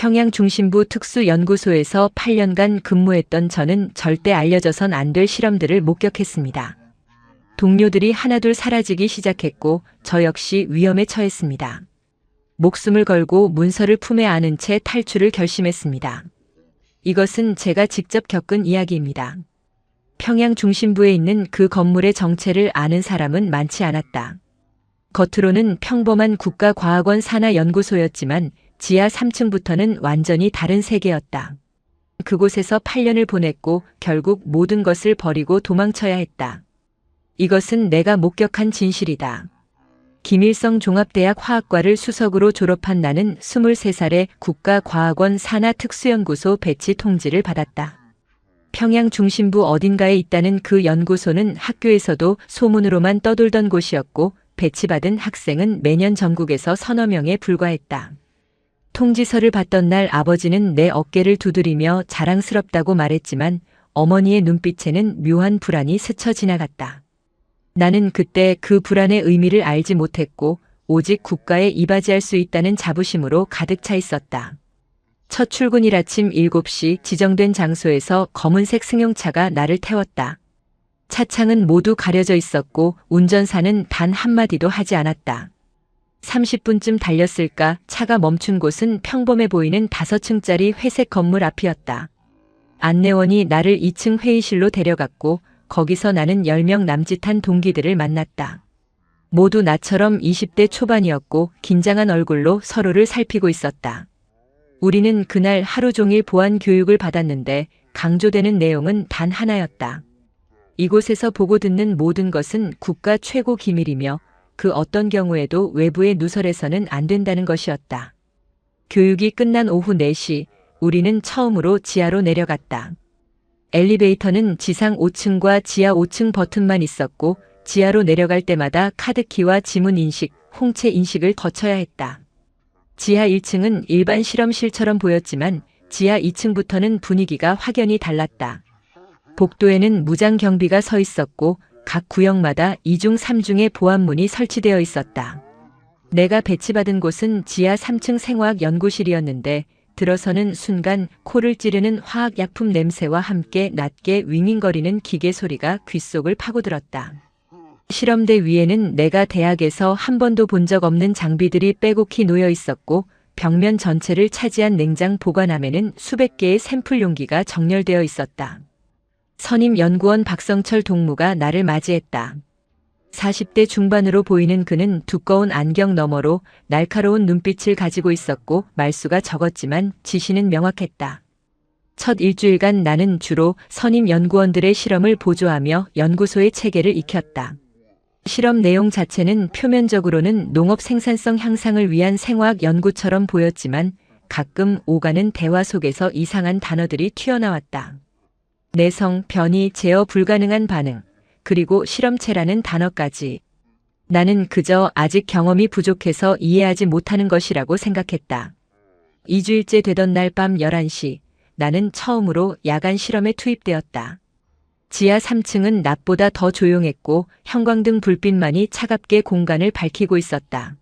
평양 중심부 특수연구소에서 8년간 근무했던 저는 절대 알려져선 안 될 실험들을 목격했습니다. 동료들이 하나둘 사라지기 시작했고 저 역시 위험에 처했습니다. 목숨을 걸고 문서를 품에 안은 채 탈출을 결심했습니다. 이것은 제가 직접 겪은 이야기입니다. 평양 중심부에 있는 그 건물의 정체를 아는 사람은 많지 않았다. 겉으로는 평범한 국가과학원 산하연구소였지만 지하 3층부터는 완전히 다른 세계였다. 그곳에서 8년을 보냈고 결국 모든 것을 버리고 도망쳐야 했다. 이것은 내가 목격한 진실이다. 김일성 종합대학 화학과를 수석으로 졸업한 나는 23살에 국가과학원 산하특수연구소 배치 통지를 받았다. 평양 중심부 어딘가에 있다는 그 연구소는 학교에서도 소문으로만 떠돌던 곳이었고 배치받은 학생은 매년 전국에서 서너 명에 불과했다. 통지서를 받던 날 아버지는 내 어깨를 두드리며 자랑스럽다고 말했지만 어머니의 눈빛에는 묘한 불안이 스쳐 지나갔다. 나는 그때 그 불안의 의미를 알지 못했고 오직 국가에 이바지할 수 있다는 자부심으로 가득 차 있었다. 첫 출근일 아침 7시 지정된 장소에서 검은색 승용차가 나를 태웠다. 차창은 모두 가려져 있었고 운전사는 단 한마디도 하지 않았다. 30분쯤 달렸을까 차가 멈춘 곳은 평범해 보이는 5층짜리 회색 건물 앞이었다. 안내원이 나를 2층 회의실로 데려갔고 거기서 나는 10명 남짓한 동기들을 만났다. 모두 나처럼 20대 초반이었고 긴장한 얼굴로 서로를 살피고 있었다. 우리는 그날 하루 종일 보안 교육을 받았는데 강조되는 내용은 단 하나였다. 이곳에서 보고 듣는 모든 것은 국가 최고 기밀이며 그 어떤 경우에도 외부에 누설해서는 안 된다는 것이었다. 교육이 끝난 오후 4시, 우리는 처음으로 지하로 내려갔다. 엘리베이터는 지상 5층과 지하 5층 버튼만 있었고 지하로 내려갈 때마다 카드키와 지문 인식, 홍채 인식을 거쳐야 했다. 지하 1층은 일반 실험실처럼 보였지만 지하 2층부터는 분위기가 확연히 달랐다. 복도에는 무장 경비가 서 있었고 각 구역마다 2중 3중의 보안문이 설치되어 있었다. 내가 배치받은 곳은 지하 3층 생화학연구실이었는데 들어서는 순간 코를 찌르는 화학약품 냄새와 함께 낮게 윙윙거리는 기계 소리가 귓속을 파고들었다. 실험대 위에는 내가 대학에서 한 번도 본 적 없는 장비들이 빼곡히 놓여 있었고 벽면 전체를 차지한 냉장 보관함에는 수백 개의 샘플 용기가 정렬되어 있었다. 선임 연구원 박성철 동무가 나를 맞이했다. 40대 중반으로 보이는 그는 두꺼운 안경 너머로 날카로운 눈빛을 가지고 있었고 말수가 적었지만 지시는 명확했다. 첫 일주일간 나는 주로 선임 연구원들의 실험을 보조하며 연구소의 체계를 익혔다. 실험 내용 자체는 표면적으로는 농업 생산성 향상을 위한 생화학 연구처럼 보였지만 가끔 오가는 대화 속에서 이상한 단어들이 튀어나왔다. 내성, 변이, 제어 불가능한 반응, 그리고 실험체라는 단어까지. 나는 그저 아직 경험이 부족해서 이해하지 못하는 것이라고 생각했다. 2주일째 되던 날 밤 11시, 나는 처음으로 야간 실험에 투입되었다. 지하 3층은 낮보다 더 조용했고 형광등 불빛만이 차갑게 공간을 밝히고 있었다.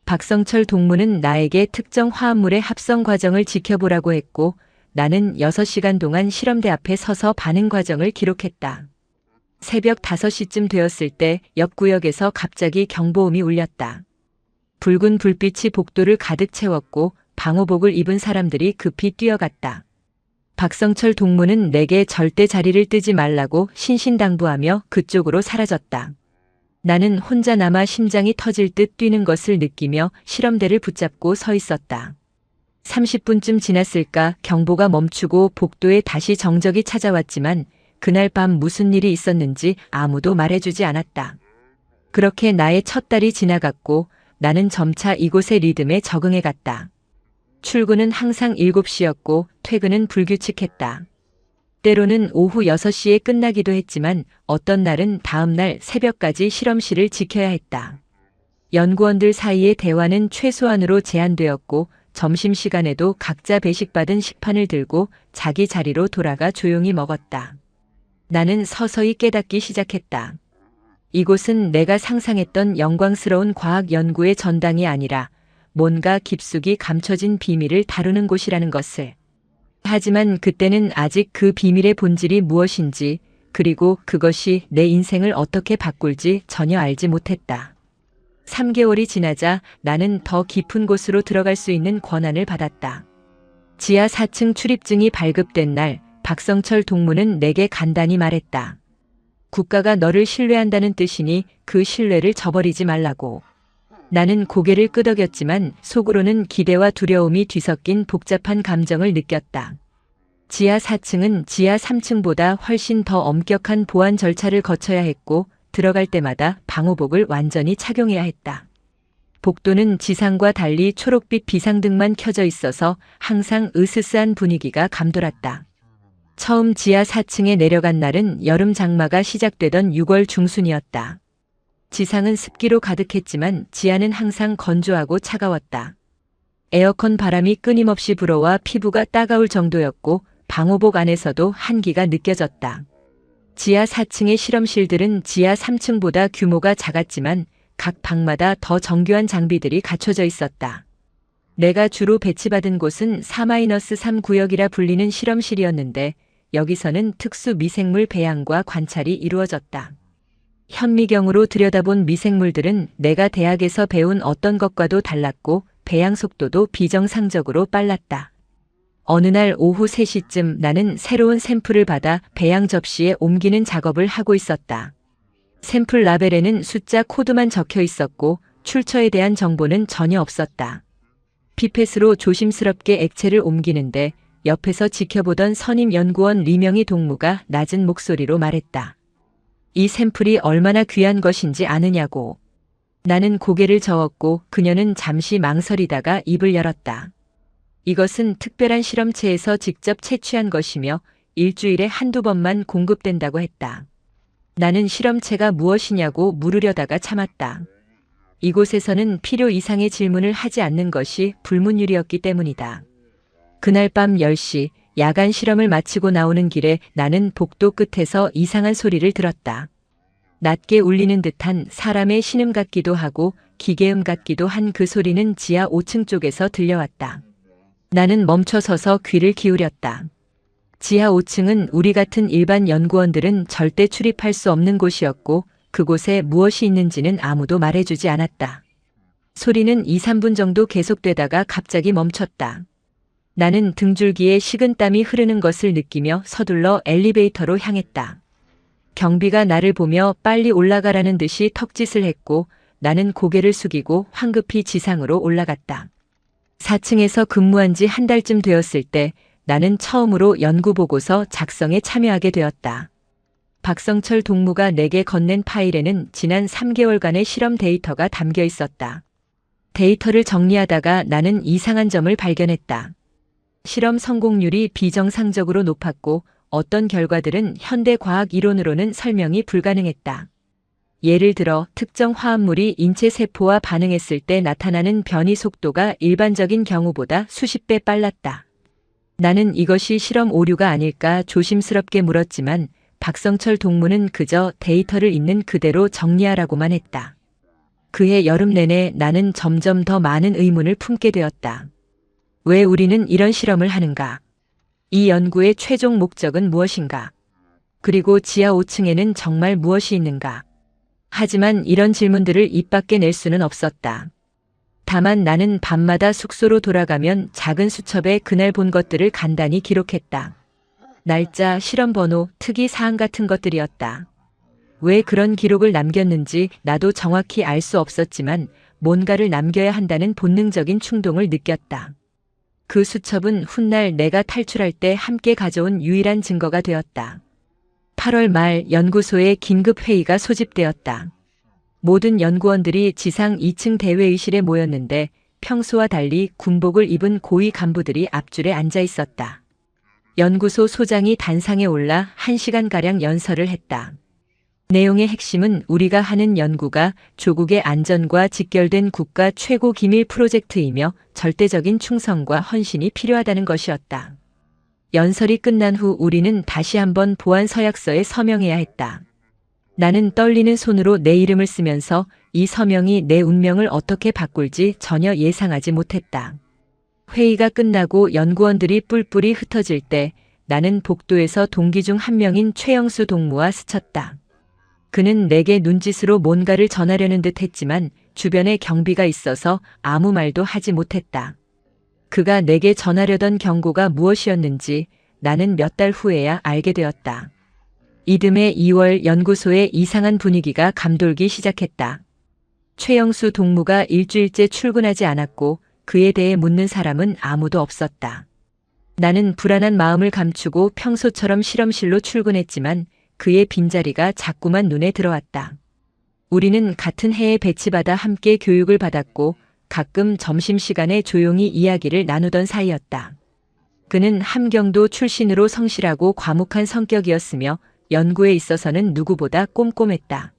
박성철 동무는 나에게 특정 화합물의 합성 과정을 지켜보라고 했고 나는 6시간 동안 실험대 앞에 서서 반응 과정을 기록했다. 새벽 5시쯤 되었을 때 옆 구역에서 갑자기 경보음이 울렸다. 붉은 불빛이 복도를 가득 채웠고 방호복을 입은 사람들이 급히 뛰어갔다. 박성철 동무는 내게 절대 자리를 뜨지 말라고 신신당부하며 그쪽으로 사라졌다. 나는 혼자 남아 심장이 터질 듯 뛰는 것을 느끼며 실험대를 붙잡고 서 있었다. 30분쯤 지났을까 경보가 멈추고 복도에 다시 정적이 찾아왔지만 그날 밤 무슨 일이 있었는지 아무도 말해주지 않았다. 그렇게 나의 첫 달이 지나갔고 나는 점차 이곳의 리듬에 적응해갔다. 출근은 항상 7시였고 퇴근은 불규칙했다. 때로는 오후 6시에 끝나기도 했지만 어떤 날은 다음 날 새벽까지 실험실을 지켜야 했다. 연구원들 사이의 대화는 최소한으로 제한되었고 점심시간에도 각자 배식받은 식판을 들고 자기 자리로 돌아가 조용히 먹었다. 나는 서서히 깨닫기 시작했다. 이곳은 내가 상상했던 영광스러운 과학 연구의 전당이 아니라 뭔가 깊숙이 감춰진 비밀을 다루는 곳이라는 것을. 하지만 그때는 아직 그 비밀의 본질이 무엇인지, 그리고 그것이 내 인생을 어떻게 바꿀지 전혀 알지 못했다. 3개월이 지나자 나는 더 깊은 곳으로 들어갈 수 있는 권한을 받았다. 지하 4층 출입증이 발급된 날, 박성철 동무는 내게 간단히 말했다. 국가가 너를 신뢰한다는 뜻이니 그 신뢰를 저버리지 말라고. 나는 고개를 끄덕였지만 속으로는 기대와 두려움이 뒤섞인 복잡한 감정을 느꼈다. 지하 4층은 지하 3층보다 훨씬 더 엄격한 보안 절차를 거쳐야 했고 들어갈 때마다 방호복을 완전히 착용해야 했다. 복도는 지상과 달리 초록빛 비상등만 켜져 있어서 항상 으스스한 분위기가 감돌았다. 처음 지하 4층에 내려간 날은 여름 장마가 시작되던 6월 중순이었다. 지상은 습기로 가득했지만 지하는 항상 건조하고 차가웠다. 에어컨 바람이 끊임없이 불어와 피부가 따가울 정도였고 방호복 안에서도 한기가 느껴졌다. 지하 4층의 실험실들은 지하 3층보다 규모가 작았지만 각 방마다 더 정교한 장비들이 갖춰져 있었다. 내가 주로 배치받은 곳은 4-3 구역이라 불리는 실험실이었는데 여기서는 특수 미생물 배양과 관찰이 이루어졌다. 현미경으로 들여다본 미생물들은 내가 대학에서 배운 어떤 것과도 달랐고 배양 속도도 비정상적으로 빨랐다. 어느 날 오후 3시쯤 나는 새로운 샘플을 받아 배양 접시에 옮기는 작업을 하고 있었다. 샘플 라벨에는 숫자 코드만 적혀 있었고 출처에 대한 정보는 전혀 없었다. 피펫으로 조심스럽게 액체를 옮기는데 옆에서 지켜보던 선임 연구원 리명희 동무가 낮은 목소리로 말했다. 이 샘플이 얼마나 귀한 것인지 아느냐고. 나는 고개를 저었고 그녀는 잠시 망설이다가 입을 열었다. 이것은 특별한 실험체에서 직접 채취한 것이며 일주일에 한두 번만 공급된다고 했다. 나는 실험체가 무엇이냐고 물으려다가 참았다. 이곳에서는 필요 이상의 질문을 하지 않는 것이 불문율이었기 때문이다. 그날 밤 10시 야간 실험을 마치고 나오는 길에 나는 복도 끝에서 이상한 소리를 들었다. 낮게 울리는 듯한 사람의 신음 같기도 하고 기계음 같기도 한 그 소리는 지하 5층 쪽에서 들려왔다. 나는 멈춰서서 귀를 기울였다. 지하 5층은 우리 같은 일반 연구원들은 절대 출입할 수 없는 곳이었고 그곳에 무엇이 있는지는 아무도 말해주지 않았다. 소리는 2-3분 정도 계속되다가 갑자기 멈췄다. 나는 등줄기에 식은땀이 흐르는 것을 느끼며 서둘러 엘리베이터로 향했다. 경비가 나를 보며 빨리 올라가라는 듯이 턱짓을 했고 나는 고개를 숙이고 황급히 지상으로 올라갔다. 4층에서 근무한 지 한 달쯤 되었을 때 나는 처음으로 연구보고서 작성에 참여하게 되었다. 박성철 동무가 내게 건넨 파일에는 지난 3개월간의 실험 데이터가 담겨 있었다. 데이터를 정리하다가 나는 이상한 점을 발견했다. 실험 성공률이 비정상적으로 높았고 어떤 결과들은 현대 과학 이론으로는 설명이 불가능했다. 예를 들어 특정 화합물이 인체 세포와 반응했을 때 나타나는 변이 속도가 일반적인 경우보다 수십 배 빨랐다. 나는 이것이 실험 오류가 아닐까 조심스럽게 물었지만 박성철 동무는 그저 데이터를 있는 그대로 정리하라고만 했다. 그해 여름 내내 나는 점점 더 많은 의문을 품게 되었다. 왜 우리는 이런 실험을 하는가? 이 연구의 최종 목적은 무엇인가? 그리고 지하 5층에는 정말 무엇이 있는가? 하지만 이런 질문들을 입 밖에 낼 수는 없었다. 다만 나는 밤마다 숙소로 돌아가면 작은 수첩에 그날 본 것들을 간단히 기록했다. 날짜, 실험 번호, 특이 사항 같은 것들이었다. 왜 그런 기록을 남겼는지 나도 정확히 알 수 없었지만 뭔가를 남겨야 한다는 본능적인 충동을 느꼈다. 그 수첩은 훗날 내가 탈출할 때 함께 가져온 유일한 증거가 되었다. 8월 말 연구소에 긴급회의가 소집되었다. 모든 연구원들이 지상 2층 대회의실에 모였는데 평소와 달리 군복을 입은 고위 간부들이 앞줄에 앉아 있었다. 연구소 소장이 단상에 올라 1시간가량 연설을 했다. 내용의 핵심은 우리가 하는 연구가 조국의 안전과 직결된 국가 최고 기밀 프로젝트이며 절대적인 충성과 헌신이 필요하다는 것이었다. 연설이 끝난 후 우리는 다시 한번 보안 서약서에 서명해야 했다. 나는 떨리는 손으로 내 이름을 쓰면서 이 서명이 내 운명을 어떻게 바꿀지 전혀 예상하지 못했다. 회의가 끝나고 연구원들이 뿔뿔이 흩어질 때 나는 복도에서 동기 중 한 명인 최영수 동무와 스쳤다. 그는 내게 눈짓으로 뭔가를 전하려는 듯 했지만 주변에 경비가 있어서 아무 말도 하지 못했다. 그가 내게 전하려던 경고가 무엇이었는지 나는 몇 달 후에야 알게 되었다. 이듬해 2월 연구소의 이상한 분위기가 감돌기 시작했다. 최영수 동무가 일주일째 출근하지 않았고 그에 대해 묻는 사람은 아무도 없었다. 나는 불안한 마음을 감추고 평소처럼 실험실로 출근했지만 그의 빈자리가 자꾸만 눈에 들어왔다. 우리는 같은 해에 배치받아 함께 교육을 받았고 가끔 점심시간에 조용히 이야기를 나누던 사이였다. 그는 함경도 출신으로 성실하고 과묵한 성격이었으며 연구에 있어서는 누구보다 꼼꼼했다.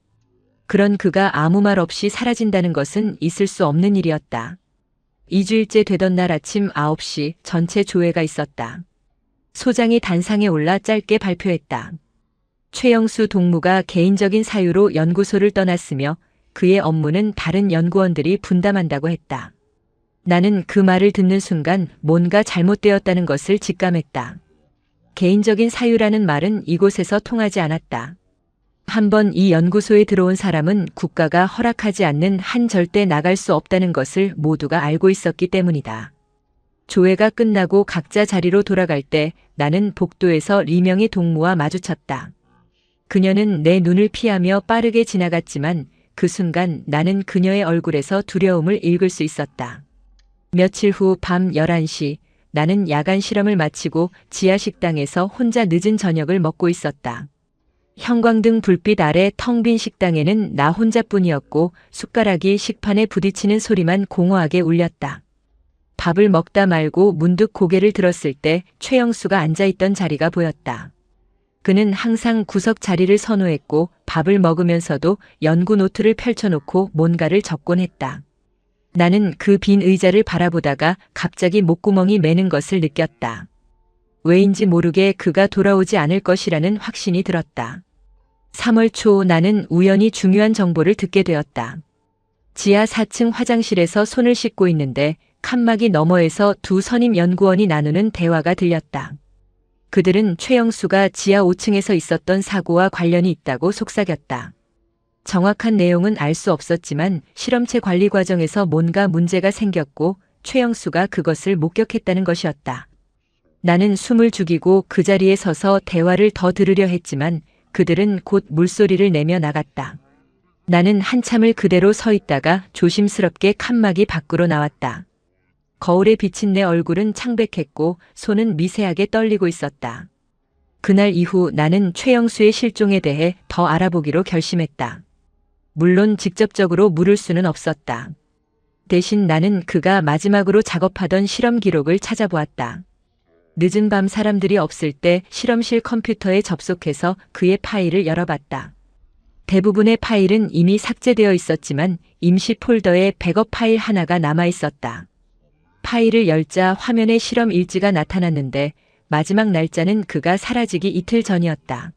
그런 그가 아무 말 없이 사라진다는 것은 있을 수 없는 일이었다. 2주일째 되던 날 아침 9시 전체 조회가 있었다. 소장이 단상에 올라 짧게 발표했다. 최영수 동무가 개인적인 사유로 연구소를 떠났으며 그의 업무는 다른 연구원들이 분담한다고 했다. 나는 그 말을 듣는 순간 뭔가 잘못되었다는 것을 직감했다. 개인적인 사유라는 말은 이곳에서 통하지 않았다. 한번 이 연구소에 들어온 사람은 국가가 허락하지 않는 한 절대 나갈 수 없다는 것을 모두가 알고 있었기 때문이다. 조회가 끝나고 각자 자리로 돌아갈 때 나는 복도에서 리명의 동무와 마주쳤다. 그녀는 내 눈을 피하며 빠르게 지나갔지만 그 순간 나는 그녀의 얼굴에서 두려움을 읽을 수 있었다. 며칠 후 밤 11시 나는 야간 실험을 마치고 지하 식당에서 혼자 늦은 저녁을 먹고 있었다. 형광등 불빛 아래 텅 빈 식당에는 나 혼자뿐이었고 숟가락이 식판에 부딪히는 소리만 공허하게 울렸다. 밥을 먹다 말고 문득 고개를 들었을 때 최영수가 앉아있던 자리가 보였다. 그는 항상 구석 자리를 선호했고 밥을 먹으면서도 연구 노트를 펼쳐놓고 뭔가를 적곤 했다. 나는 그 빈 의자를 바라보다가 갑자기 목구멍이 메는 것을 느꼈다. 왜인지 모르게 그가 돌아오지 않을 것이라는 확신이 들었다. 3월 초 나는 우연히 중요한 정보를 듣게 되었다. 지하 4층 화장실에서 손을 씻고 있는데 칸막이 너머에서 두 선임 연구원이 나누는 대화가 들렸다. 그들은 최영수가 지하 5층에서 있었던 사고와 관련이 있다고 속삭였다. 정확한 내용은 알 수 없었지만 실험체 관리 과정에서 뭔가 문제가 생겼고 최영수가 그것을 목격했다는 것이었다. 나는 숨을 죽이고 그 자리에 서서 대화를 더 들으려 했지만 그들은 곧 물소리를 내며 나갔다. 나는 한참을 그대로 서 있다가 조심스럽게 칸막이 밖으로 나왔다. 거울에 비친 내 얼굴은 창백했고 손은 미세하게 떨리고 있었다. 그날 이후 나는 최영수의 실종에 대해 더 알아보기로 결심했다. 물론 직접적으로 물을 수는 없었다. 대신 나는 그가 마지막으로 작업하던 실험 기록을 찾아보았다. 늦은 밤 사람들이 없을 때 실험실 컴퓨터에 접속해서 그의 파일을 열어봤다. 대부분의 파일은 이미 삭제되어 있었지만 임시 폴더에 백업 파일 하나가 남아 있었다. 파일을 열자 화면에 실험 일지가 나타났는데 마지막 날짜는 그가 사라지기 이틀 전이었다.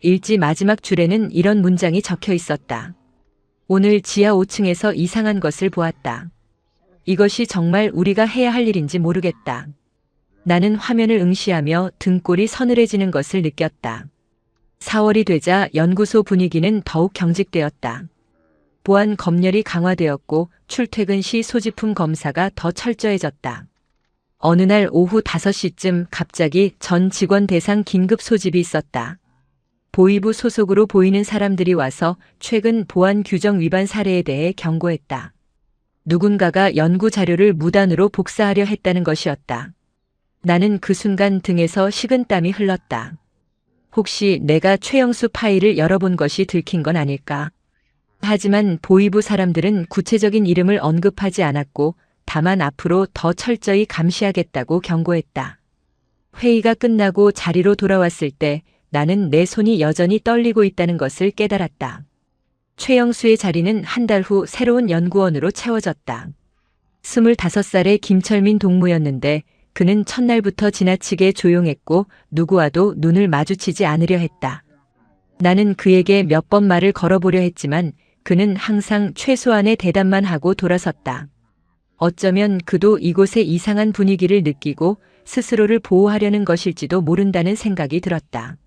일지 마지막 줄에는 이런 문장이 적혀 있었다. 오늘 지하 5층에서 이상한 것을 보았다. 이것이 정말 우리가 해야 할 일인지 모르겠다. 나는 화면을 응시하며 등골이 서늘해지는 것을 느꼈다. 4월이 되자 연구소 분위기는 더욱 경직되었다. 보안 검열이 강화되었고 출퇴근 시 소지품 검사가 더 철저해졌다. 어느 날 오후 5시쯤 갑자기 전 직원 대상 긴급 소집이 있었다. 보위부 소속으로 보이는 사람들이 와서 최근 보안 규정 위반 사례에 대해 경고했다. 누군가가 연구 자료를 무단으로 복사하려 했다는 것이었다. 나는 그 순간 등에서 식은땀이 흘렀다. 혹시 내가 최영수 파일을 열어본 것이 들킨 건 아닐까? 하지만 보위부 사람들은 구체적인 이름을 언급하지 않았고 다만 앞으로 더 철저히 감시하겠다고 경고했다. 회의가 끝나고 자리로 돌아왔을 때 나는 내 손이 여전히 떨리고 있다는 것을 깨달았다. 최영수의 자리는 한 달 후 새로운 연구원으로 채워졌다. 25살의 김철민 동무였는데 그는 첫날부터 지나치게 조용했고 누구와도 눈을 마주치지 않으려 했다. 나는 그에게 몇 번 말을 걸어보려 했지만 그는 항상 최소한의 대답만 하고 돌아섰다. 어쩌면 그도 이곳의 이상한 분위기를 느끼고 스스로를 보호하려는 것일지도 모른다는 생각이 들었다.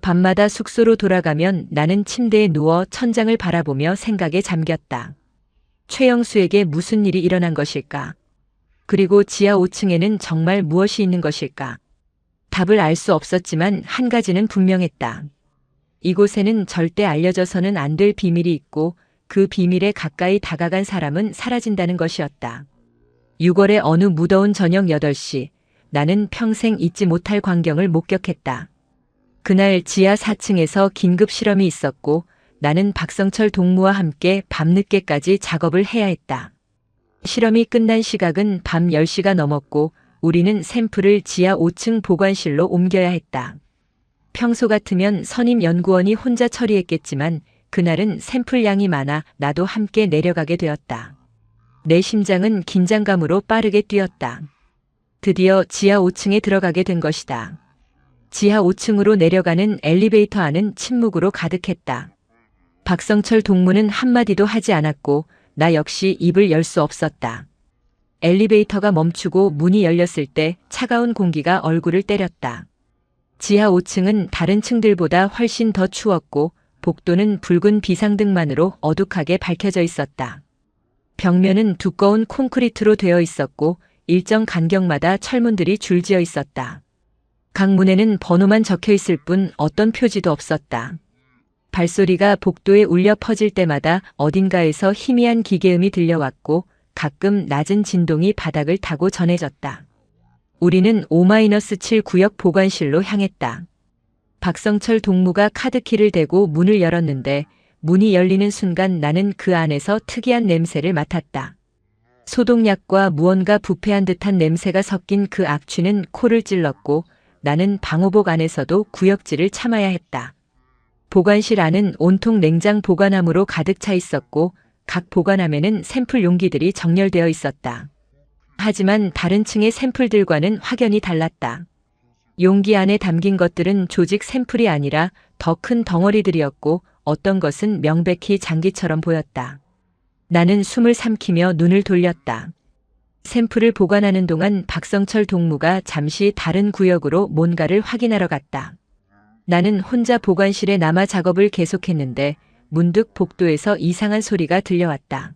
밤마다 숙소로 돌아가면 나는 침대에 누워 천장을 바라보며 생각에 잠겼다. 최영수에게 무슨 일이 일어난 것일까? 그리고 지하 5층에는 정말 무엇이 있는 것일까? 답을 알 수 없었지만 한 가지는 분명했다. 이곳에는 절대 알려져서는 안 될 비밀이 있고 그 비밀에 가까이 다가간 사람은 사라진다는 것이었다. 6월의 어느 무더운 저녁 8시, 나는 평생 잊지 못할 광경을 목격했다. 그날 지하 4층에서 긴급 실험이 있었고 나는 박성철 동무와 함께 밤늦게까지 작업을 해야 했다. 실험이 끝난 시각은 밤 10시가 넘었고 우리는 샘플을 지하 5층 보관실로 옮겨야 했다. 평소 같으면 선임 연구원이 혼자 처리했겠지만 그날은 샘플 양이 많아 나도 함께 내려가게 되었다. 내 심장은 긴장감으로 빠르게 뛰었다. 드디어 지하 5층에 들어가게 된 것이다. 지하 5층으로 내려가는 엘리베이터 안은 침묵으로 가득했다. 박성철 동무는 한마디도 하지 않았고 나 역시 입을 열 수 없었다. 엘리베이터가 멈추고 문이 열렸을 때 차가운 공기가 얼굴을 때렸다. 지하 5층은 다른 층들보다 훨씬 더 추웠고 복도는 붉은 비상등만으로 어둑하게 밝혀져 있었다. 벽면은 두꺼운 콘크리트로 되어 있었고 일정 간격마다 철문들이 줄지어 있었다. 각 문에는 번호만 적혀 있을 뿐 어떤 표지도 없었다. 발소리가 복도에 울려 퍼질 때마다 어딘가에서 희미한 기계음이 들려왔고 가끔 낮은 진동이 바닥을 타고 전해졌다. 우리는 5-7 구역 보관실로 향했다. 박성철 동무가 카드키를 대고 문을 열었는데 문이 열리는 순간 나는 그 안에서 특이한 냄새를 맡았다. 소독약과 무언가 부패한 듯한 냄새가 섞인 그 악취는 코를 찔렀고 나는 방호복 안에서도 구역질을 참아야 했다. 보관실 안은 온통 냉장 보관함으로 가득 차 있었고 각 보관함에는 샘플 용기들이 정렬되어 있었다. 하지만 다른 층의 샘플들과는 확연히 달랐다. 용기 안에 담긴 것들은 조직 샘플이 아니라 더 큰 덩어리들이었고 어떤 것은 명백히 장기처럼 보였다. 나는 숨을 삼키며 눈을 돌렸다. 샘플을 보관하는 동안 박성철 동무가 잠시 다른 구역으로 뭔가를 확인하러 갔다. 나는 혼자 보관실에 남아 작업을 계속했는데 문득 복도에서 이상한 소리가 들려왔다.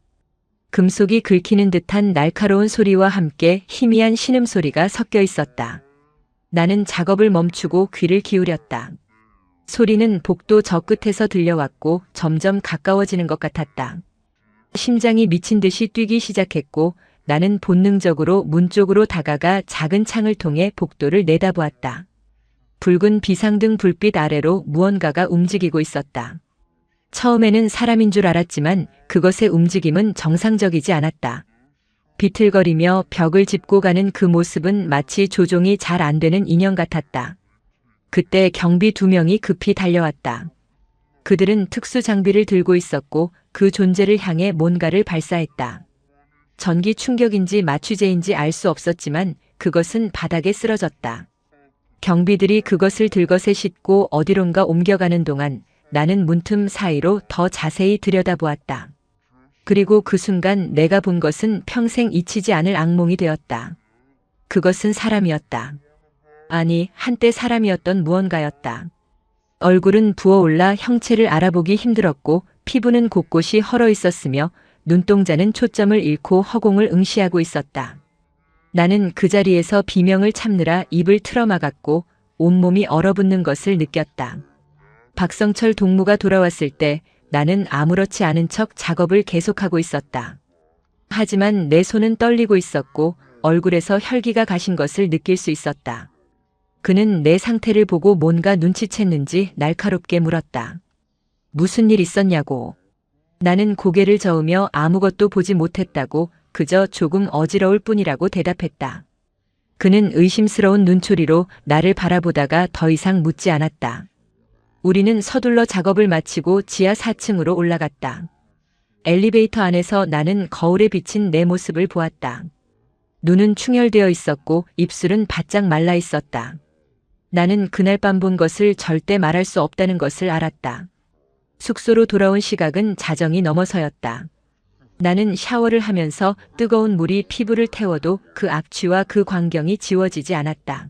금속이 긁히는 듯한 날카로운 소리와 함께 희미한 신음소리가 섞여 있었다. 나는 작업을 멈추고 귀를 기울였다. 소리는 복도 저 끝에서 들려왔고 점점 가까워지는 것 같았다. 심장이 미친 듯이 뛰기 시작했고 나는 본능적으로 문 쪽으로 다가가 작은 창을 통해 복도를 내다보았다. 붉은 비상등 불빛 아래로 무언가가 움직이고 있었다. 처음에는 사람인 줄 알았지만 그것의 움직임은 정상적이지 않았다. 비틀거리며 벽을 짚고 가는 그 모습은 마치 조종이 잘 안 되는 인형 같았다. 그때 경비 2명이 급히 달려왔다. 그들은 특수 장비를 들고 있었고 그 존재를 향해 뭔가를 발사했다. 전기 충격인지 마취제인지 알 수 없었지만 그것은 바닥에 쓰러졌다. 경비들이 그것을 들것에 싣고 어디론가 옮겨가는 동안 나는 문틈 사이로 더 자세히 들여다보았다. 그리고 그 순간 내가 본 것은 평생 잊히지 않을 악몽이 되었다. 그것은 사람이었다. 아니, 한때 사람이었던 무언가였다. 얼굴은 부어올라 형체를 알아보기 힘들었고 피부는 곳곳이 헐어 있었으며 눈동자는 초점을 잃고 허공을 응시하고 있었다. 나는 그 자리에서 비명을 참느라 입을 틀어막았고 온몸이 얼어붙는 것을 느꼈다. 박성철 동무가 돌아왔을 때 나는 아무렇지 않은 척 작업을 계속하고 있었다. 하지만 내 손은 떨리고 있었고 얼굴에서 혈기가 가신 것을 느낄 수 있었다. 그는 내 상태를 보고 뭔가 눈치챘는지 날카롭게 물었다. 무슨 일 있었냐고. 나는 고개를 저으며 아무것도 보지 못했다고 그저 조금 어지러울 뿐이라고 대답했다. 그는 의심스러운 눈초리로 나를 바라보다가 더 이상 묻지 않았다. 우리는 서둘러 작업을 마치고 지하 4층으로 올라갔다. 엘리베이터 안에서 나는 거울에 비친 내 모습을 보았다. 눈은 충혈되어 있었고 입술은 바짝 말라 있었다. 나는 그날 밤 본 것을 절대 말할 수 없다는 것을 알았다. 숙소로 돌아온 시각은 자정이 넘어서였다. 나는 샤워를 하면서 뜨거운 물이 피부를 태워도 그 악취와 그 광경이 지워지지 않았다.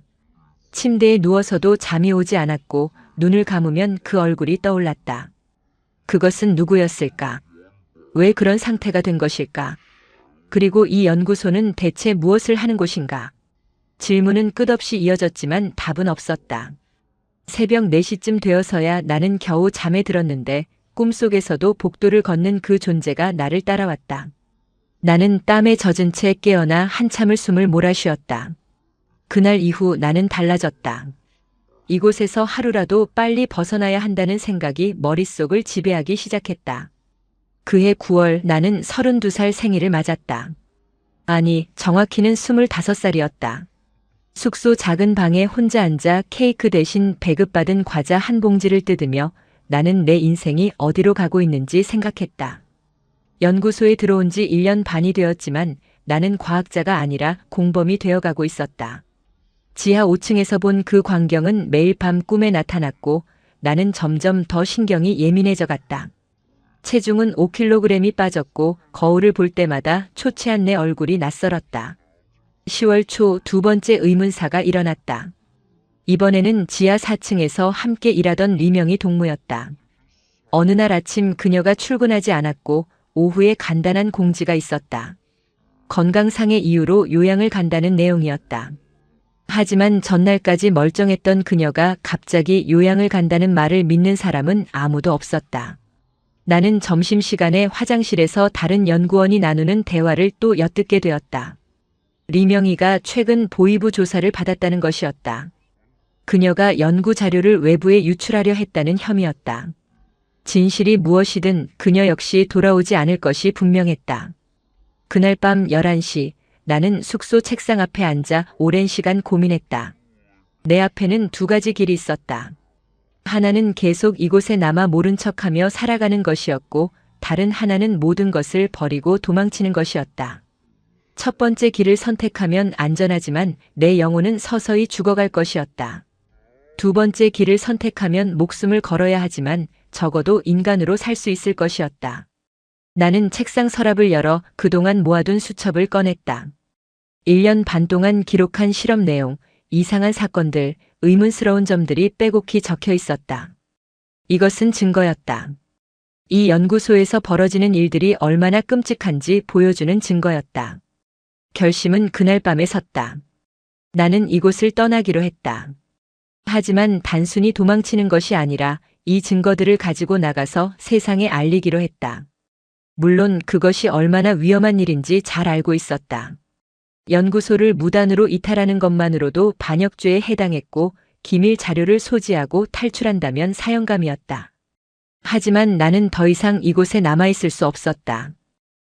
침대에 누워서도 잠이 오지 않았고 눈을 감으면 그 얼굴이 떠올랐다. 그것은 누구였을까? 왜 그런 상태가 된 것일까? 그리고 이 연구소는 대체 무엇을 하는 곳인가? 질문은 끝없이 이어졌지만 답은 없었다. 새벽 4시쯤 되어서야 나는 겨우 잠에 들었는데 꿈속에서도 복도를 걷는 그 존재가 나를 따라왔다. 나는 땀에 젖은 채 깨어나 한참을 숨을 몰아쉬었다. 그날 이후 나는 달라졌다. 이곳에서 하루라도 빨리 벗어나야 한다는 생각이 머릿속을 지배하기 시작했다. 그해 9월 나는 32살 생일을 맞았다. 아니, 정확히는 25살이었다. 숙소 작은 방에 혼자 앉아 케이크 대신 배급받은 과자 한 봉지를 뜯으며 나는 내 인생이 어디로 가고 있는지 생각했다. 연구소에 들어온 지 1년 반이 되었지만 나는 과학자가 아니라 공범이 되어가고 있었다. 지하 5층에서 본 그 광경은 매일 밤 꿈에 나타났고 나는 점점 더 신경이 예민해져 갔다. 체중은 5kg이 빠졌고 거울을 볼 때마다 초췌한 내 얼굴이 낯설었다. 10월 초 두 번째 의문사가 일어났다. 이번에는 지하 4층에서 함께 일하던 리명이 동무였다. 어느 날 아침 그녀가 출근하지 않았고 오후에 간단한 공지가 있었다. 건강상의 이유로 요양을 간다는 내용이었다. 하지만 전날까지 멀쩡했던 그녀가 갑자기 요양을 간다는 말을 믿는 사람은 아무도 없었다. 나는 점심시간에 화장실에서 다른 연구원이 나누는 대화를 또 엿듣게 되었다. 리명희가 최근 보이부 조사를 받았다는 것이었다. 그녀가 연구 자료를 외부에 유출하려 했다는 혐의였다. 진실이 무엇이든 그녀 역시 돌아오지 않을 것이 분명했다. 그날 밤 11시 나는 숙소 책상 앞에 앉아 오랜 시간 고민했다. 내 앞에는 두 가지 길이 있었다. 하나는 계속 이곳에 남아 모른 척하며 살아가는 것이었고 다른 하나는 모든 것을 버리고 도망치는 것이었다. 첫 번째 길을 선택하면 안전하지만 내 영혼은 서서히 죽어갈 것이었다. 두 번째 길을 선택하면 목숨을 걸어야 하지만 적어도 인간으로 살 수 있을 것이었다. 나는 책상 서랍을 열어 그동안 모아둔 수첩을 꺼냈다. 1년 반 동안 기록한 실험 내용, 이상한 사건들, 의문스러운 점들이 빼곡히 적혀 있었다. 이것은 증거였다. 이 연구소에서 벌어지는 일들이 얼마나 끔찍한지 보여주는 증거였다. 결심은 그날 밤에 섰다. 나는 이곳을 떠나기로 했다. 하지만 단순히 도망치는 것이 아니라 이 증거들을 가지고 나가서 세상에 알리기로 했다. 물론 그것이 얼마나 위험한 일인지 잘 알고 있었다. 연구소를 무단으로 이탈하는 것만으로도 반역죄에 해당했고 기밀 자료를 소지하고 탈출한다면 사형감이었다. 하지만 나는 더 이상 이곳에 남아있을 수 없었다.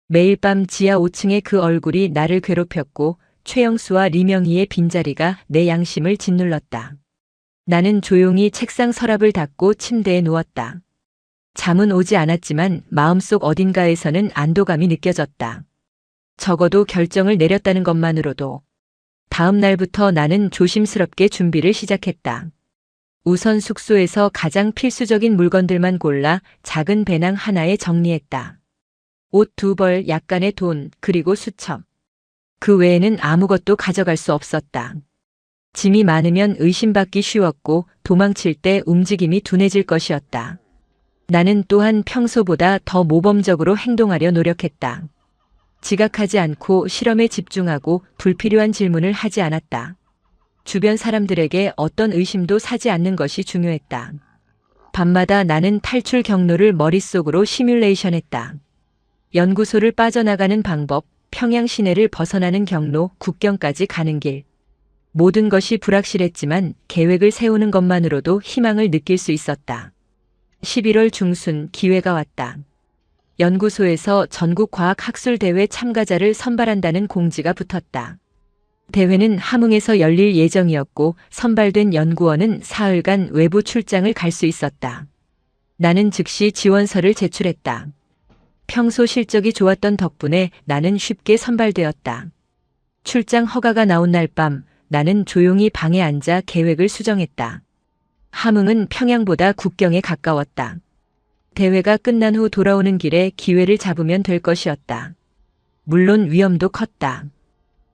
매일 밤 지하 5층의 그 얼굴이 나를 괴롭혔고 최영수와 리명희의 빈자리가 내 양심을 짓눌렀다. 나는 조용히 책상 서랍을 닫고 침대에 누웠다. 잠은 오지 않았지만 마음속 어딘가에서는 안도감이 느껴졌다. 적어도 결정을 내렸다는 것만으로도. 다음 날부터 나는 조심스럽게 준비를 시작했다. 우선 숙소에서 가장 필수적인 물건들만 골라 작은 배낭 하나에 정리했다. 옷 2벌, 약간의 돈, 그리고 수첩. 그 외에는 아무것도 가져갈 수 없었다. 짐이 많으면 의심받기 쉬웠고 도망칠 때 움직임이 둔해질 것이었다. 나는 또한 평소보다 더 모범적으로 행동하려 노력했다. 지각하지 않고 실험에 집중하고 불필요한 질문을 하지 않았다. 주변 사람들에게 어떤 의심도 사지 않는 것이 중요했다. 밤마다 나는 탈출 경로를 머릿속으로 시뮬레이션했다. 연구소를 빠져나가는 방법, 평양 시내를 벗어나는 경로, 국경까지 가는 길. 모든 것이 불확실했지만 계획을 세우는 것만으로도 희망을 느낄 수 있었다. 11월 중순 기회가 왔다. 연구소에서 전국과학학술대회 참가자를 선발한다는 공지가 붙었다. 대회는 함흥에서 열릴 예정이었고 선발된 연구원은 사흘간 외부 출장을 갈 수 있었다. 나는 즉시 지원서를 제출했다. 평소 실적이 좋았던 덕분에 나는 쉽게 선발되었다. 출장 허가가 나온 날 밤 나는 조용히 방에 앉아 계획을 수정했다. 함흥은 평양보다 국경에 가까웠다. 대회가 끝난 후 돌아오는 길에 기회를 잡으면 될 것이었다. 물론 위험도 컸다.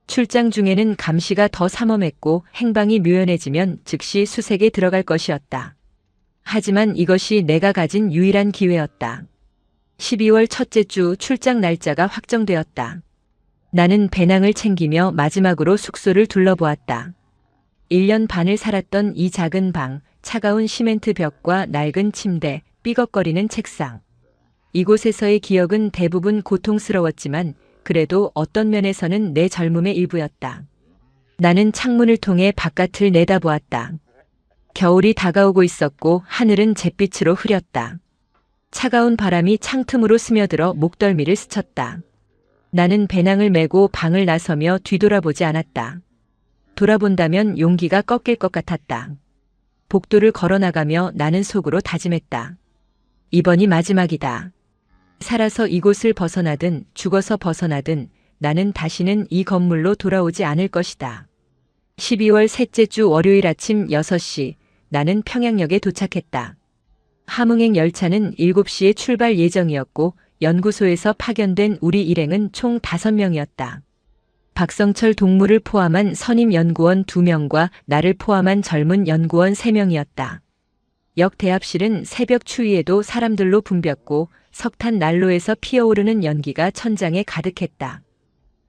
출장 중에는 감시가 더 삼엄했고 행방이 묘연해지면 즉시 수색에 들어갈 것이었다. 하지만 이것이 내가 가진 유일한 기회였다. 12월 첫째 주 출장 날짜가 확정되었다. 나는 배낭을 챙기며 마지막으로 숙소를 둘러보았다. 1년 반을 살았던 이 작은 방, 차가운 시멘트 벽과 낡은 침대, 삐걱거리는 책상. 이곳에서의 기억은 대부분 고통스러웠지만 그래도 어떤 면에서는 내 젊음의 일부였다. 나는 창문을 통해 바깥을 내다보았다. 겨울이 다가오고 있었고 하늘은 잿빛으로 흐렸다. 차가운 바람이 창틈으로 스며들어 목덜미를 스쳤다. 나는 배낭을 메고 방을 나서며 뒤돌아보지 않았다. 돌아본다면 용기가 꺾일 것 같았다. 복도를 걸어나가며 나는 속으로 다짐했다. 이번이 마지막이다. 살아서 이곳을 벗어나든 죽어서 벗어나든 나는 다시는 이 건물로 돌아오지 않을 것이다. 12월 셋째 주 월요일 아침 6시 나는 평양역에 도착했다. 함흥행 열차는 7시에 출발 예정이었고 연구소에서 파견된 우리 일행은 총 5명이었다. 박성철 동무를 포함한 선임 연구원 2명과 나를 포함한 젊은 연구원 3명이었다. 역 대합실은 새벽 추위에도 사람들로 붐볐고 석탄 난로에서 피어오르는 연기가 천장에 가득했다.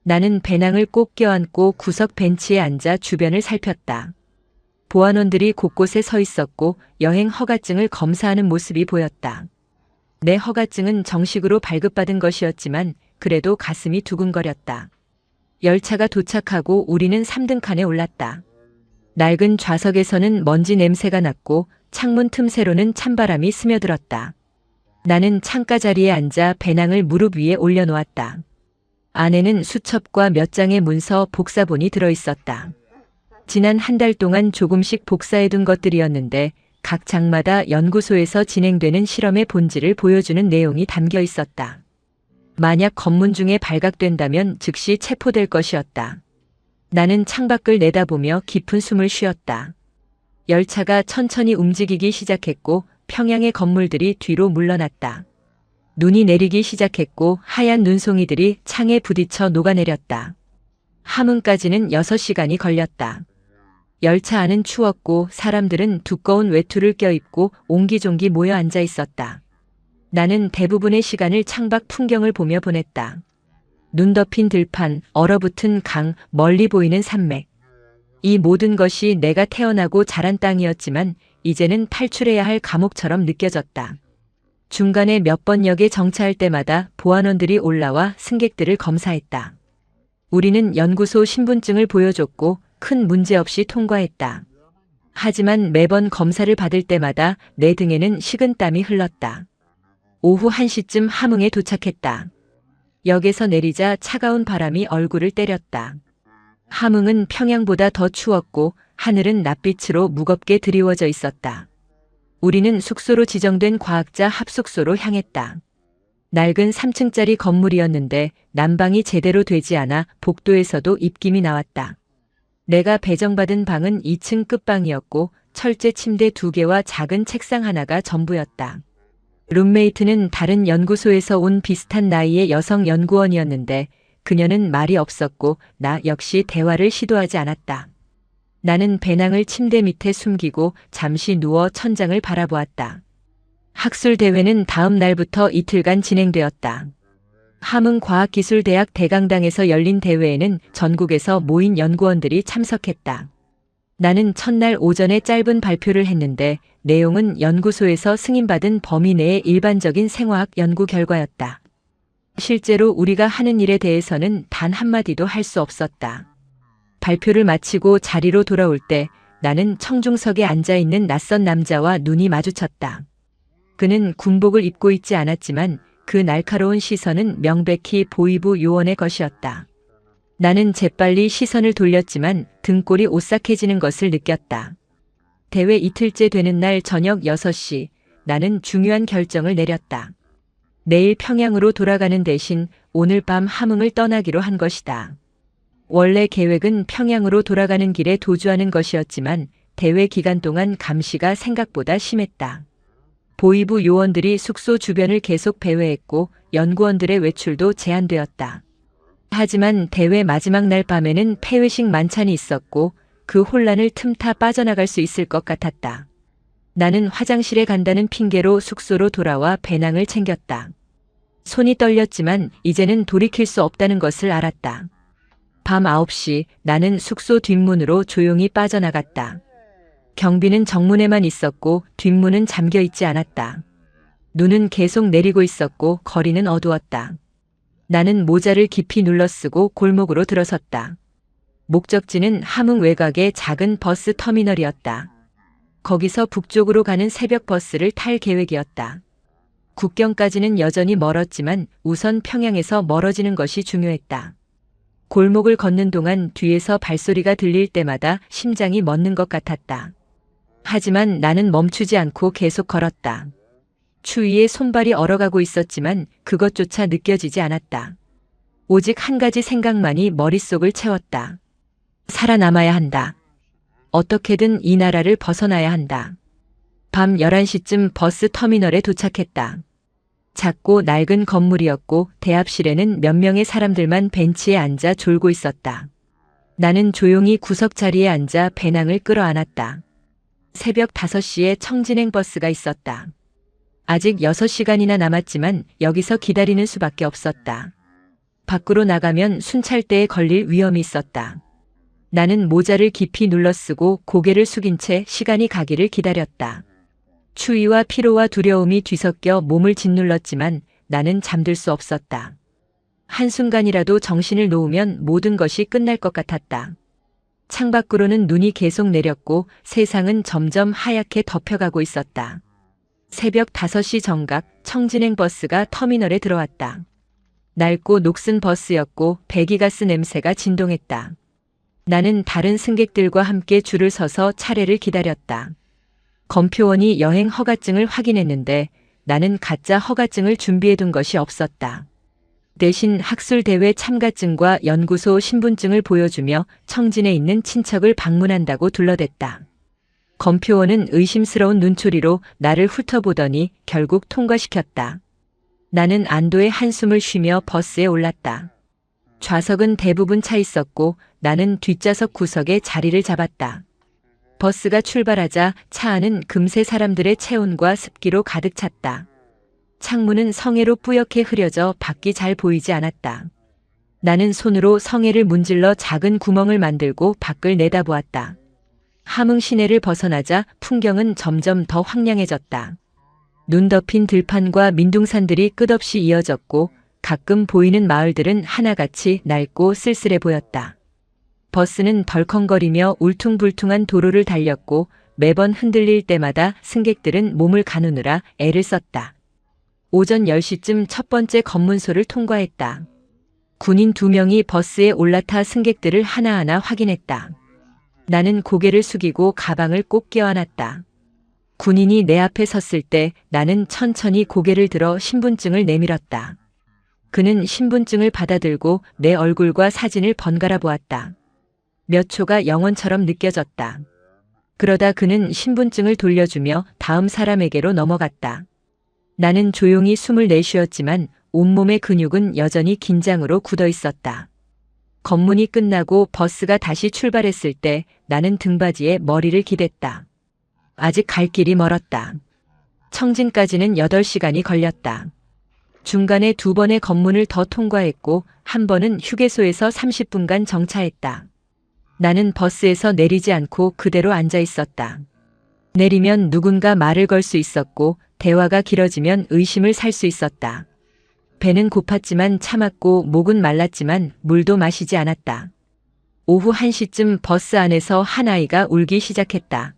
나는 배낭을 꼭 껴안고 구석 벤치에 앉아 주변을 살폈다. 보안원들이 곳곳에 서 있었고 여행 허가증을 검사하는 모습이 보였다. 내 허가증은 정식으로 발급받은 것이었지만 그래도 가슴이 두근거렸다. 열차가 도착하고 우리는 3등 칸에 올랐다. 낡은 좌석에서는 먼지 냄새가 났고 창문 틈새로는 찬바람이 스며들었다. 나는 창가 자리에 앉아 배낭을 무릎 위에 올려놓았다. 안에는 수첩과 몇 장의 문서 복사본이 들어있었다. 지난 한 달 동안 조금씩 복사해둔 것들이었는데 각 장마다 연구소에서 진행되는 실험의 본질을 보여주는 내용이 담겨 있었다. 만약 검문 중에 발각된다면 즉시 체포될 것이었다. 나는 창밖을 내다보며 깊은 숨을 쉬었다. 열차가 천천히 움직이기 시작했고 평양의 건물들이 뒤로 물러났다. 눈이 내리기 시작했고 하얀 눈송이들이 창에 부딪혀 녹아내렸다. 함흥까지는 6시간이 걸렸다. 열차 안은 추웠고 사람들은 두꺼운 외투를 껴입고 옹기종기 모여 앉아 있었다. 나는 대부분의 시간을 창밖 풍경을 보며 보냈다. 눈 덮인 들판, 얼어붙은 강, 멀리 보이는 산맥. 이 모든 것이 내가 태어나고 자란 땅이었지만 이제는 탈출해야 할 감옥처럼 느껴졌다. 중간에 몇 번 역에 정차할 때마다 보안원들이 올라와 승객들을 검사했다. 우리는 연구소 신분증을 보여줬고 큰 문제 없이 통과했다. 하지만 매번 검사를 받을 때마다 내 등에는 식은땀이 흘렀다. 오후 1시쯤 함흥에 도착했다. 역에서 내리자 차가운 바람이 얼굴을 때렸다. 함흥은 평양보다 더 추웠고 하늘은 낯빛으로 무겁게 드리워져 있었다. 우리는 숙소로 지정된 과학자 합숙소로 향했다. 낡은 3층짜리 건물이었는데 난방이 제대로 되지 않아 복도에서도 입김이 나왔다. 내가 배정받은 방은 2층 끝방이었고 철제 침대 2개와 작은 책상 하나가 전부였다. 룸메이트는 다른 연구소에서 온 비슷한 나이의 여성 연구원이었는데 그녀는 말이 없었고 나 역시 대화를 시도하지 않았다. 나는 배낭을 침대 밑에 숨기고 잠시 누워 천장을 바라보았다. 학술 대회는 다음 날부터 이틀간 진행되었다. 함흥과학기술대학 대강당에서 열린 대회에는 전국에서 모인 연구원들이 참석했다. 나는 첫날 오전에 짧은 발표를 했는데 내용은 연구소에서 승인받은 범위 내의 일반적인 생화학 연구 결과였다. 실제로 우리가 하는 일에 대해서는 단 한마디도 할 수 없었다. 발표를 마치고 자리로 돌아올 때 나는 청중석에 앉아있는 낯선 남자와 눈이 마주쳤다. 그는 군복을 입고 있지 않았지만 그 날카로운 시선은 명백히 보이부 요원의 것이었다. 나는 재빨리 시선을 돌렸지만 등골이 오싹해지는 것을 느꼈다. 대회 이틀째 되는 날 저녁 6시 나는 중요한 결정을 내렸다. 내일 평양으로 돌아가는 대신 오늘 밤 함흥을 떠나기로 한 것이다. 원래 계획은 평양으로 돌아가는 길에 도주하는 것이었지만 대회 기간 동안 감시가 생각보다 심했다. 보위부 요원들이 숙소 주변을 계속 배회했고 연구원들의 외출도 제한되었다. 하지만 대회 마지막 날 밤에는 폐회식 만찬이 있었고 그 혼란을 틈타 빠져나갈 수 있을 것 같았다. 나는 화장실에 간다는 핑계로 숙소로 돌아와 배낭을 챙겼다. 손이 떨렸지만 이제는 돌이킬 수 없다는 것을 알았다. 밤 9시 나는 숙소 뒷문으로 조용히 빠져나갔다. 경비는 정문에만 있었고 뒷문은 잠겨 있지 않았다. 눈은 계속 내리고 있었고 거리는 어두웠다. 나는 모자를 깊이 눌러쓰고 골목으로 들어섰다. 목적지는 함흥 외곽의 작은 버스 터미널이었다. 거기서 북쪽으로 가는 새벽 버스를 탈 계획이었다. 국경까지는 여전히 멀었지만 우선 평양에서 멀어지는 것이 중요했다. 골목을 걷는 동안 뒤에서 발소리가 들릴 때마다 심장이 멎는 것 같았다. 하지만 나는 멈추지 않고 계속 걸었다. 추위에 손발이 얼어가고 있었지만 그것조차 느껴지지 않았다. 오직 한 가지 생각만이 머릿속을 채웠다. 살아남아야 한다. 어떻게든 이 나라를 벗어나야 한다. 밤 11시쯤 버스 터미널에 도착했다. 작고 낡은 건물이었고 대합실에는 몇 명의 사람들만 벤치에 앉아 졸고 있었다. 나는 조용히 구석 자리에 앉아 배낭을 끌어안았다. 새벽 5시에 청진행 버스가 있었다. 아직 6시간이나 남았지만 여기서 기다리는 수밖에 없었다. 밖으로 나가면 순찰대에 걸릴 위험이 있었다. 나는 모자를 깊이 눌러쓰고 고개를 숙인 채 시간이 가기를 기다렸다. 추위와 피로와 두려움이 뒤섞여 몸을 짓눌렀지만 나는 잠들 수 없었다. 한순간이라도 정신을 놓으면 모든 것이 끝날 것 같았다. 창밖으로는 눈이 계속 내렸고 세상은 점점 하얗게 덮여가고 있었다. 새벽 5시 정각 청진행 버스가 터미널에 들어왔다. 낡고 녹슨 버스였고 배기가스 냄새가 진동했다. 나는 다른 승객들과 함께 줄을 서서 차례를 기다렸다. 검표원이 여행 허가증을 확인했는데 나는 가짜 허가증을 준비해둔 것이 없었다. 대신 학술대회 참가증과 연구소 신분증을 보여주며 청진에 있는 친척을 방문한다고 둘러댔다. 검표원은 의심스러운 눈초리로 나를 훑어보더니 결국 통과시켰다. 나는 안도의 한숨을 쉬며 버스에 올랐다. 좌석은 대부분 차 있었고 나는 뒷좌석 구석에 자리를 잡았다. 버스가 출발하자 차 안은 금세 사람들의 체온과 습기로 가득 찼다. 창문은 성에로 뿌옇게 흐려져 밖이 잘 보이지 않았다. 나는 손으로 성에를 문질러 작은 구멍을 만들고 밖을 내다보았다. 함흥 시내를 벗어나자 풍경은 점점 더 황량해졌다. 눈 덮인 들판과 민둥산들이 끝없이 이어졌고 가끔 보이는 마을들은 하나같이 낡고 쓸쓸해 보였다. 버스는 덜컹거리며 울퉁불퉁한 도로를 달렸고 매번 흔들릴 때마다 승객들은 몸을 가누느라 애를 썼다. 오전 10시쯤 첫 번째 검문소를 통과했다. 군인 2명이 버스에 올라타 승객들을 하나하나 확인했다. 나는 고개를 숙이고 가방을 꼭 껴안았다. 군인이 내 앞에 섰을 때 나는 천천히 고개를 들어 신분증을 내밀었다. 그는 신분증을 받아들고 내 얼굴과 사진을 번갈아 보았다. 몇 초가 영원처럼 느껴졌다. 그러다 그는 신분증을 돌려주며 다음 사람에게로 넘어갔다. 나는 조용히 숨을 내쉬었지만 온몸의 근육은 여전히 긴장으로 굳어 있었다. 검문이 끝나고 버스가 다시 출발했을 때 나는 등받이에 머리를 기댔다. 아직 갈 길이 멀었다. 청진까지는 8시간이 걸렸다. 중간에 2번의 검문을 더 통과했고 한 번은 휴게소에서 30분간 정차했다. 나는 버스에서 내리지 않고 그대로 앉아 있었다. 내리면 누군가 말을 걸 수 있었고 대화가 길어지면 의심을 살 수 있었다. 배는 고팠지만 참았고 목은 말랐지만 물도 마시지 않았다. 오후 1시쯤 버스 안에서 한 아이가 울기 시작했다.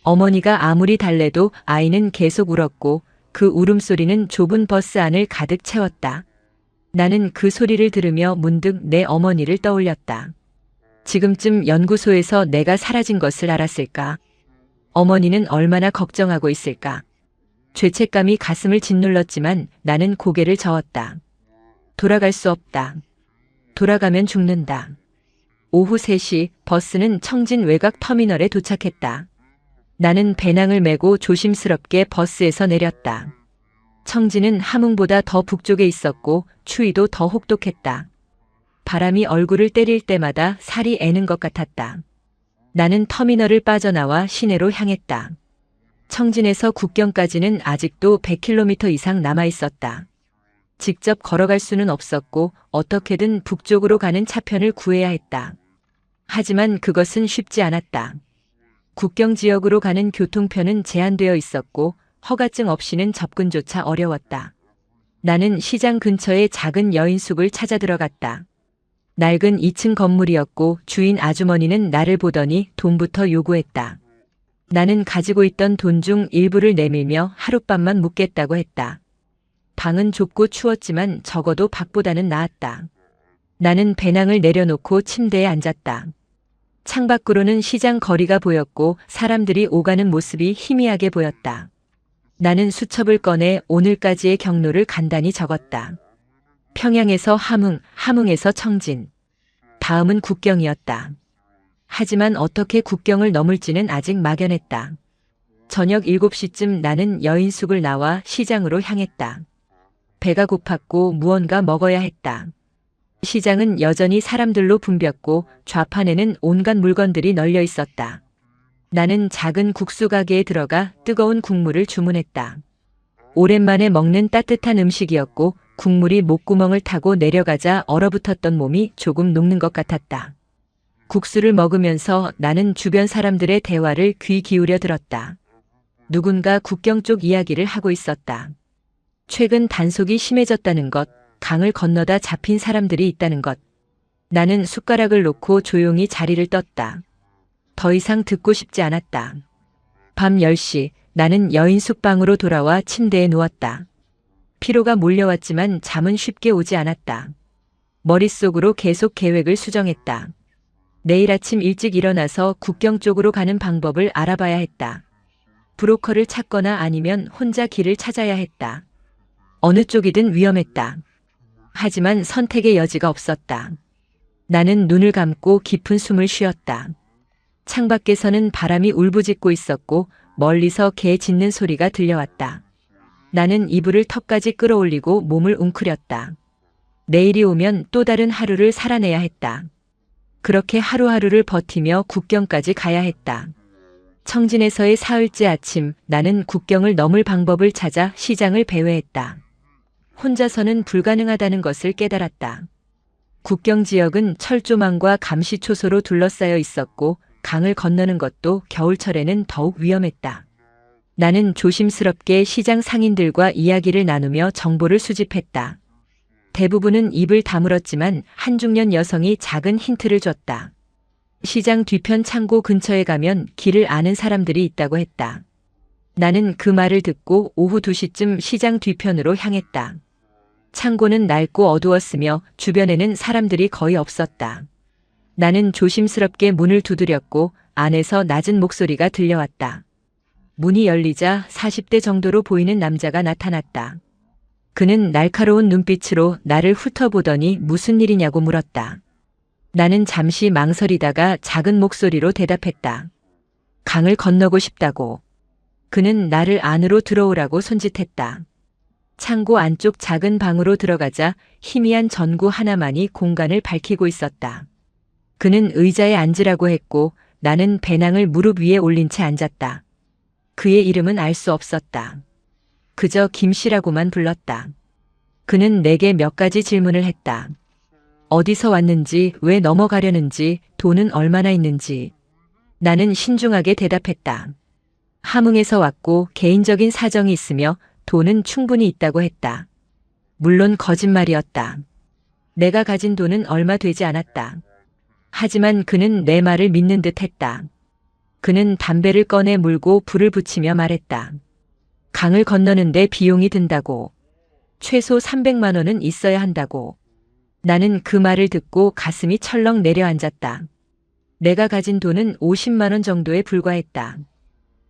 어머니가 아무리 달래도 아이는 계속 울었고 그 울음소리는 좁은 버스 안을 가득 채웠다. 나는 그 소리를 들으며 문득 내 어머니를 떠올렸다. 지금쯤 연구소에서 내가 사라진 것을 알았을까? 어머니는 얼마나 걱정하고 있을까? 죄책감이 가슴을 짓눌렀지만 나는 고개를 저었다. 돌아갈 수 없다. 돌아가면 죽는다. 오후 3시 버스는 청진 외곽 터미널에 도착했다. 나는 배낭을 메고 조심스럽게 버스에서 내렸다. 청진은 함흥보다 더 북쪽에 있었고 추위도 더 혹독했다. 바람이 얼굴을 때릴 때마다 살이 애는 것 같았다. 나는 터미널을 빠져나와 시내로 향했다. 청진에서 국경까지는 아직도 100km 이상 남아 있었다. 직접 걸어갈 수는 없었고 어떻게든 북쪽으로 가는 차편을 구해야 했다. 하지만 그것은 쉽지 않았다. 국경 지역으로 가는 교통편은 제한되어 있었고 허가증 없이는 접근조차 어려웠다. 나는 시장 근처의 작은 여인숙을 찾아 들어갔다. 낡은 2층 건물이었고 주인 아주머니는 나를 보더니 돈부터 요구했다. 나는 가지고 있던 돈 중 일부를 내밀며 하룻밤만 묵겠다고 했다. 방은 좁고 추웠지만 적어도 밖보다는 나았다. 나는 배낭을 내려놓고 침대에 앉았다. 창밖으로는 시장 거리가 보였고 사람들이 오가는 모습이 희미하게 보였다. 나는 수첩을 꺼내 오늘까지의 경로를 간단히 적었다. 평양에서 함흥, 함흥에서 청진. 다음은 국경이었다. 하지만 어떻게 국경을 넘을지는 아직 막연했다. 저녁 7시쯤 나는 여인숙을 나와 시장으로 향했다. 배가 고팠고 무언가 먹어야 했다. 시장은 여전히 사람들로 붐볐고 좌판에는 온갖 물건들이 널려 있었다. 나는 작은 국수 가게에 들어가 뜨거운 국물을 주문했다. 오랜만에 먹는 따뜻한 음식이었고 국물이 목구멍을 타고 내려가자 얼어붙었던 몸이 조금 녹는 것 같았다. 국수를 먹으면서 나는 주변 사람들의 대화를 귀 기울여 들었다. 누군가 국경 쪽 이야기를 하고 있었다. 최근 단속이 심해졌다는 것, 강을 건너다 잡힌 사람들이 있다는 것. 나는 숟가락을 놓고 조용히 자리를 떴다. 더 이상 듣고 싶지 않았다. 밤 10시 나는 여인숙 방으로 돌아와 침대에 누웠다. 피로가 몰려왔지만 잠은 쉽게 오지 않았다. 머릿속으로 계속 계획을 수정했다. 내일 아침 일찍 일어나서 국경 쪽으로 가는 방법을 알아봐야 했다. 브로커를 찾거나 아니면 혼자 길을 찾아야 했다. 어느 쪽이든 위험했다. 하지만 선택의 여지가 없었다. 나는 눈을 감고 깊은 숨을 쉬었다. 창밖에서는 바람이 울부짖고 있었고 멀리서 개 짖는 소리가 들려왔다. 나는 이불을 턱까지 끌어올리고 몸을 웅크렸다. 내일이 오면 또 다른 하루를 살아내야 했다. 그렇게 하루하루를 버티며 국경까지 가야 했다. 청진에서의 사흘째 아침 나는 국경을 넘을 방법을 찾아 시장을 배회했다. 혼자서는 불가능하다는 것을 깨달았다. 국경 지역은 철조망과 감시초소로 둘러싸여 있었고 강을 건너는 것도 겨울철에는 더욱 위험했다. 나는 조심스럽게 시장 상인들과 이야기를 나누며 정보를 수집했다. 대부분은 입을 다물었지만 한 중년 여성이 작은 힌트를 줬다. 시장 뒤편 창고 근처에 가면 길을 아는 사람들이 있다고 했다. 나는 그 말을 듣고 오후 2시쯤 시장 뒤편으로 향했다. 창고는 낡고 어두웠으며 주변에는 사람들이 거의 없었다. 나는 조심스럽게 문을 두드렸고 안에서 낮은 목소리가 들려왔다. 문이 열리자 40대 정도로 보이는 남자가 나타났다. 그는 날카로운 눈빛으로 나를 훑어보더니 무슨 일이냐고 물었다. 나는 잠시 망설이다가 작은 목소리로 대답했다. 강을 건너고 싶다고. 그는 나를 안으로 들어오라고 손짓했다. 창고 안쪽 작은 방으로 들어가자 희미한 전구 하나만이 공간을 밝히고 있었다. 그는 의자에 앉으라고 했고 나는 배낭을 무릎 위에 올린 채 앉았다. 그의 이름은 알 수 없었다. 그저 김씨라고만 불렀다. 그는 내게 몇 가지 질문을 했다. 어디서 왔는지, 왜 넘어가려는지, 돈은 얼마나 있는지. 나는 신중하게 대답했다. 함흥에서 왔고 개인적인 사정이 있으며 돈은 충분히 있다고 했다. 물론 거짓말이었다. 내가 가진 돈은 얼마 되지 않았다. 하지만 그는 내 말을 믿는 듯 했다. 그는 담배를 꺼내 물고 불을 붙이며 말했다. 강을 건너는데 비용이 든다고. 최소 300만 원은 있어야 한다고. 나는 그 말을 듣고 가슴이 철렁 내려앉았다. 내가 가진 돈은 50만 원 정도에 불과했다.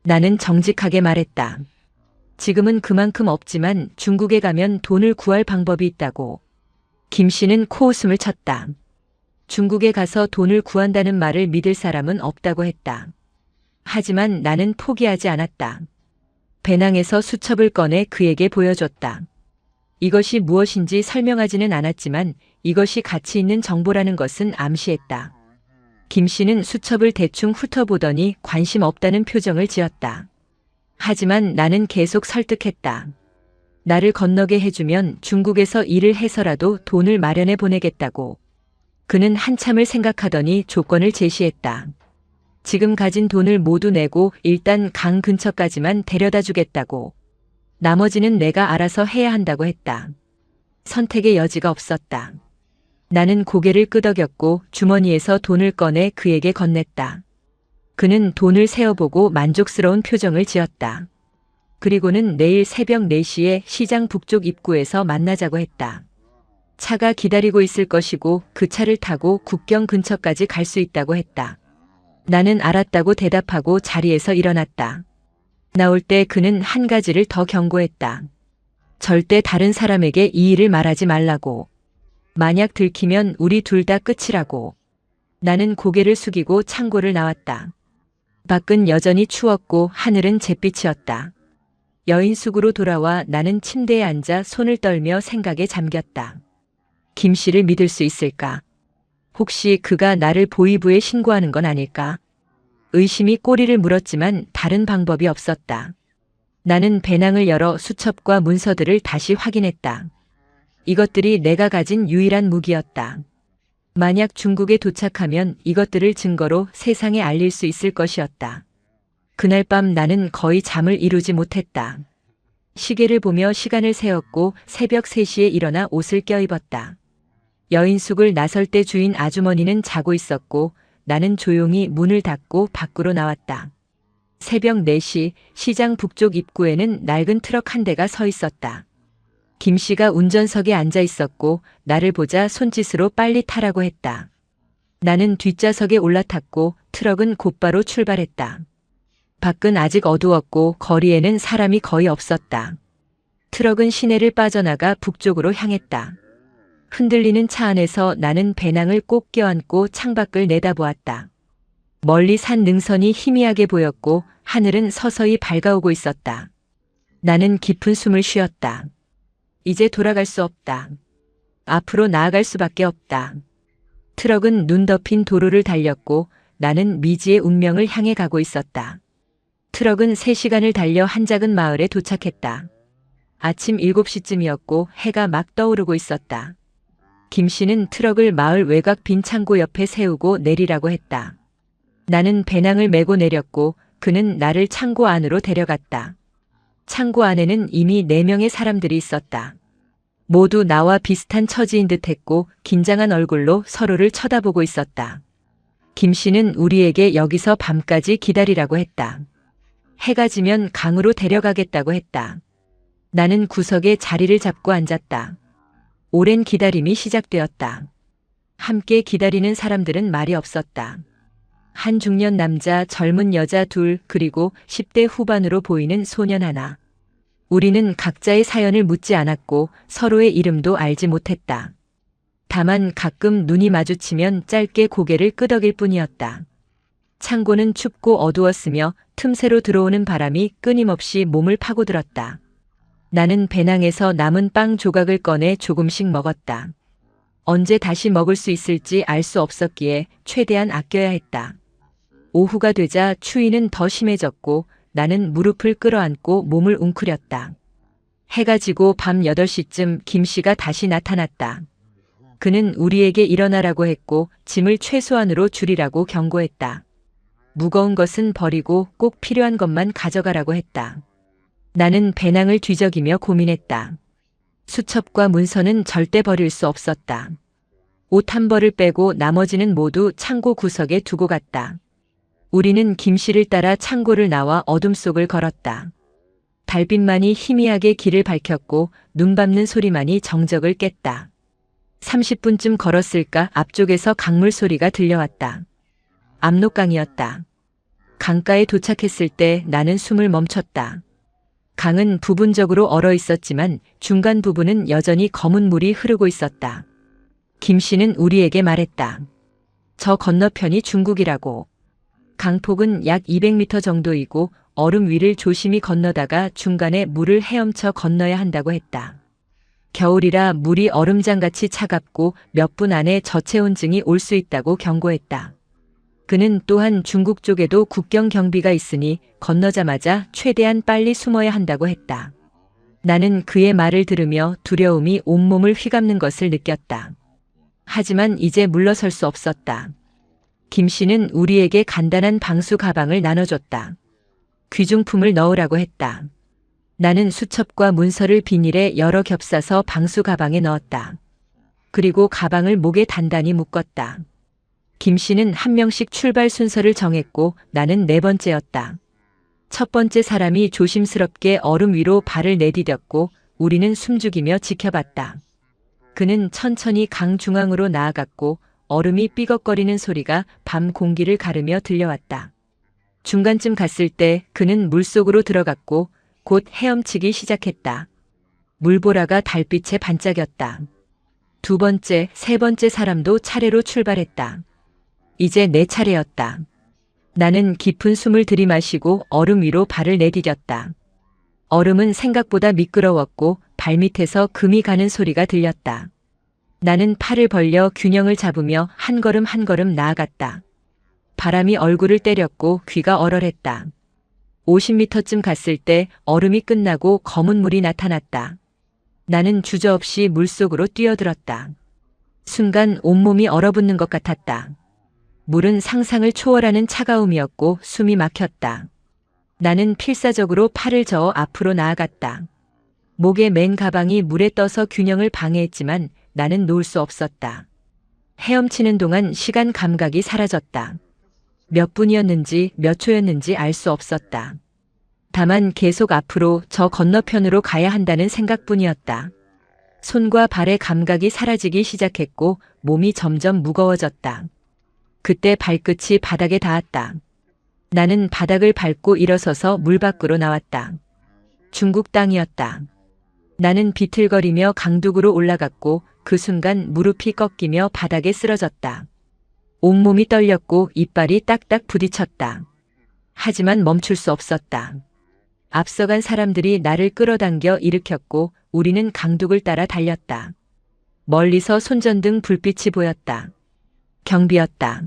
나는 정직하게 말했다. 지금은 그만큼 없지만 중국에 가면 돈을 구할 방법이 있다고. 김 씨는 코웃음을 쳤다. 중국에 가서 돈을 구한다는 말을 믿을 사람은 없다고 했다. 하지만 나는 포기하지 않았다. 배낭에서 수첩을 꺼내 그에게 보여줬다. 이것이 무엇인지 설명하지는 않았지만 이것이 가치 있는 정보라는 것은 암시했다. 김 씨는 수첩을 대충 훑어보더니 관심 없다는 표정을 지었다. 하지만 나는 계속 설득했다. 나를 건너게 해주면 중국에서 일을 해서라도 돈을 마련해 보내겠다고. 그는 한참을 생각하더니 조건을 제시했다. 지금 가진 돈을 모두 내고 일단 강 근처까지만 데려다 주겠다고. 나머지는 내가 알아서 해야 한다고 했다. 선택의 여지가 없었다. 나는 고개를 끄덕였고 주머니에서 돈을 꺼내 그에게 건넸다. 그는 돈을 세어보고 만족스러운 표정을 지었다. 그리고는 내일 새벽 4시에 시장 북쪽 입구에서 만나자고 했다. 차가 기다리고 있을 것이고 그 차를 타고 국경 근처까지 갈 수 있다고 했다. 나는 알았다고 대답하고 자리에서 일어났다. 나올 때 그는 한 가지를 더 경고했다. 절대 다른 사람에게 이 일을 말하지 말라고. 만약 들키면 우리 둘 다 끝이라고. 나는 고개를 숙이고 창고를 나왔다. 밖은 여전히 추웠고 하늘은 잿빛이었다. 여인숙으로 돌아와 나는 침대에 앉아 손을 떨며 생각에 잠겼다. 김 씨를 믿을 수 있을까? 혹시 그가 나를 보위부에 신고하는 건 아닐까? 의심이 꼬리를 물었지만 다른 방법이 없었다. 나는 배낭을 열어 수첩과 문서들을 다시 확인했다. 이것들이 내가 가진 유일한 무기였다. 만약 중국에 도착하면 이것들을 증거로 세상에 알릴 수 있을 것이었다. 그날 밤 나는 거의 잠을 이루지 못했다. 시계를 보며 시간을 세었고 새벽 3시에 일어나 옷을 껴입었다. 여인숙을 나설 때 주인 아주머니는 자고 있었고 나는 조용히 문을 닫고 밖으로 나왔다. 새벽 4시 시장 북쪽 입구에는 낡은 트럭 한 대가 서 있었다. 김 씨가 운전석에 앉아 있었고 나를 보자 손짓으로 빨리 타라고 했다. 나는 뒷좌석에 올라탔고 트럭은 곧바로 출발했다. 밖은 아직 어두웠고 거리에는 사람이 거의 없었다. 트럭은 시내를 빠져나가 북쪽으로 향했다. 흔들리는 차 안에서 나는 배낭을 꼭 껴안고 창밖을 내다보았다. 멀리 산 능선이 희미하게 보였고 하늘은 서서히 밝아오고 있었다. 나는 깊은 숨을 쉬었다. 이제 돌아갈 수 없다. 앞으로 나아갈 수밖에 없다. 트럭은 눈 덮인 도로를 달렸고 나는 미지의 운명을 향해 가고 있었다. 트럭은 3시간을 달려 한 작은 마을에 도착했다. 아침 7시쯤이었고 해가 막 떠오르고 있었다. 김 씨는 트럭을 마을 외곽 빈 창고 옆에 세우고 내리라고 했다. 나는 배낭을 메고 내렸고 그는 나를 창고 안으로 데려갔다. 창고 안에는 이미 4명의 사람들이 있었다. 모두 나와 비슷한 처지인 듯했고 긴장한 얼굴로 서로를 쳐다보고 있었다. 김 씨는 우리에게 여기서 밤까지 기다리라고 했다. 해가 지면 강으로 데려가겠다고 했다. 나는 구석에 자리를 잡고 앉았다. 오랜 기다림이 시작되었다. 함께 기다리는 사람들은 말이 없었다. 한 중년 남자, 젊은 여자 2, 그리고 10대 후반으로 보이는 소년 하나. 우리는 각자의 사연을 묻지 않았고 서로의 이름도 알지 못했다. 다만 가끔 눈이 마주치면 짧게 고개를 끄덕일 뿐이었다. 창고는 춥고 어두웠으며 틈새로 들어오는 바람이 끊임없이 몸을 파고들었다. 나는 배낭에서 남은 빵 조각을 꺼내 조금씩 먹었다. 언제 다시 먹을 수 있을지 알 수 없었기에 최대한 아껴야 했다. 오후가 되자 추위는 더 심해졌고 나는 무릎을 끌어안고 몸을 웅크렸다. 해가 지고 밤 8시쯤 김 씨가 다시 나타났다. 그는 우리에게 일어나라고 했고 짐을 최소한으로 줄이라고 경고했다. 무거운 것은 버리고 꼭 필요한 것만 가져가라고 했다. 나는 배낭을 뒤적이며 고민했다. 수첩과 문서는 절대 버릴 수 없었다. 옷 한 벌을 빼고 나머지는 모두 창고 구석에 두고 갔다. 우리는 김 씨를 따라 창고를 나와 어둠 속을 걸었다. 달빛만이 희미하게 길을 밝혔고 눈 밟는 소리만이 정적을 깼다. 30분쯤 걸었을까 앞쪽에서 강물 소리가 들려왔다. 압록강이었다. 강가에 도착했을 때 나는 숨을 멈췄다. 강은 부분적으로 얼어 있었지만 중간 부분은 여전히 검은 물이 흐르고 있었다. 김 씨는 우리에게 말했다. 저 건너편이 중국이라고. 강폭은 약 200m 정도이고 얼음 위를 조심히 건너다가 중간에 물을 헤엄쳐 건너야 한다고 했다. 겨울이라 물이 얼음장같이 차갑고 몇 분 안에 저체온증이 올 수 있다고 경고했다. 그는 또한 중국 쪽에도 국경 경비가 있으니 건너자마자 최대한 빨리 숨어야 한다고 했다. 나는 그의 말을 들으며 두려움이 온몸을 휘감는 것을 느꼈다. 하지만 이제 물러설 수 없었다. 김 씨는 우리에게 간단한 방수 가방을 나눠줬다. 귀중품을 넣으라고 했다. 나는 수첩과 문서를 비닐에 열어 겹싸서 방수 가방에 넣었다. 그리고 가방을 목에 단단히 묶었다. 김 씨는 한 명씩 출발 순서를 정했고 나는 네 번째였다. 첫 번째 사람이 조심스럽게 얼음 위로 발을 내디뎠고 우리는 숨죽이며 지켜봤다. 그는 천천히 강 중앙으로 나아갔고 얼음이 삐걱거리는 소리가 밤 공기를 가르며 들려왔다. 중간쯤 갔을 때 그는 물속으로 들어갔고 곧 헤엄치기 시작했다. 물보라가 달빛에 반짝였다. 두 번째, 세 번째 사람도 차례로 출발했다. 이제 내 차례였다. 나는 깊은 숨을 들이마시고 얼음 위로 발을 내디뎠다. 얼음은 생각보다 미끄러웠고 발밑에서 금이 가는 소리가 들렸다. 나는 팔을 벌려 균형을 잡으며 한 걸음 한 걸음 나아갔다. 바람이 얼굴을 때렸고 귀가 얼얼했다. 50m쯤 갔을 때 얼음이 끝나고 검은 물이 나타났다. 나는 주저없이 물속으로 뛰어들었다. 순간 온몸이 얼어붙는 것 같았다. 물은 상상을 초월하는 차가움이었고 숨이 막혔다. 나는 필사적으로 팔을 저어 앞으로 나아갔다. 목에 맨 가방이 물에 떠서 균형을 방해했지만 나는 놓을 수 없었다. 헤엄치는 동안 시간 감각이 사라졌다. 몇 분이었는지 몇 초였는지 알 수 없었다. 다만 계속 앞으로 저 건너편으로 가야 한다는 생각뿐이었다. 손과 발의 감각이 사라지기 시작했고 몸이 점점 무거워졌다. 그때 발끝이 바닥에 닿았다. 나는 바닥을 밟고 일어서서 물 밖으로 나왔다. 중국 땅이었다. 나는 비틀거리며 강둑으로 올라갔고 그 순간 무릎이 꺾이며 바닥에 쓰러졌다. 온몸이 떨렸고 이빨이 딱딱 부딪혔다. 하지만 멈출 수 없었다. 앞서간 사람들이 나를 끌어당겨 일으켰고 우리는 강둑을 따라 달렸다. 멀리서 손전등 불빛이 보였다. 경비였다.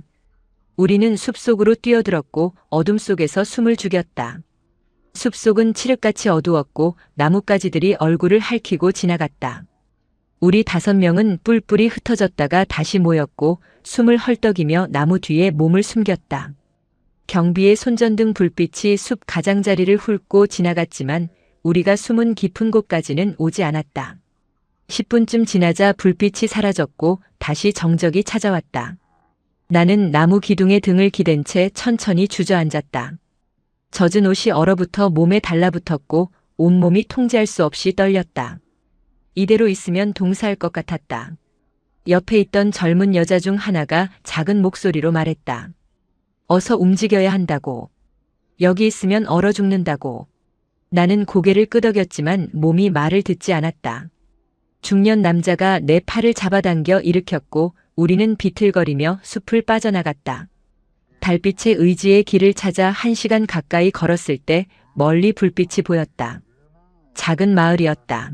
우리는 숲속으로 뛰어들었고 어둠 속에서 숨을 죽였다. 숲속은 칠흑같이 어두웠고 나뭇가지들이 얼굴을 핥히고 지나갔다. 우리 5명은 뿔뿔이 흩어졌다가 다시 모였고 숨을 헐떡이며 나무 뒤에 몸을 숨겼다. 경비의 손전등 불빛이 숲 가장자리를 훑고 지나갔지만 우리가 숨은 깊은 곳까지는 오지 않았다. 10분쯤 지나자 불빛이 사라졌고 다시 정적이 찾아왔다. 나는 나무 기둥에 등을 기댄 채 천천히 주저앉았다. 젖은 옷이 얼어붙어 몸에 달라붙었고 온몸이 통제할 수 없이 떨렸다. 이대로 있으면 동사할 것 같았다. 옆에 있던 젊은 여자 중 하나가 작은 목소리로 말했다. 어서 움직여야 한다고. 여기 있으면 얼어 죽는다고. 나는 고개를 끄덕였지만 몸이 말을 듣지 않았다. 중년 남자가 내 팔을 잡아당겨 일으켰고 우리는 비틀거리며 숲을 빠져나갔다. 달빛의 의지의 길을 찾아 1시간 가까이 걸었을 때 멀리 불빛이 보였다. 작은 마을이었다.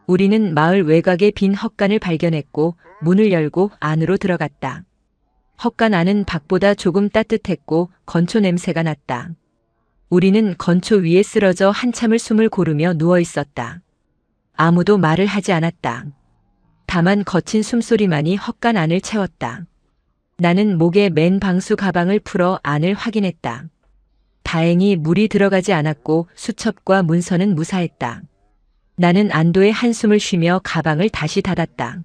우리는 마을 외곽에 빈 헛간을 발견했고 문을 열고 안으로 들어갔다. 헛간 안은 밖보다 조금 따뜻했고 건초 냄새가 났다. 우리는 건초 위에 쓰러져 한참을 숨을 고르며 누워 있었다. 아무도 말을 하지 않았다. 다만 거친 숨소리만이 헛간 안을 채웠다. 나는 목에 맨 방수 가방을 풀어 안을 확인했다. 다행히 물이 들어가지 않았고 수첩과 문서는 무사했다. 나는 안도의 한숨을 쉬며 가방을 다시 닫았다.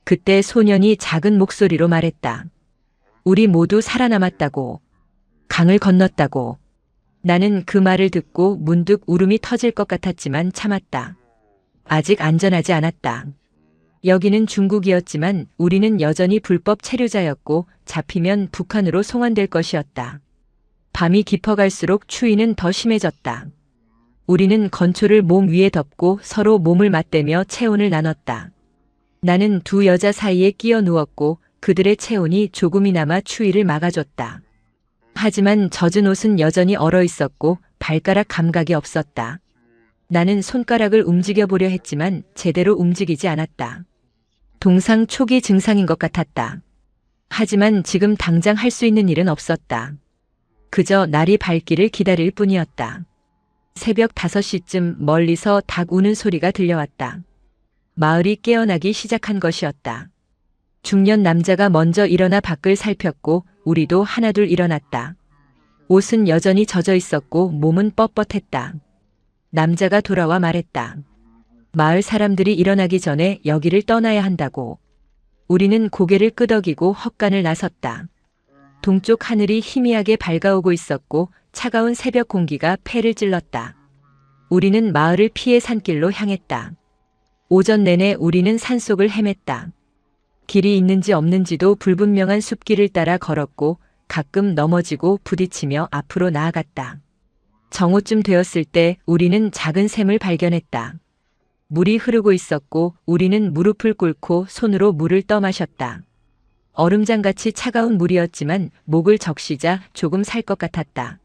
그때 소년이 작은 목소리로 말했다. 우리 모두 살아남았다고. 강을 건넜다고. 나는 그 말을 듣고 문득 울음이 터질 것 같았지만 참았다. 아직 안전하지 않았다. 여기는 중국이었지만 우리는 여전히 불법 체류자였고 잡히면 북한으로 송환될 것이었다. 밤이 깊어갈수록 추위는 더 심해졌다. 우리는 건초를 몸 위에 덮고 서로 몸을 맞대며 체온을 나눴다. 나는 두 여자 사이에 끼어 누웠고 그들의 체온이 조금이나마 추위를 막아줬다. 하지만 젖은 옷은 여전히 얼어 있었고 발가락 감각이 없었다. 나는 손가락을 움직여 보려 했지만 제대로 움직이지 않았다. 동상 초기 증상인 것 같았다. 하지만 지금 당장 할 수 있는 일은 없었다. 그저 날이 밝기를 기다릴 뿐이었다. 새벽 5시쯤 멀리서 닭 우는 소리가 들려왔다. 마을이 깨어나기 시작한 것이었다. 중년 남자가 먼저 일어나 밖을 살폈고 우리도 하나둘 일어났다. 옷은 여전히 젖어 있었고 몸은 뻣뻣했다. 남자가 돌아와 말했다. 마을 사람들이 일어나기 전에 여기를 떠나야 한다고. 우리는 고개를 끄덕이고 헛간을 나섰다. 동쪽 하늘이 희미하게 밝아오고 있었고 차가운 새벽 공기가 폐를 찔렀다. 우리는 마을을 피해 산길로 향했다. 오전 내내 우리는 산속을 헤맸다. 길이 있는지 없는지도 불분명한 숲길을 따라 걸었고 가끔 넘어지고 부딪히며 앞으로 나아갔다. 정오쯤 되었을 때 우리는 작은 샘을 발견했다. 물이 흐르고 있었고 우리는 무릎을 꿇고 손으로 물을 떠마셨다. 얼음장같이 차가운 물이었지만 목을 적시자 조금 살 것 같았다.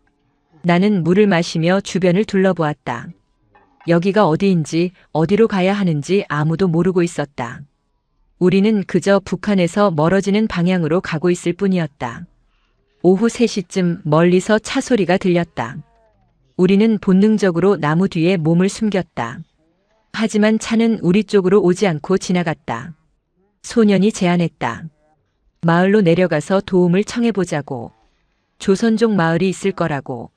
나는 물을 마시며 주변을 둘러보았다. 여기가 어디인지 어디로 가야 하는지 아무도 모르고 있었다. 우리는 그저 북한에서 멀어지는 방향으로 가고 있을 뿐이었다. 오후 3시쯤 멀리서 차 소리가 들렸다. 우리는 본능적으로 나무 뒤에 몸을 숨겼다. 하지만 차는 우리 쪽으로 오지 않고 지나갔다. 소년이 제안했다. 마을로 내려가서 도움을 청해보자고. 조선족 마을이 있을 거라고.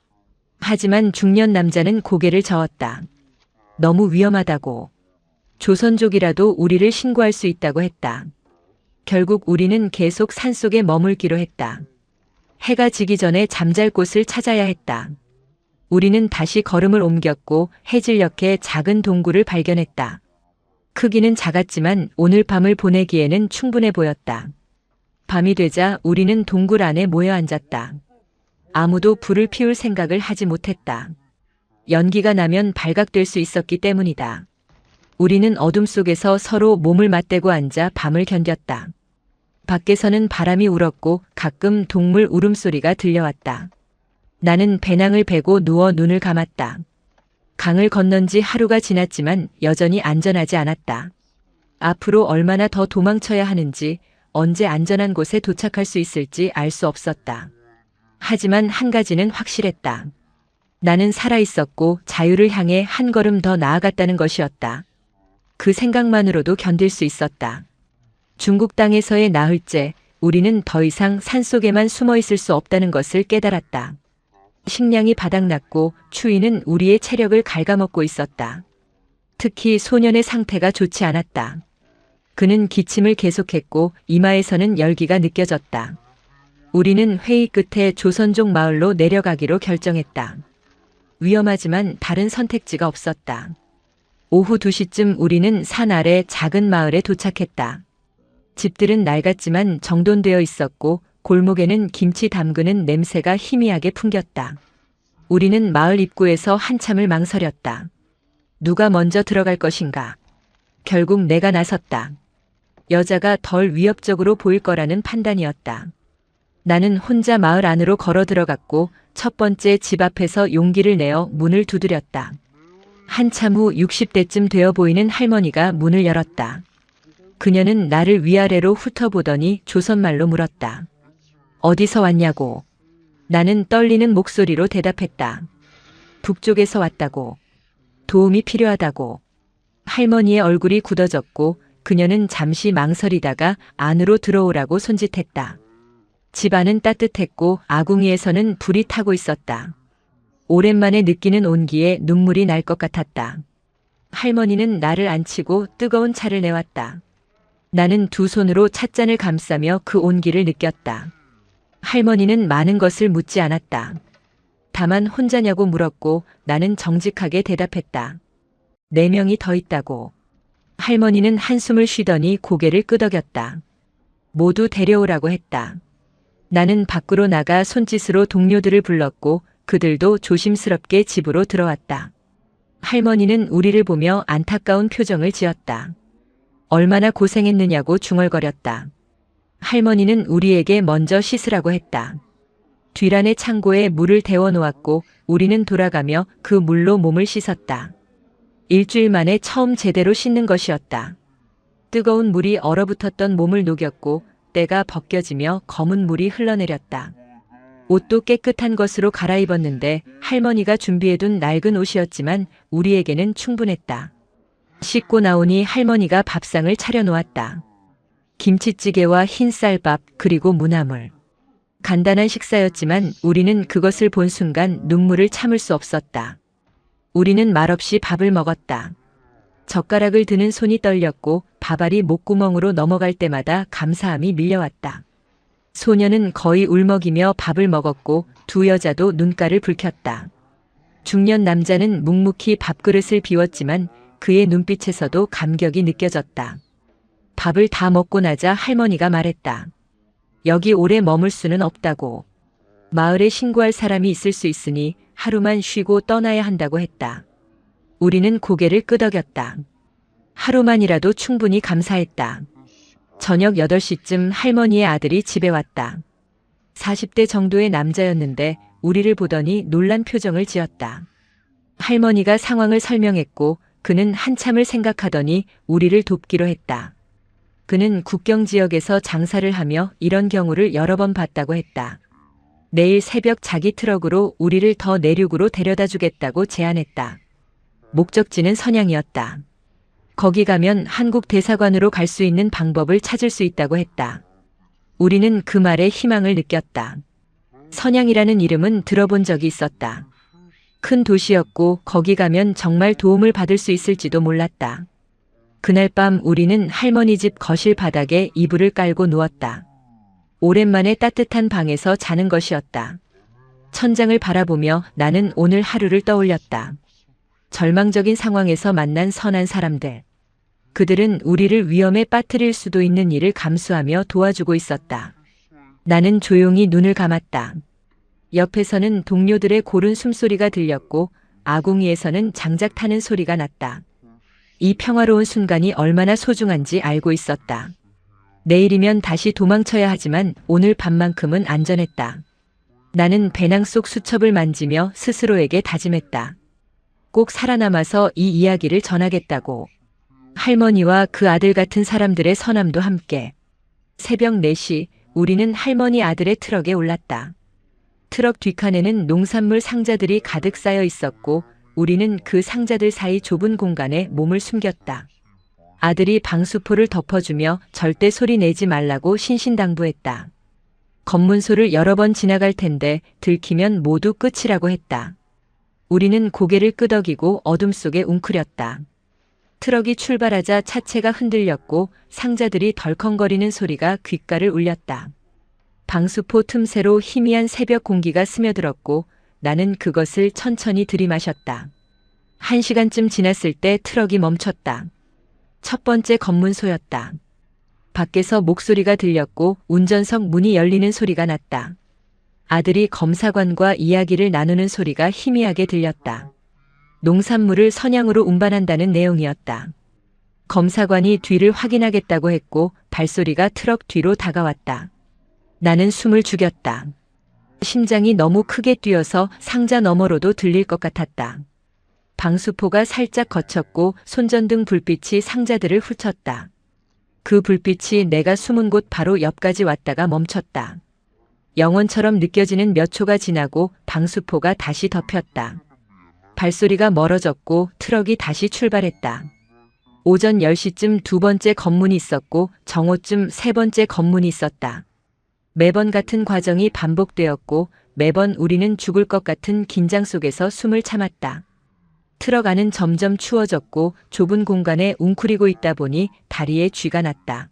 하지만 중년 남자는 고개를 저었다. 너무 위험하다고. 조선족이라도 우리를 신고할 수 있다고 했다. 결국 우리는 계속 산속에 머물기로 했다. 해가 지기 전에 잠잘 곳을 찾아야 했다. 우리는 다시 걸음을 옮겼고 해질녘에 작은 동굴을 발견했다. 크기는 작았지만 오늘 밤을 보내기에는 충분해 보였다. 밤이 되자 우리는 동굴 안에 모여 앉았다. 아무도 불을 피울 생각을 하지 못했다. 연기가 나면 발각될 수 있었기 때문이다. 우리는 어둠 속에서 서로 몸을 맞대고 앉아 밤을 견뎠다. 밖에서는 바람이 울었고 가끔 동물 울음소리가 들려왔다. 나는 배낭을 베고 누워 눈을 감았다. 강을 건넌 지 하루가 지났지만 여전히 안전하지 않았다. 앞으로 얼마나 더 도망쳐야 하는지, 언제 안전한 곳에 도착할 수 있을지 알 수 없었다. 하지만 한 가지는 확실했다. 나는 살아있었고 자유를 향해 한 걸음 더 나아갔다는 것이었다. 그 생각만으로도 견딜 수 있었다. 중국 땅에서의 나흘째, 우리는 더 이상 산속에만 숨어 있을 수 없다는 것을 깨달았다. 식량이 바닥났고 추위는 우리의 체력을 갉아먹고 있었다. 특히 소년의 상태가 좋지 않았다. 그는 기침을 계속했고 이마에서는 열기가 느껴졌다. 우리는 회의 끝에 조선족 마을로 내려가기로 결정했다. 위험하지만 다른 선택지가 없었다. 오후 2시쯤 우리는 산 아래 작은 마을에 도착했다. 집들은 낡았지만 정돈되어 있었고 골목에는 김치 담그는 냄새가 희미하게 풍겼다. 우리는 마을 입구에서 한참을 망설였다. 누가 먼저 들어갈 것인가? 결국 내가 나섰다. 여자가 덜 위협적으로 보일 거라는 판단이었다. 나는 혼자 마을 안으로 걸어 들어갔고 첫 번째 집 앞에서 용기를 내어 문을 두드렸다. 한참 후 60대쯤 되어 보이는 할머니가 문을 열었다. 그녀는 나를 위아래로 훑어보더니 조선말로 물었다. 어디서 왔냐고. 나는 떨리는 목소리로 대답했다. 북쪽에서 왔다고. 도움이 필요하다고. 할머니의 얼굴이 굳어졌고 그녀는 잠시 망설이다가 안으로 들어오라고 손짓했다. 집 안은 따뜻했고 아궁이에서는 불이 타고 있었다. 오랜만에 느끼는 온기에 눈물이 날 것 같았다. 할머니는 나를 안치고 뜨거운 차를 내왔다. 나는 두 손으로 찻잔을 감싸며 그 온기를 느꼈다. 할머니는 많은 것을 묻지 않았다. 다만 혼자냐고 물었고 나는 정직하게 대답했다. 4명이 더 있다고. 할머니는 한숨을 쉬더니 고개를 끄덕였다. 모두 데려오라고 했다. 나는 밖으로 나가 손짓으로 동료들을 불렀고 그들도 조심스럽게 집으로 들어왔다. 할머니는 우리를 보며 안타까운 표정을 지었다. 얼마나 고생했느냐고 중얼거렸다. 할머니는 우리에게 먼저 씻으라고 했다. 뒤란의 창고에 물을 데워 놓았고 우리는 돌아가며 그 물로 몸을 씻었다. 일주일 만에 처음 제대로 씻는 것이었다. 뜨거운 물이 얼어붙었던 몸을 녹였고 때가 벗겨지며 검은 물이 흘러내렸다. 옷도 깨끗한 것으로 갈아입었는데 할머니가 준비해둔 낡은 옷이었지만 우리에게는 충분했다. 씻고 나오니 할머니가 밥상을 차려놓았다. 김치찌개와 흰쌀밥 그리고 무나물. 간단한 식사였지만 우리는 그것을 본 순간 눈물을 참을 수 없었다. 우리는 말없이 밥을 먹었다. 젓가락을 드는 손이 떨렸고 밥알이 목구멍으로 넘어갈 때마다 감사함이 밀려왔다. 소녀는 거의 울먹이며 밥을 먹었고 두 여자도 눈가를 붉혔다. 중년 남자는 묵묵히 밥그릇을 비웠지만 그의 눈빛에서도 감격이 느껴졌다. 밥을 다 먹고 나자 할머니가 말했다. 여기 오래 머물 수는 없다고. 마을에 신고할 사람이 있을 수 있으니 하루만 쉬고 떠나야 한다고 했다. 우리는 고개를 끄덕였다. 하루만이라도 충분히 감사했다. 저녁 8시쯤 할머니의 아들이 집에 왔다. 40대 정도의 남자였는데 우리를 보더니 놀란 표정을 지었다. 할머니가 상황을 설명했고 그는 한참을 생각하더니 우리를 돕기로 했다. 그는 국경 지역에서 장사를 하며 이런 경우를 여러 번 봤다고 했다. 내일 새벽 자기 트럭으로 우리를 더 내륙으로 데려다 주겠다고 제안했다. 목적지는 선양이었다. 거기 가면 한국 대사관으로 갈 수 있는 방법을 찾을 수 있다고 했다. 우리는 그 말에 희망을 느꼈다. 선양이라는 이름은 들어본 적이 있었다. 큰 도시였고 거기 가면 정말 도움을 받을 수 있을지도 몰랐다. 그날 밤 우리는 할머니 집 거실 바닥에 이불을 깔고 누웠다. 오랜만에 따뜻한 방에서 자는 것이었다. 천장을 바라보며 나는 오늘 하루를 떠올렸다. 절망적인 상황에서 만난 선한 사람들. 그들은 우리를 위험에 빠뜨릴 수도 있는 일을 감수하며 도와주고 있었다. 나는 조용히 눈을 감았다. 옆에서는 동료들의 고른 숨소리가 들렸고 아궁이에서는 장작 타는 소리가 났다. 이 평화로운 순간이 얼마나 소중한지 알고 있었다. 내일이면 다시 도망쳐야 하지만 오늘 밤만큼은 안전했다. 나는 배낭 속 수첩을 만지며 스스로에게 다짐했다. 꼭 살아남아서 이 이야기를 전하겠다고. 할머니와 그 아들 같은 사람들의 선함도 함께. 새벽 4시 우리는 할머니 아들의 트럭에 올랐다. 트럭 뒷칸에는 농산물 상자들이 가득 쌓여 있었고 우리는 그 상자들 사이 좁은 공간에 몸을 숨겼다. 아들이 방수포를 덮어주며 절대 소리 내지 말라고 신신당부했다. 검문소를 여러 번 지나갈 텐데 들키면 모두 끝이라고 했다. 우리는 고개를 끄덕이고 어둠 속에 웅크렸다. 트럭이 출발하자 차체가 흔들렸고 상자들이 덜컹거리는 소리가 귓가를 울렸다. 방수포 틈새로 희미한 새벽 공기가 스며들었고 나는 그것을 천천히 들이마셨다. 1시간쯤 지났을 때 트럭이 멈췄다. 첫 번째 검문소였다. 밖에서 목소리가 들렸고 운전석 문이 열리는 소리가 났다. 아들이 검사관과 이야기를 나누는 소리가 희미하게 들렸다. 농산물을 선양으로 운반한다는 내용이었다. 검사관이 뒤를 확인하겠다고 했고 발소리가 트럭 뒤로 다가왔다. 나는 숨을 죽였다. 심장이 너무 크게 뛰어서 상자 너머로도 들릴 것 같았다. 방수포가 살짝 거쳤고 손전등 불빛이 상자들을 훑었다. 그 불빛이 내가 숨은 곳 바로 옆까지 왔다가 멈췄다. 영원처럼 느껴지는 몇 초가 지나고 방수포가 다시 덮였다. 발소리가 멀어졌고 트럭이 다시 출발했다. 오전 10시쯤 두 번째 검문이 있었고 정오쯤 세 번째 검문이 있었다. 매번 같은 과정이 반복되었고 매번 우리는 죽을 것 같은 긴장 속에서 숨을 참았다. 트럭 안은 점점 추워졌고 좁은 공간에 웅크리고 있다 보니 다리에 쥐가 났다.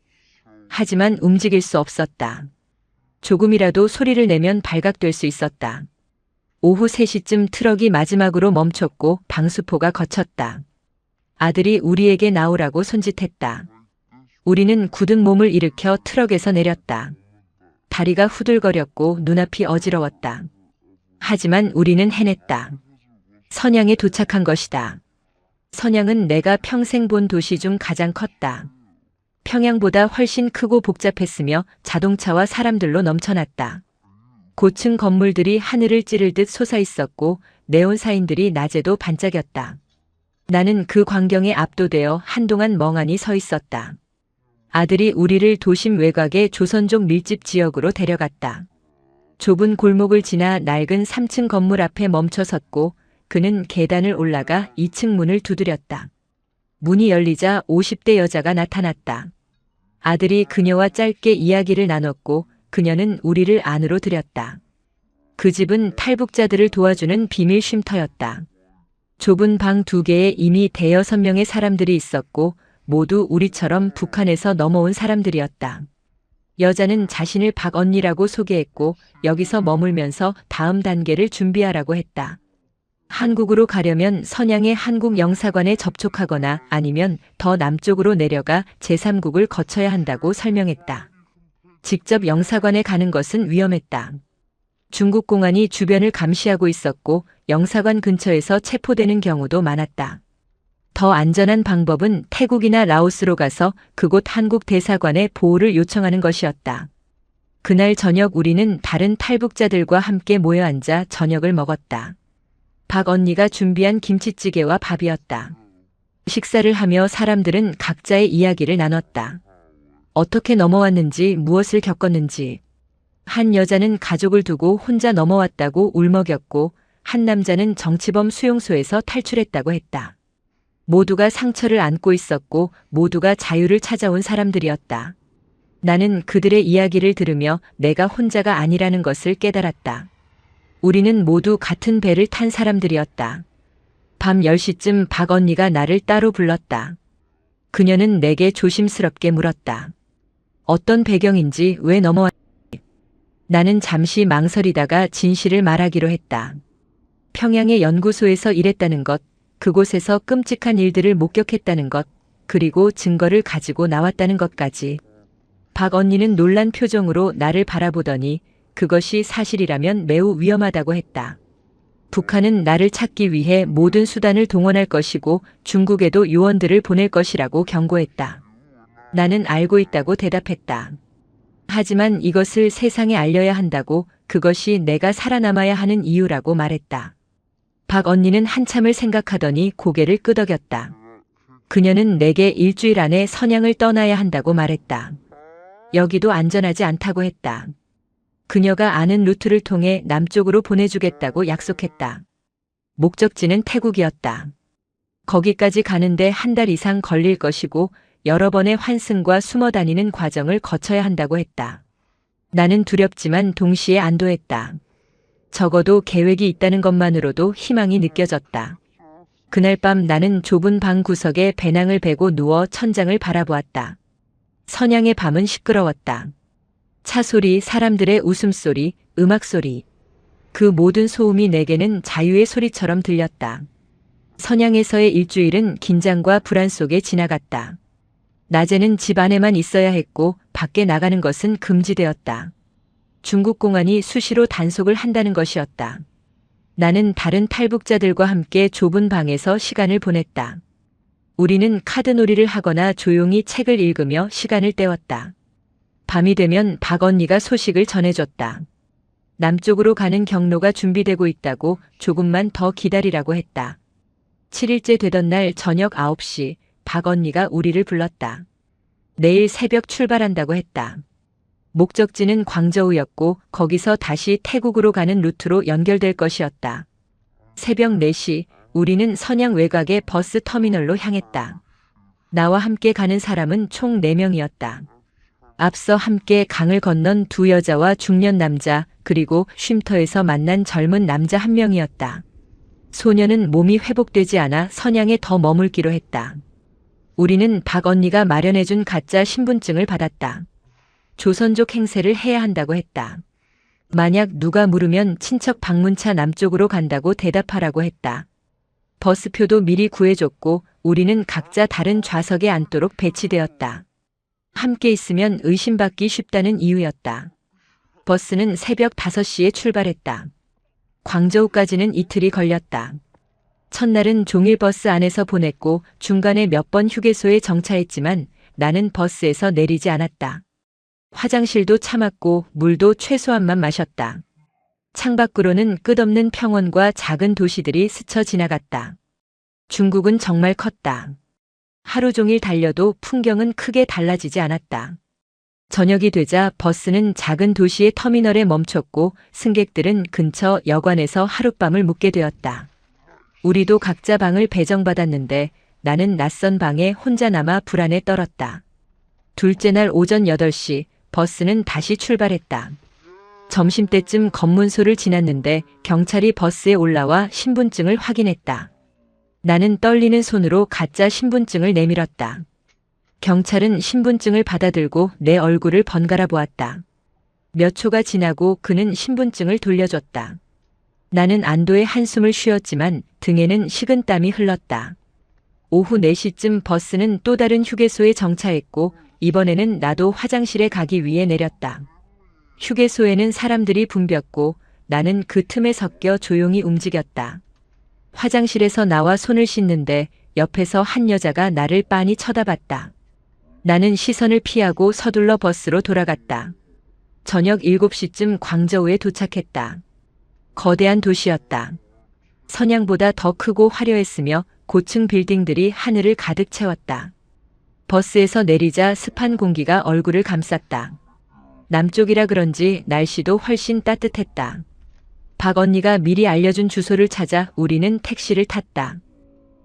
하지만 움직일 수 없었다. 조금이라도 소리를 내면 발각될 수 있었다. 오후 3시쯤 트럭이 마지막으로 멈췄고 방수포가 거쳤다. 아들이 우리에게 나오라고 손짓했다. 우리는 굳은 몸을 일으켜 트럭에서 내렸다. 다리가 후들거렸고 눈앞이 어지러웠다. 하지만 우리는 해냈다. 선양에 도착한 것이다. 선양은 내가 평생 본 도시 중 가장 컸다. 평양보다 훨씬 크고 복잡했으며 자동차와 사람들로 넘쳐났다. 고층 건물들이 하늘을 찌를 듯 솟아있었고 네온 사인들이 낮에도 반짝였다. 나는 그 광경에 압도되어 한동안 멍하니 서 있었다. 아들이 우리를 도심 외곽의 조선족 밀집 지역으로 데려갔다. 좁은 골목을 지나 낡은 3층 건물 앞에 멈춰 섰고 그는 계단을 올라가 2층 문을 두드렸다. 문이 열리자 50대 여자가 나타났다. 아들이 그녀와 짧게 이야기를 나눴고 그녀는 우리를 안으로 들였다. 그 집은 탈북자들을 도와주는 비밀 쉼터였다. 좁은 방 2개에 이미 대여섯 명의 사람들이 있었고 모두 우리처럼 북한에서 넘어온 사람들이었다. 여자는 자신을 박 언니라고 소개했고 여기서 머물면서 다음 단계를 준비하라고 했다. 한국으로 가려면 선양의 한국 영사관에 접촉하거나 아니면 더 남쪽으로 내려가 제3국을 거쳐야 한다고 설명했다. 직접 영사관에 가는 것은 위험했다. 중국 공안이 주변을 감시하고 있었고 영사관 근처에서 체포되는 경우도 많았다. 더 안전한 방법은 태국이나 라오스로 가서 그곳 한국 대사관에 보호를 요청하는 것이었다. 그날 저녁 우리는 다른 탈북자들과 함께 모여 앉아 저녁을 먹었다. 박 언니가 준비한 김치찌개와 밥이었다. 식사를 하며 사람들은 각자의 이야기를 나눴다. 어떻게 넘어왔는지, 무엇을 겪었는지. 한 여자는 가족을 두고 혼자 넘어왔다고 울먹였고 한 남자는 정치범 수용소에서 탈출했다고 했다. 모두가 상처를 안고 있었고 모두가 자유를 찾아온 사람들이었다. 나는 그들의 이야기를 들으며 내가 혼자가 아니라는 것을 깨달았다. 우리는 모두 같은 배를 탄 사람들이었다. 밤 10시쯤 박 언니가 나를 따로 불렀다. 그녀는 내게 조심스럽게 물었다. 어떤 배경인지 왜 넘어왔는지. 나는 잠시 망설이다가 진실을 말하기로 했다. 평양의 연구소에서 일했다는 것, 그곳에서 끔찍한 일들을 목격했다는 것, 그리고 증거를 가지고 나왔다는 것까지. 박 언니는 놀란 표정으로 나를 바라보더니 그것이 사실이라면 매우 위험하다고 했다. 북한은 나를 찾기 위해 모든 수단을 동원할 것이고 중국에도 요원들을 보낼 것이라고 경고했다. 나는 알고 있다고 대답했다. 하지만 이것을 세상에 알려야 한다고, 그것이 내가 살아남아야 하는 이유라고 말했다. 박 언니는 한참을 생각하더니 고개를 끄덕였다. 그녀는 내게 일주일 안에 선양을 떠나야 한다고 말했다. 여기도 안전하지 않다고 했다. 그녀가 아는 루트를 통해 남쪽으로 보내주겠다고 약속했다. 목적지는 태국이었다. 거기까지 가는데 한 달 이상 걸릴 것이고 여러 번의 환승과 숨어 다니는 과정을 거쳐야 한다고 했다. 나는 두렵지만 동시에 안도했다. 적어도 계획이 있다는 것만으로도 희망이 느껴졌다. 그날 밤 나는 좁은 방 구석에 배낭을 베고 누워 천장을 바라보았다. 선양의 밤은 시끄러웠다. 차 소리, 사람들의 웃음소리, 음악소리. 그 모든 소음이 내게는 자유의 소리처럼 들렸다. 선양에서의 일주일은 긴장과 불안 속에 지나갔다. 낮에는 집 안에만 있어야 했고 밖에 나가는 것은 금지되었다. 중국 공안이 수시로 단속을 한다는 것이었다. 나는 다른 탈북자들과 함께 좁은 방에서 시간을 보냈다. 우리는 카드놀이를 하거나 조용히 책을 읽으며 시간을 때웠다. 밤이 되면 박 언니가 소식을 전해줬다. 남쪽으로 가는 경로가 준비되고 있다고, 조금만 더 기다리라고 했다. 7일째 되던 날 저녁 9시 박 언니가 우리를 불렀다. 내일 새벽 출발한다고 했다. 목적지는 광저우였고 거기서 다시 태국으로 가는 루트로 연결될 것이었다. 새벽 4시 우리는 선양 외곽의 버스 터미널로 향했다. 나와 함께 가는 사람은 총 4명이었다. 앞서 함께 강을 건넌 2 여자와 중년 남자, 그리고 쉼터에서 만난 젊은 남자 1명이었다. 소녀는 몸이 회복되지 않아 선양에 더 머물기로 했다. 우리는 박 언니가 마련해준 가짜 신분증을 받았다. 조선족 행세를 해야 한다고 했다. 만약 누가 물으면 친척 방문차 남쪽으로 간다고 대답하라고 했다. 버스표도 미리 구해줬고 우리는 각자 다른 좌석에 앉도록 배치되었다. 함께 있으면 의심받기 쉽다는 이유였다. 버스는 새벽 5시에 출발했다. 광저우까지는 이틀이 걸렸다. 첫날은 종일 버스 안에서 보냈고 중간에 몇 번 휴게소에 정차했지만 나는 버스에서 내리지 않았다. 화장실도 참았고 물도 최소한만 마셨다. 창밖으로는 끝없는 평원과 작은 도시들이 스쳐 지나갔다. 중국은 정말 컸다. 하루 종일 달려도 풍경은 크게 달라지지 않았다. 저녁이 되자 버스는 작은 도시의 터미널에 멈췄고 승객들은 근처 여관에서 하룻밤을 묵게 되었다. 우리도 각자 방을 배정받았는데 나는 낯선 방에 혼자 남아 불안에 떨었다. 둘째 날 오전 8시 버스는 다시 출발했다. 점심때쯤 검문소를 지났는데 경찰이 버스에 올라와 신분증을 확인했다. 나는 떨리는 손으로 가짜 신분증을 내밀었다. 경찰은 신분증을 받아들고 내 얼굴을 번갈아 보았다. 몇 초가 지나고 그는 신분증을 돌려줬다. 나는 안도의 한숨을 쉬었지만 등에는 식은땀이 흘렀다. 오후 4시쯤 버스는 또 다른 휴게소에 정차했고 이번에는 나도 화장실에 가기 위해 내렸다. 휴게소에는 사람들이 붐볐고 나는 그 틈에 섞여 조용히 움직였다. 화장실에서 나와 손을 씻는데 옆에서 한 여자가 나를 빤히 쳐다봤다. 나는 시선을 피하고 서둘러 버스로 돌아갔다. 저녁 7시쯤 광저우에 도착했다. 거대한 도시였다. 선양보다 더 크고 화려했으며 고층 빌딩들이 하늘을 가득 채웠다. 버스에서 내리자 습한 공기가 얼굴을 감쌌다. 남쪽이라 그런지 날씨도 훨씬 따뜻했다. 박 언니가 미리 알려준 주소를 찾아 우리는 택시를 탔다.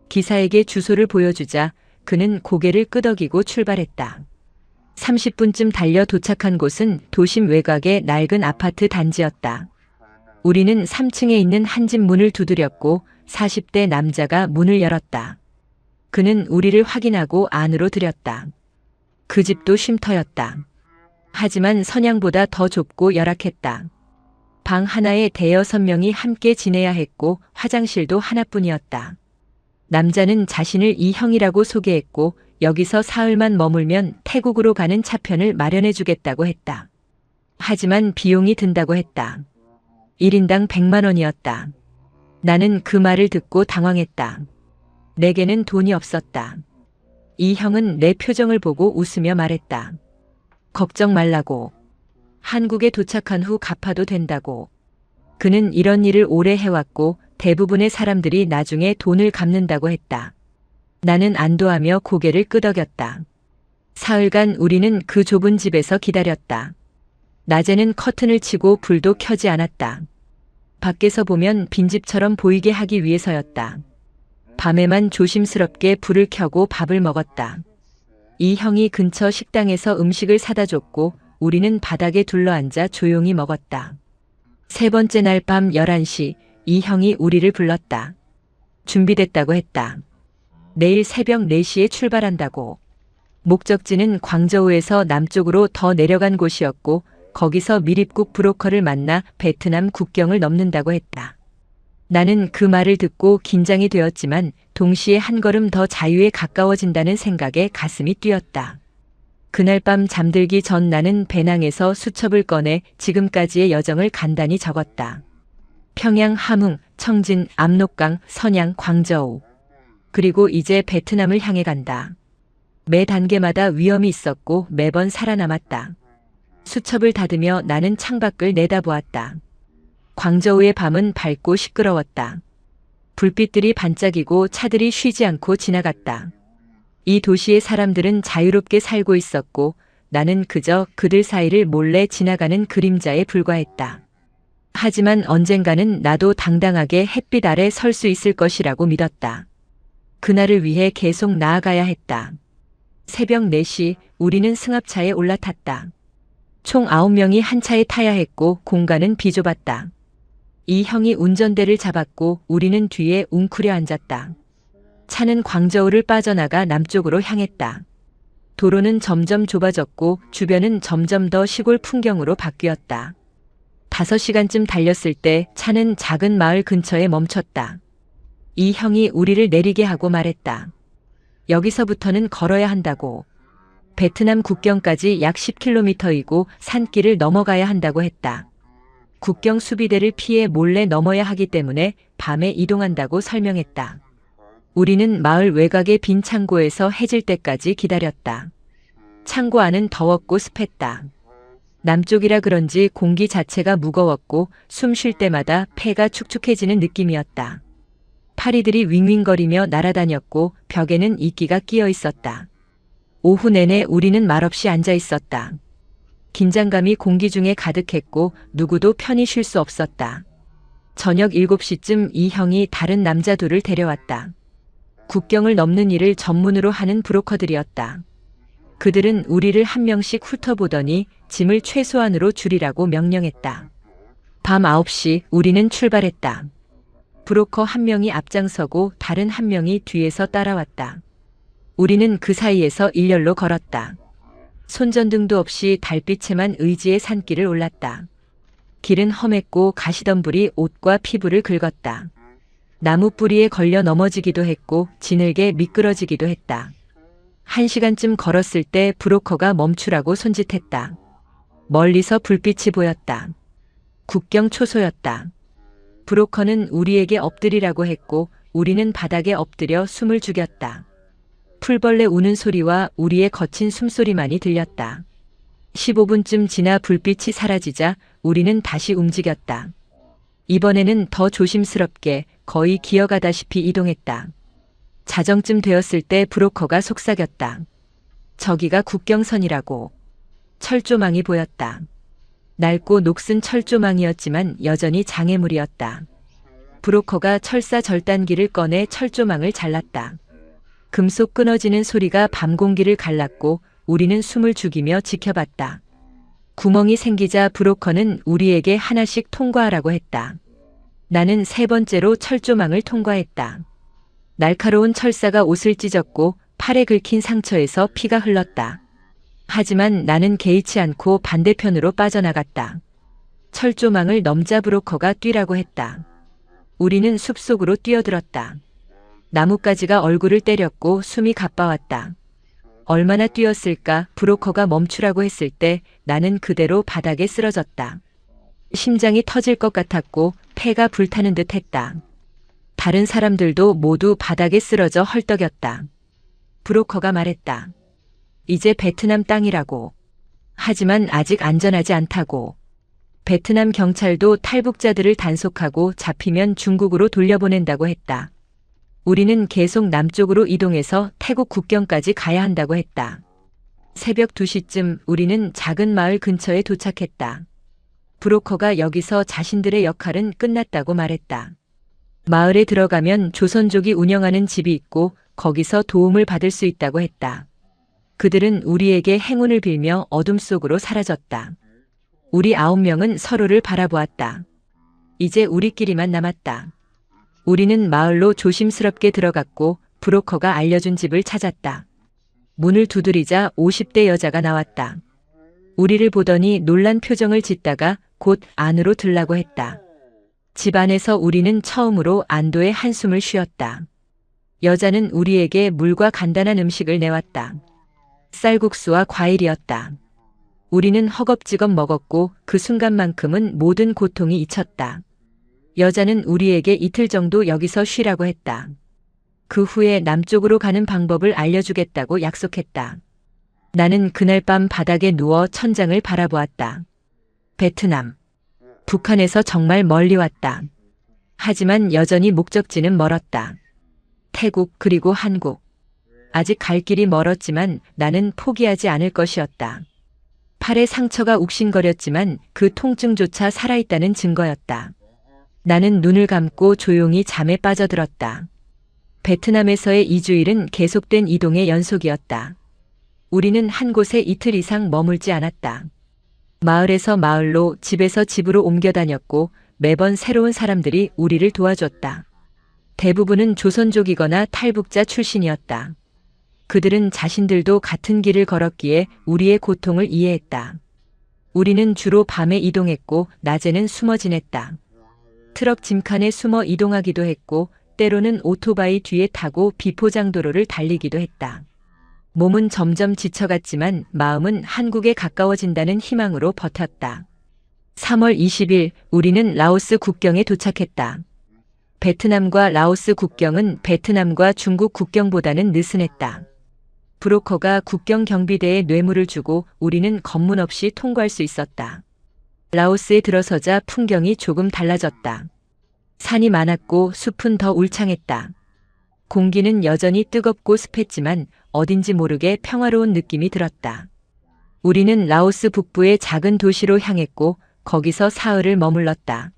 기사에게 주소를 보여주자 그는 고개를 끄덕이고 출발했다. 30분쯤 달려 도착한 곳은 도심 외곽의 낡은 아파트 단지였다. 우리는 3층에 있는 한 집 문을 두드렸고 40대 남자가 문을 열었다. 그는 우리를 확인하고 안으로 들였다. 그 집도 쉼터였다. 하지만 선양보다 더 좁고 열악했다. 방 하나에 5-6명이 함께 지내야 했고 화장실도 하나뿐이었다. 남자는 자신을 이형이라고 소개했고 여기서 사흘만 머물면 태국으로 가는 차편을 마련해 주겠다고 했다. 하지만 비용이 든다고 했다. 1인당 100만 원이었다. 나는 그 말을 듣고 당황했다. 내게는 돈이 없었다. 이 형은 내 표정을 보고 웃으며 말했다. 걱정 말라고. 한국에 도착한 후 갚아도 된다고. 그는 이런 일을 오래 해왔고 대부분의 사람들이 나중에 돈을 갚는다고 했다. 나는 안도하며 고개를 끄덕였다. 사흘간 우리는 그 좁은 집에서 기다렸다. 낮에는 커튼을 치고 불도 켜지 않았다. 밖에서 보면 빈집처럼 보이게 하기 위해서였다. 밤에만 조심스럽게 불을 켜고 밥을 먹었다. 이 형이 근처 식당에서 음식을 사다 줬고 우리는 바닥에 둘러앉아 조용히 먹었다. 세 번째 날 밤 11시 이 형이 우리를 불렀다. 준비됐다고 했다. 내일 새벽 4시에 출발한다고. 목적지는 광저우에서 남쪽으로 더 내려간 곳이었고 거기서 미립국 브로커를 만나 베트남 국경을 넘는다고 했다. 나는 그 말을 듣고 긴장이 되었지만 동시에 한 걸음 더 자유에 가까워진다는 생각에 가슴이 뛰었다. 그날 밤 잠들기 전 나는 배낭에서 수첩을 꺼내 지금까지의 여정을 간단히 적었다. 평양, 함흥, 청진, 압록강, 선양, 광저우. 그리고 이제 베트남을 향해 간다. 매 단계마다 위험이 있었고 매번 살아남았다. 수첩을 닫으며 나는 창밖을 내다보았다. 광저우의 밤은 밝고 시끄러웠다. 불빛들이 반짝이고 차들이 쉬지 않고 지나갔다. 이 도시의 사람들은 자유롭게 살고 있었고 나는 그저 그들 사이를 몰래 지나가는 그림자에 불과했다. 하지만 언젠가는 나도 당당하게 햇빛 아래 설 수 있을 것이라고 믿었다. 그날을 위해 계속 나아가야 했다. 새벽 4시 우리는 승합차에 올라탔다. 총 9명이 한 차에 타야 했고 공간은 비좁았다. 이 형이 운전대를 잡았고 우리는 뒤에 웅크려 앉았다. 차는 광저우를 빠져나가 남쪽으로 향했다. 도로는 점점 좁아졌고 주변은 점점 더 시골 풍경으로 바뀌었다. 5시간쯤 달렸을 때 차는 작은 마을 근처에 멈췄다. 이 형이 우리를 내리게 하고 말했다. 여기서부터는 걸어야 한다고. 베트남 국경까지 약 10km이고 산길을 넘어가야 한다고 했다. 국경 수비대를 피해 몰래 넘어야 하기 때문에 밤에 이동한다고 설명했다. 우리는 마을 외곽의 빈 창고에서 해질 때까지 기다렸다. 창고 안은 더웠고 습했다. 남쪽이라 그런지 공기 자체가 무거웠고 숨 쉴 때마다 폐가 축축해지는 느낌이었다. 파리들이 윙윙거리며 날아다녔고 벽에는 이끼가 끼어 있었다. 오후 내내 우리는 말없이 앉아 있었다. 긴장감이 공기 중에 가득했고 누구도 편히 쉴 수 없었다. 저녁 7시쯤 이 형이 다른 남자 둘을 데려왔다. 국경을 넘는 일을 전문으로 하는 브로커들이었다. 그들은 우리를 한 명씩 훑어보더니 짐을 최소한으로 줄이라고 명령했다. 밤 9시 우리는 출발했다. 브로커 한 명이 앞장서고 다른 한 명이 뒤에서 따라왔다. 우리는 그 사이에서 일렬로 걸었다. 손전등도 없이 달빛에만 의지의 산길을 올랐다. 길은 험했고 가시덤불이 옷과 피부를 긁었다. 나무 뿌리에 걸려 넘어지기도 했고 지늘게 미끄러지기도 했다. 1시간쯤 걸었을 때 브로커가 멈추라고 손짓했다. 멀리서 불빛이 보였다. 국경 초소였다. 브로커는 우리에게 엎드리라고 했고 우리는 바닥에 엎드려 숨을 죽였다. 풀벌레 우는 소리와 우리의 거친 숨소리만이 들렸다. 15분쯤 지나 불빛이 사라지자 우리는 다시 움직였다. 이번에는 더 조심스럽게 거의 기어가다시피 이동했다. 자정쯤 되었을 때 브로커가 속삭였다. 저기가 국경선이라고. 철조망이 보였다. 낡고 녹슨 철조망이었지만 여전히 장애물이었다. 브로커가 철사 절단기를 꺼내 철조망을 잘랐다. 금속 끊어지는 소리가 밤 공기를 갈랐고 우리는 숨을 죽이며 지켜봤다. 구멍이 생기자 브로커는 우리에게 하나씩 통과하라고 했다. 나는 3번째로 철조망을 통과했다. 날카로운 철사가 옷을 찢었고 팔에 긁힌 상처에서 피가 흘렀다. 하지만 나는 개의치 않고 반대편으로 빠져나갔다. 철조망을 넘자 브로커가 뛰라고 했다. 우리는 숲속으로 뛰어들었다. 나뭇가지가 얼굴을 때렸고 숨이 가빠왔다. 얼마나 뛰었을까? 브로커가 멈추라고 했을 때 나는 그대로 바닥에 쓰러졌다. 심장이 터질 것 같았고 폐가 불타는 듯 했다. 다른 사람들도 모두 바닥에 쓰러져 헐떡였다. 브로커가 말했다. 이제 베트남 땅이라고. 하지만 아직 안전하지 않다고. 베트남 경찰도 탈북자들을 단속하고 잡히면 중국으로 돌려보낸다고 했다. 우리는 계속 남쪽으로 이동해서 태국 국경까지 가야 한다고 했다. 새벽 2시쯤 우리는 작은 마을 근처에 도착했다. 브로커가 여기서 자신들의 역할은 끝났다고 말했다. 마을에 들어가면 조선족이 운영하는 집이 있고 거기서 도움을 받을 수 있다고 했다. 그들은 우리에게 행운을 빌며 어둠 속으로 사라졌다. 우리 9명은 서로를 바라보았다. 이제 우리끼리만 남았다. 우리는 마을로 조심스럽게 들어갔고 브로커가 알려준 집을 찾았다. 문을 두드리자 50대 여자가 나왔다. 우리를 보더니 놀란 표정을 짓다가 곧 안으로 들라고 했다. 집 안에서 우리는 처음으로 안도의 한숨을 쉬었다. 여자는 우리에게 물과 간단한 음식을 내왔다. 쌀국수와 과일이었다. 우리는 허겁지겁 먹었고 그 순간만큼은 모든 고통이 잊혔다. 여자는 우리에게 이틀 정도 여기서 쉬라고 했다. 그 후에 남쪽으로 가는 방법을 알려주겠다고 약속했다. 나는 그날 밤 바닥에 누워 천장을 바라보았다. 베트남. 북한에서 정말 멀리 왔다. 하지만 여전히 목적지는 멀었다. 태국 그리고 한국. 아직 갈 길이 멀었지만 나는 포기하지 않을 것이었다. 팔에 상처가 욱신거렸지만 그 통증조차 살아있다는 증거였다. 나는 눈을 감고 조용히 잠에 빠져들었다. 베트남에서의 2주일은 계속된 이동의 연속이었다. 우리는 한 곳에 이틀 이상 머물지 않았다. 마을에서 마을로 집에서 집으로 옮겨 다녔고 매번 새로운 사람들이 우리를 도와줬다. 대부분은 조선족이거나 탈북자 출신이었다. 그들은 자신들도 같은 길을 걸었기에 우리의 고통을 이해했다. 우리는 주로 밤에 이동했고 낮에는 숨어 지냈다. 트럭 짐칸에 숨어 이동하기도 했고 때로는 오토바이 뒤에 타고 비포장도로를 달리기도 했다. 몸은 점점 지쳐갔지만 마음은 한국에 가까워진다는 희망으로 버텼다. 3월 20일 우리는 라오스 국경에 도착했다. 베트남과 라오스 국경은 베트남과 중국 국경보다는 느슨했다. 브로커가 국경 경비대에 뇌물을 주고 우리는 검문 없이 통과할 수 있었다. 라오스에 들어서자 풍경이 조금 달라졌다. 산이 많았고 숲은 더 울창했다. 공기는 여전히 뜨겁고 습했지만 어딘지 모르게 평화로운 느낌이 들었다. 우리는 라오스 북부의 작은 도시로 향했고 거기서 사흘을 머물렀다.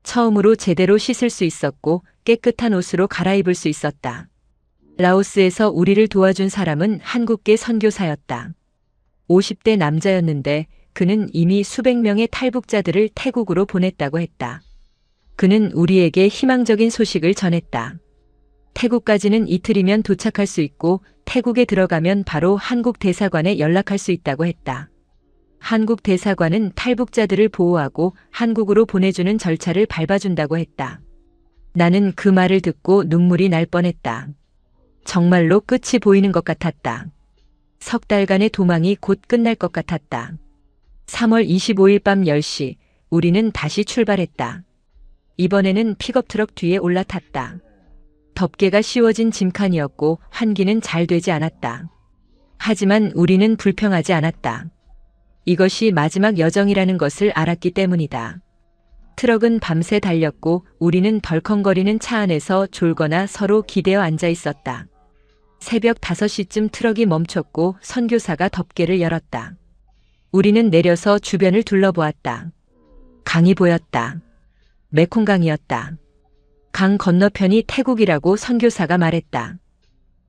처음으로 제대로 씻을 수 있었고 깨끗한 옷으로 갈아입을 수 있었다. 라오스에서 우리를 도와준 사람은 한국계 선교사였다. 50대 남자였는데 그는 이미 수백 명의 탈북자들을 태국으로 보냈다고 했다. 그는 우리에게 희망적인 소식을 전했다. 태국까지는 이틀이면 도착할 수 있고 태국에 들어가면 바로 한국 대사관에 연락할 수 있다고 했다. 한국 대사관은 탈북자들을 보호하고 한국으로 보내주는 절차를 밟아준다고 했다. 나는 그 말을 듣고 눈물이 날 뻔했다. 정말로 끝이 보이는 것 같았다. 석 달간의 도망이 곧 끝날 것 같았다. 3월 25일 밤 10시 우리는 다시 출발했다. 이번에는 픽업 트럭 뒤에 올라탔다. 덮개가 씌워진 짐칸이었고 환기는 잘 되지 않았다. 하지만 우리는 불평하지 않았다. 이것이 마지막 여정이라는 것을 알았기 때문이다. 트럭은 밤새 달렸고 우리는 덜컹거리는 차 안에서 졸거나 서로 기대어 앉아 있었다. 새벽 5시쯤 트럭이 멈췄고 선교사가 덮개를 열었다. 우리는 내려서 주변을 둘러보았다. 강이 보였다. 메콩강이었다. 강 건너편이 태국이라고 선교사가 말했다.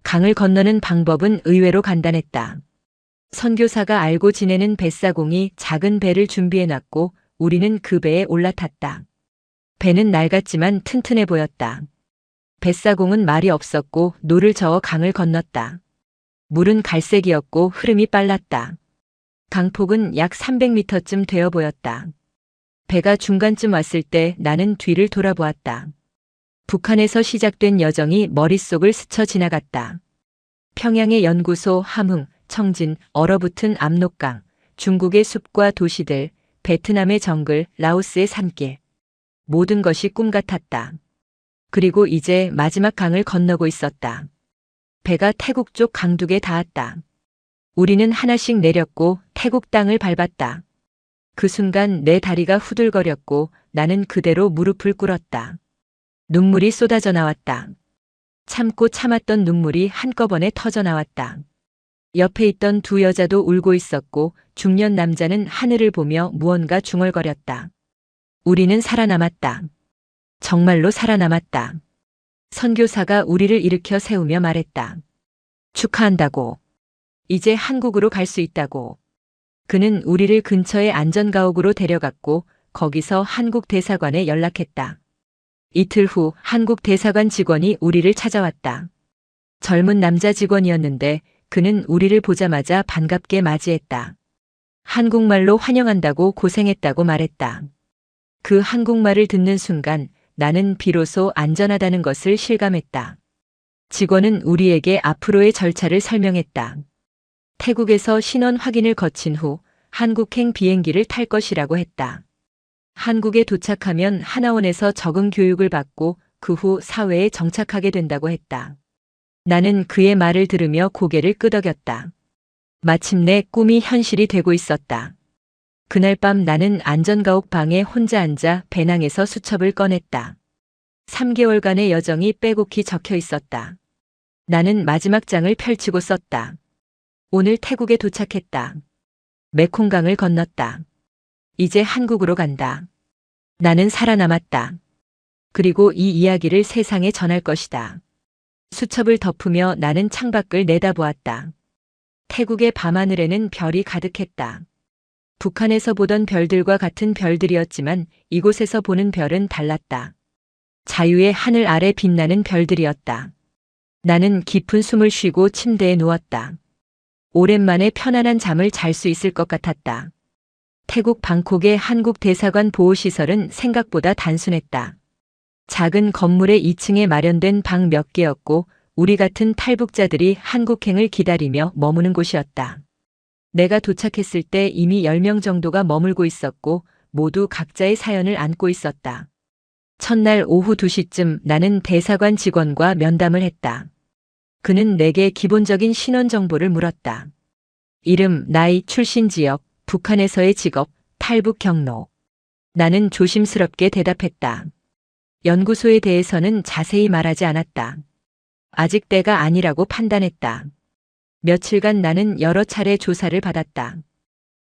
강을 건너는 방법은 의외로 간단했다. 선교사가 알고 지내는 뱃사공이 작은 배를 준비해놨고 우리는 그 배에 올라탔다. 배는 낡았지만 튼튼해 보였다. 뱃사공은 말이 없었고 노를 저어 강을 건넜다. 물은 갈색이었고 흐름이 빨랐다. 강폭은 약 300m쯤 되어 보였다. 배가 중간쯤 왔을 때 나는 뒤를 돌아보았다. 북한에서 시작된 여정이 머릿속을 스쳐 지나갔다. 평양의 연구소, 함흥, 청진, 얼어붙은 압록강, 중국의 숲과 도시들, 베트남의 정글, 라오스의 산길. 모든 것이 꿈 같았다. 그리고 이제 마지막 강을 건너고 있었다. 배가 태국 쪽 강둑에 닿았다. 우리는 하나씩 내렸고 태국 땅을 밟았다. 그 순간 내 다리가 후들거렸고 나는 그대로 무릎을 꿇었다. 눈물이 쏟아져 나왔다. 참고 참았던 눈물이 한꺼번에 터져 나왔다. 옆에 있던 두 여자도 울고 있었고 중년 남자는 하늘을 보며 무언가 중얼거렸다. 우리는 살아남았다. 정말로 살아남았다. 선교사가 우리를 일으켜 세우며 말했다. 축하한다고. 이제 한국으로 갈 수 있다고. 그는 우리를 근처의 안전가옥으로 데려갔고 거기서 한국 대사관에 연락했다. 이틀 후 한국 대사관 직원이 우리를 찾아왔다. 젊은 남자 직원이었는데 그는 우리를 보자마자 반갑게 맞이했다. 한국말로 환영한다고 고생했다고 말했다. 그 한국말을 듣는 순간 나는 비로소 안전하다는 것을 실감했다. 직원은 우리에게 앞으로의 절차를 설명했다. 태국에서 신원 확인을 거친 후 한국행 비행기를 탈 것이라고 했다. 한국에 도착하면 하나원에서 적응 교육을 받고 그 후 사회에 정착하게 된다고 했다. 나는 그의 말을 들으며 고개를 끄덕였다. 마침내 꿈이 현실이 되고 있었다. 그날 밤 나는 안전가옥 방에 혼자 앉아 배낭에서 수첩을 꺼냈다. 3개월간의 여정이 빼곡히 적혀 있었다. 나는 마지막 장을 펼치고 썼다. 오늘 태국에 도착했다. 메콩강을 건넜다. 이제 한국으로 간다. 나는 살아남았다. 그리고 이 이야기를 세상에 전할 것이다. 수첩을 덮으며 나는 창밖을 내다보았다. 태국의 밤하늘에는 별이 가득했다. 북한에서 보던 별들과 같은 별들이었지만 이곳에서 보는 별은 달랐다. 자유의 하늘 아래 빛나는 별들이었다. 나는 깊은 숨을 쉬고 침대에 누웠다. 오랜만에 편안한 잠을 잘 수 있을 것 같았다. 태국 방콕의 한국 대사관 보호시설은 생각보다 단순했다. 작은 건물의 2층에 마련된 방 몇 개였고 우리 같은 탈북자들이 한국행을 기다리며 머무는 곳이었다. 내가 도착했을 때 이미 10명 정도가 머물고 있었고 모두 각자의 사연을 안고 있었다. 첫날 오후 2시쯤 나는 대사관 직원과 면담을 했다. 그는 내게 기본적인 신원 정보를 물었다. 이름, 나이, 출신 지역, 북한에서의 직업, 탈북 경로. 나는 조심스럽게 대답했다. 연구소에 대해서는 자세히 말하지 않았다. 아직 때가 아니라고 판단했다. 며칠간 나는 여러 차례 조사를 받았다.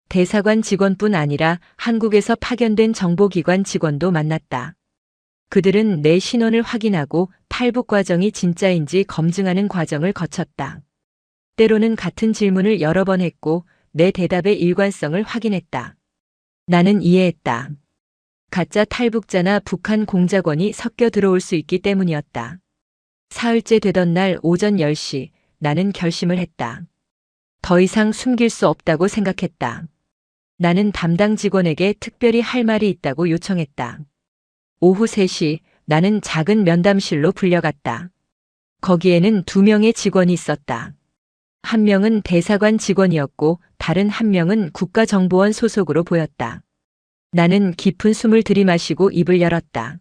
대사관 직원뿐 아니라 한국에서 파견된 정보기관 직원도 만났다. 그들은 내 신원을 확인하고 탈북 과정이 진짜인지 검증하는 과정을 거쳤다. 때로는 같은 질문을 여러 번 했고 내 대답의 일관성을 확인했다. 나는 이해했다. 가짜 탈북자나 북한 공작원이 섞여 들어올 수 있기 때문이었다. 사흘째 되던 날 오전 10시 나는 결심을 했다. 더 이상 숨길 수 없다고 생각했다. 나는 담당 직원에게 특별히 할 말이 있다고 요청했다. 오후 3시 나는 작은 면담실로 불려갔다. 거기에는 2명의 직원이 있었다. 한 명은 대사관 직원이었고 다른 한 명은 국가정보원 소속으로 보였다. 나는 깊은 숨을 들이마시고 입을 열었다.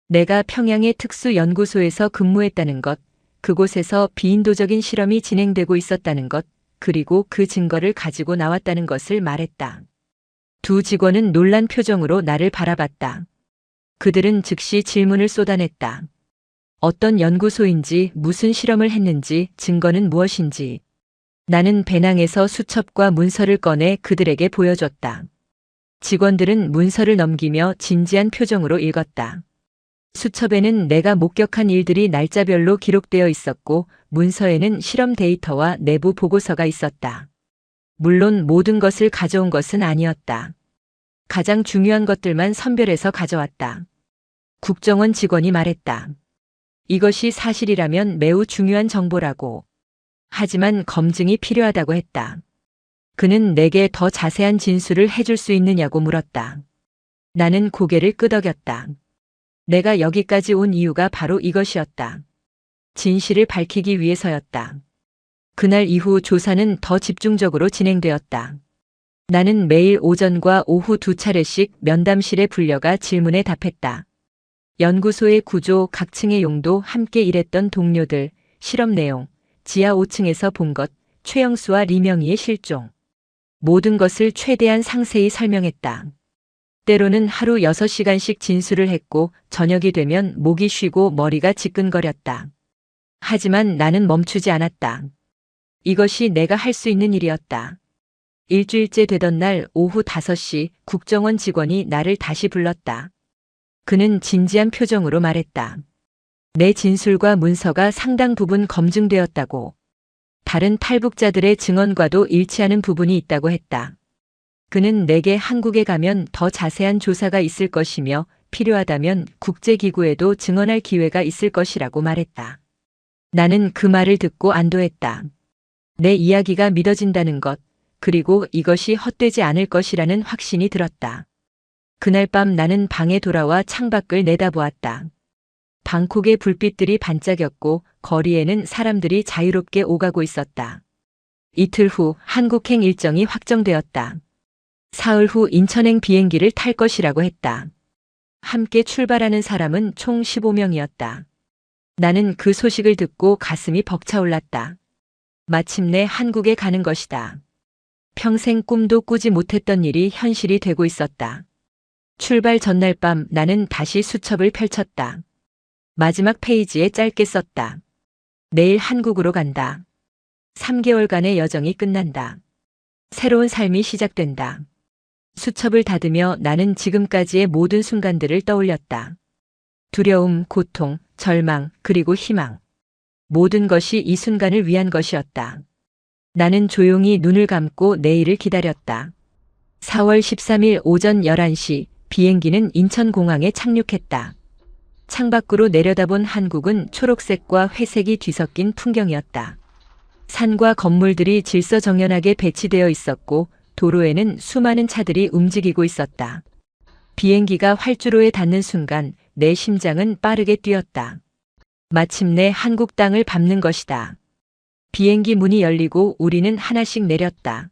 내가 평양의 특수연구소에서 근무했다는 것, 그곳에서 비인도적인 실험이 진행되고 있었다는 것, 그리고 그 증거를 가지고 나왔다는 것을 말했다. 두 직원은 놀란 표정으로 나를 바라봤다. 그들은 즉시 질문을 쏟아냈다. 어떤 연구소인지, 무슨 실험을 했는지, 증거는 무엇인지. 나는 배낭에서 수첩과 문서를 꺼내 그들에게 보여줬다. 직원들은 문서를 넘기며 진지한 표정으로 읽었다. 수첩에는 내가 목격한 일들이 날짜별로 기록되어 있었고 문서에는 실험 데이터와 내부 보고서가 있었다. 물론 모든 것을 가져온 것은 아니었다. 가장 중요한 것들만 선별해서 가져왔다. 국정원 직원이 말했다. 이것이 사실이라면 매우 중요한 정보라고. 하지만 검증이 필요하다고 했다. 그는 내게 더 자세한 진술을 해줄 수 있느냐고 물었다. 나는 고개를 끄덕였다. 내가 여기까지 온 이유가 바로 이것이었다. 진실을 밝히기 위해서였다. 그날 이후 조사는 더 집중적으로 진행되었다. 나는 매일 오전과 오후 2차례씩 면담실에 불려가 질문에 답했다. 연구소의 구조, 각 층의 용도, 함께 일했던 동료들, 실험 내용, 지하 5층에서 본 것, 최영수와 리명희의 실종. 모든 것을 최대한 상세히 설명했다. 때로는 하루 6시간씩 진술을 했고 저녁이 되면 목이 쉬고 머리가 지끈거렸다. 하지만 나는 멈추지 않았다. 이것이 내가 할 수 있는 일이었다. 일주일째 되던 날 오후 5시 국정원 직원이 나를 다시 불렀다. 그는 진지한 표정으로 말했다. 내 진술과 문서가 상당 부분 검증되었다고. 다른 탈북자들의 증언과도 일치하는 부분이 있다고 했다. 그는 내게 한국에 가면 더 자세한 조사가 있을 것이며 필요하다면 국제기구에도 증언할 기회가 있을 것이라고 말했다. 나는 그 말을 듣고 안도했다. 내 이야기가 믿어진다는 것, 그리고 이것이 헛되지 않을 것이라는 확신이 들었다. 그날 밤 나는 방에 돌아와 창밖을 내다보았다. 방콕의 불빛들이 반짝였고 거리에는 사람들이 자유롭게 오가고 있었다. 이틀 후 한국행 일정이 확정되었다. 사흘 후 인천행 비행기를 탈 것이라고 했다. 함께 출발하는 사람은 총 15명이었다. 나는 그 소식을 듣고 가슴이 벅차올랐다. 마침내 한국에 가는 것이다. 평생 꿈도 꾸지 못했던 일이 현실이 되고 있었다. 출발 전날 밤 나는 다시 수첩을 펼쳤다. 마지막 페이지에 짧게 썼다. 내일 한국으로 간다. 3개월간의 여정이 끝난다. 새로운 삶이 시작된다. 수첩을 닫으며 나는 지금까지의 모든 순간들을 떠올렸다. 두려움, 고통, 절망, 그리고 희망. 모든 것이 이 순간을 위한 것이었다. 나는 조용히 눈을 감고 내일을 기다렸다. 4월 13일 오전 11시 비행기는 인천공항에 착륙했다. 창밖으로 내려다본 한국은 초록색과 회색이 뒤섞인 풍경이었다. 산과 건물들이 질서정연하게 배치되어 있었고 도로에는 수많은 차들이 움직이고 있었다. 비행기가 활주로에 닿는 순간 내 심장은 빠르게 뛰었다. 마침내 한국 땅을 밟는 것이다. 비행기 문이 열리고 우리는 하나씩 내렸다.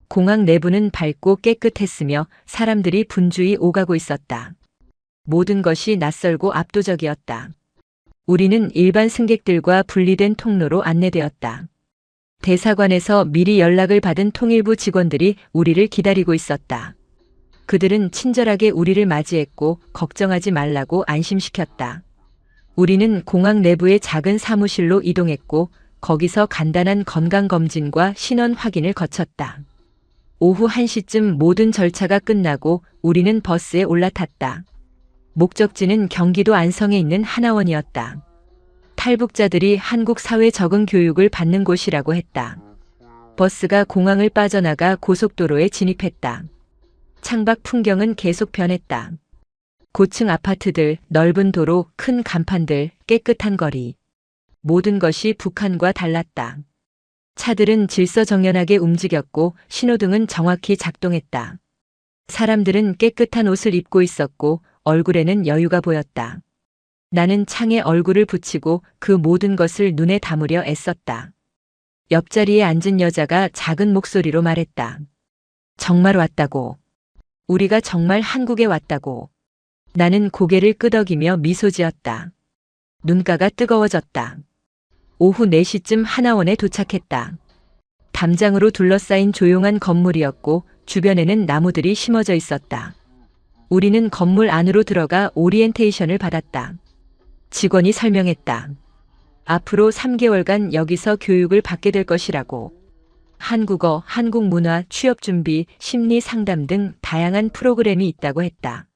공항 내부는 밝고 깨끗했으며 사람들이 분주히 오가고 있었다. 모든 것이 낯설고 압도적이었다. 우리는 일반 승객들과 분리된 통로로 안내되었다. 대사관에서 미리 연락을 받은 통일부 직원들이 우리를 기다리고 있었다. 그들은 친절하게 우리를 맞이했고 걱정하지 말라고 안심시켰다. 우리는 공항 내부의 작은 사무실로 이동했고 거기서 간단한 건강검진과 신원 확인을 거쳤다. 오후 1시쯤 모든 절차가 끝나고 우리는 버스에 올라탔다. 목적지는 경기도 안성에 있는 하나원이었다. 탈북자들이 한국 사회 적응 교육을 받는 곳이라고 했다. 버스가 공항을 빠져나가 고속도로에 진입했다. 창밖 풍경은 계속 변했다. 고층 아파트들, 넓은 도로, 큰 간판들, 깨끗한 거리. 모든 것이 북한과 달랐다. 차들은 질서정연하게 움직였고 신호등은 정확히 작동했다. 사람들은 깨끗한 옷을 입고 있었고 얼굴에는 여유가 보였다. 나는 창에 얼굴을 붙이고 그 모든 것을 눈에 담으려 애썼다. 옆자리에 앉은 여자가 작은 목소리로 말했다. 정말 왔다고. 우리가 정말 한국에 왔다고. 나는 고개를 끄덕이며 미소 지었다. 눈가가 뜨거워졌다. 오후 4시쯤 하나원에 도착했다. 담장으로 둘러싸인 조용한 건물이었고 주변에는 나무들이 심어져 있었다. 우리는 건물 안으로 들어가 오리엔테이션을 받았다. 직원이 설명했다. 앞으로 3개월간 여기서 교육을 받게 될 것이라고. 한국어, 한국 문화, 취업 준비, 심리 상담 등 다양한 프로그램이 있다고 했다.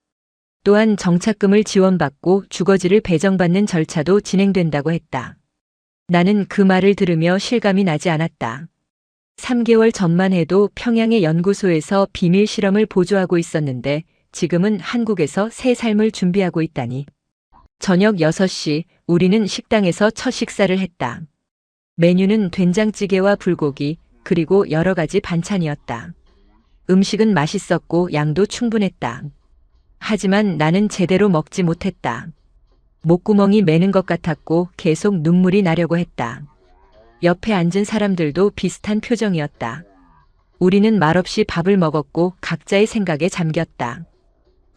또한 정착금을 지원받고 주거지를 배정받는 절차도 진행된다고 했다. 나는 그 말을 들으며 실감이 나지 않았다. 3개월 전만 해도 평양의 연구소에서 비밀 실험을 보조하고 있었는데 지금은 한국에서 새 삶을 준비하고 있다니. 저녁 6시 우리는 식당에서 첫 식사를 했다. 메뉴는 된장찌개와 불고기 그리고 여러 가지 반찬이었다. 음식은 맛있었고 양도 충분했다. 하지만 나는 제대로 먹지 못했다. 목구멍이 메는 것 같았고 계속 눈물이 나려고 했다. 옆에 앉은 사람들도 비슷한 표정이었다. 우리는 말없이 밥을 먹었고 각자의 생각에 잠겼다.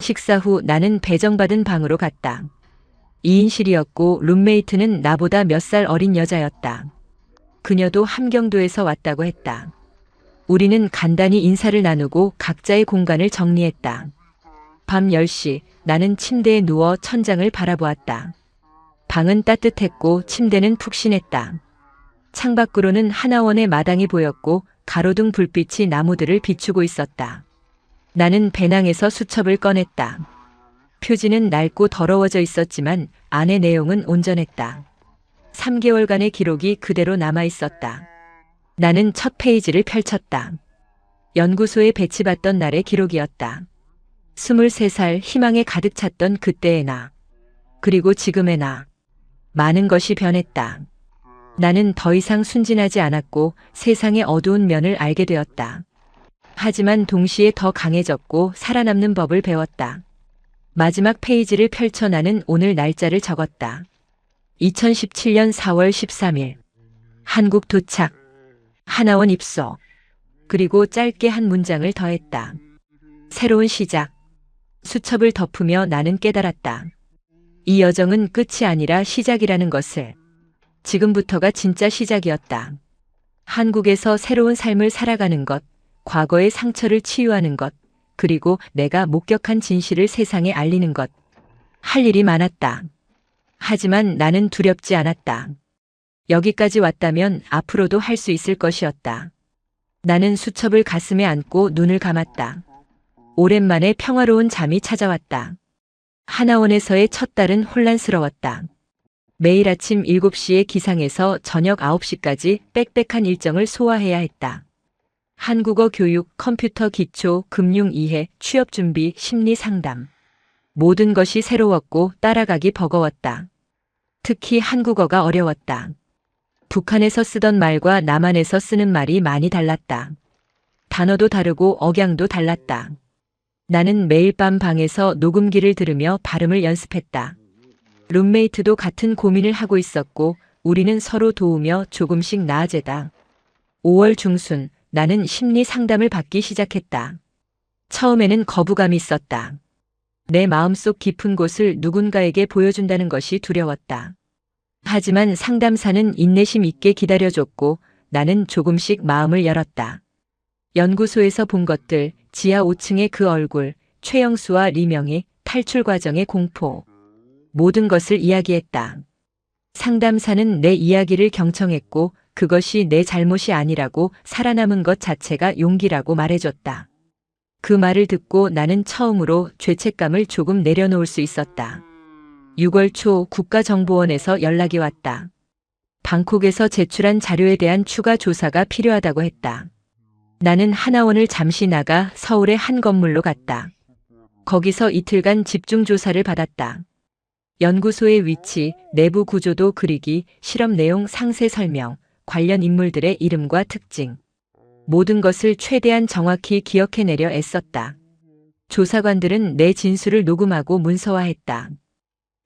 식사 후 나는 배정받은 방으로 갔다. 2인실이었고 룸메이트는 나보다 몇 살 어린 여자였다. 그녀도 함경도에서 왔다고 했다. 우리는 간단히 인사를 나누고 각자의 공간을 정리했다. 밤 10시 나는 침대에 누워 천장을 바라보았다. 방은 따뜻했고 침대는 푹신했다. 창밖으로는 하나원의 마당이 보였고 가로등 불빛이 나무들을 비추고 있었다. 나는 배낭에서 수첩을 꺼냈다. 표지는 낡고 더러워져 있었지만 안의 내용은 온전했다. 3개월간의 기록이 그대로 남아 있었다. 나는 첫 페이지를 펼쳤다. 연구소에 배치받던 날의 기록이었다. 23살 희망에 가득 찼던 그때의 나. 그리고 지금의 나. 많은 것이 변했다. 나는 더 이상 순진하지 않았고 세상의 어두운 면을 알게 되었다. 하지만 동시에 더 강해졌고 살아남는 법을 배웠다. 마지막 페이지를 펼쳐 나는 오늘 날짜를 적었다. 2017년 4월 13일. 한국 도착. 하나원 입소. 그리고 짧게 한 문장을 더했다. 새로운 시작. 수첩을 덮으며 나는 깨달았다. 이 여정은 끝이 아니라 시작이라는 것을. 지금부터가 진짜 시작이었다. 한국에서 새로운 삶을 살아가는 것, 과거의 상처를 치유하는 것, 그리고 내가 목격한 진실을 세상에 알리는 것. 할 일이 많았다. 하지만 나는 두렵지 않았다. 여기까지 왔다면 앞으로도 할 수 있을 것이었다. 나는 수첩을 가슴에 안고 눈을 감았다. 오랜만에 평화로운 잠이 찾아왔다. 하나원에서의 첫 달은 혼란스러웠다. 매일 아침 7시에 기상해서 저녁 9시까지 빽빽한 일정을 소화해야 했다. 한국어 교육, 컴퓨터 기초, 금융 이해, 취업 준비, 심리 상담. 모든 것이 새로웠고 따라가기 버거웠다. 특히 한국어가 어려웠다. 북한에서 쓰던 말과 남한에서 쓰는 말이 많이 달랐다. 단어도 다르고 억양도 달랐다. 나는 매일 밤 방에서 녹음기를 들으며 발음을 연습했다. 룸메이트도 같은 고민을 하고 있었고 우리는 서로 도우며 조금씩 나아지다. 5월 중순 나는 심리 상담을 받기 시작했다. 처음에는 거부감이 있었다. 내 마음속 깊은 곳을 누군가에게 보여준다는 것이 두려웠다. 하지만 상담사는 인내심 있게 기다려줬고 나는 조금씩 마음을 열었다. 연구소에서 본 것들, 지하 5층의 그 얼굴, 최영수와 리명의 탈출 과정의 공포. 모든 것을 이야기했다. 상담사는 내 이야기를 경청했고 그것이 내 잘못이 아니라고 살아남은 것 자체가 용기라고 말해줬다. 그 말을 듣고 나는 처음으로 죄책감을 조금 내려놓을 수 있었다. 6월 초 국가정보원에서 연락이 왔다. 방콕에서 제출한 자료에 대한 추가 조사가 필요하다고 했다. 나는 하나원을 잠시 나가 서울의 한 건물로 갔다. 거기서 이틀간 집중 조사를 받았다. 연구소의 위치, 내부 구조도 그리기, 실험 내용 상세 설명, 관련 인물들의 이름과 특징. 모든 것을 최대한 정확히 기억해내려 애썼다. 조사관들은 내 진술을 녹음하고 문서화했다.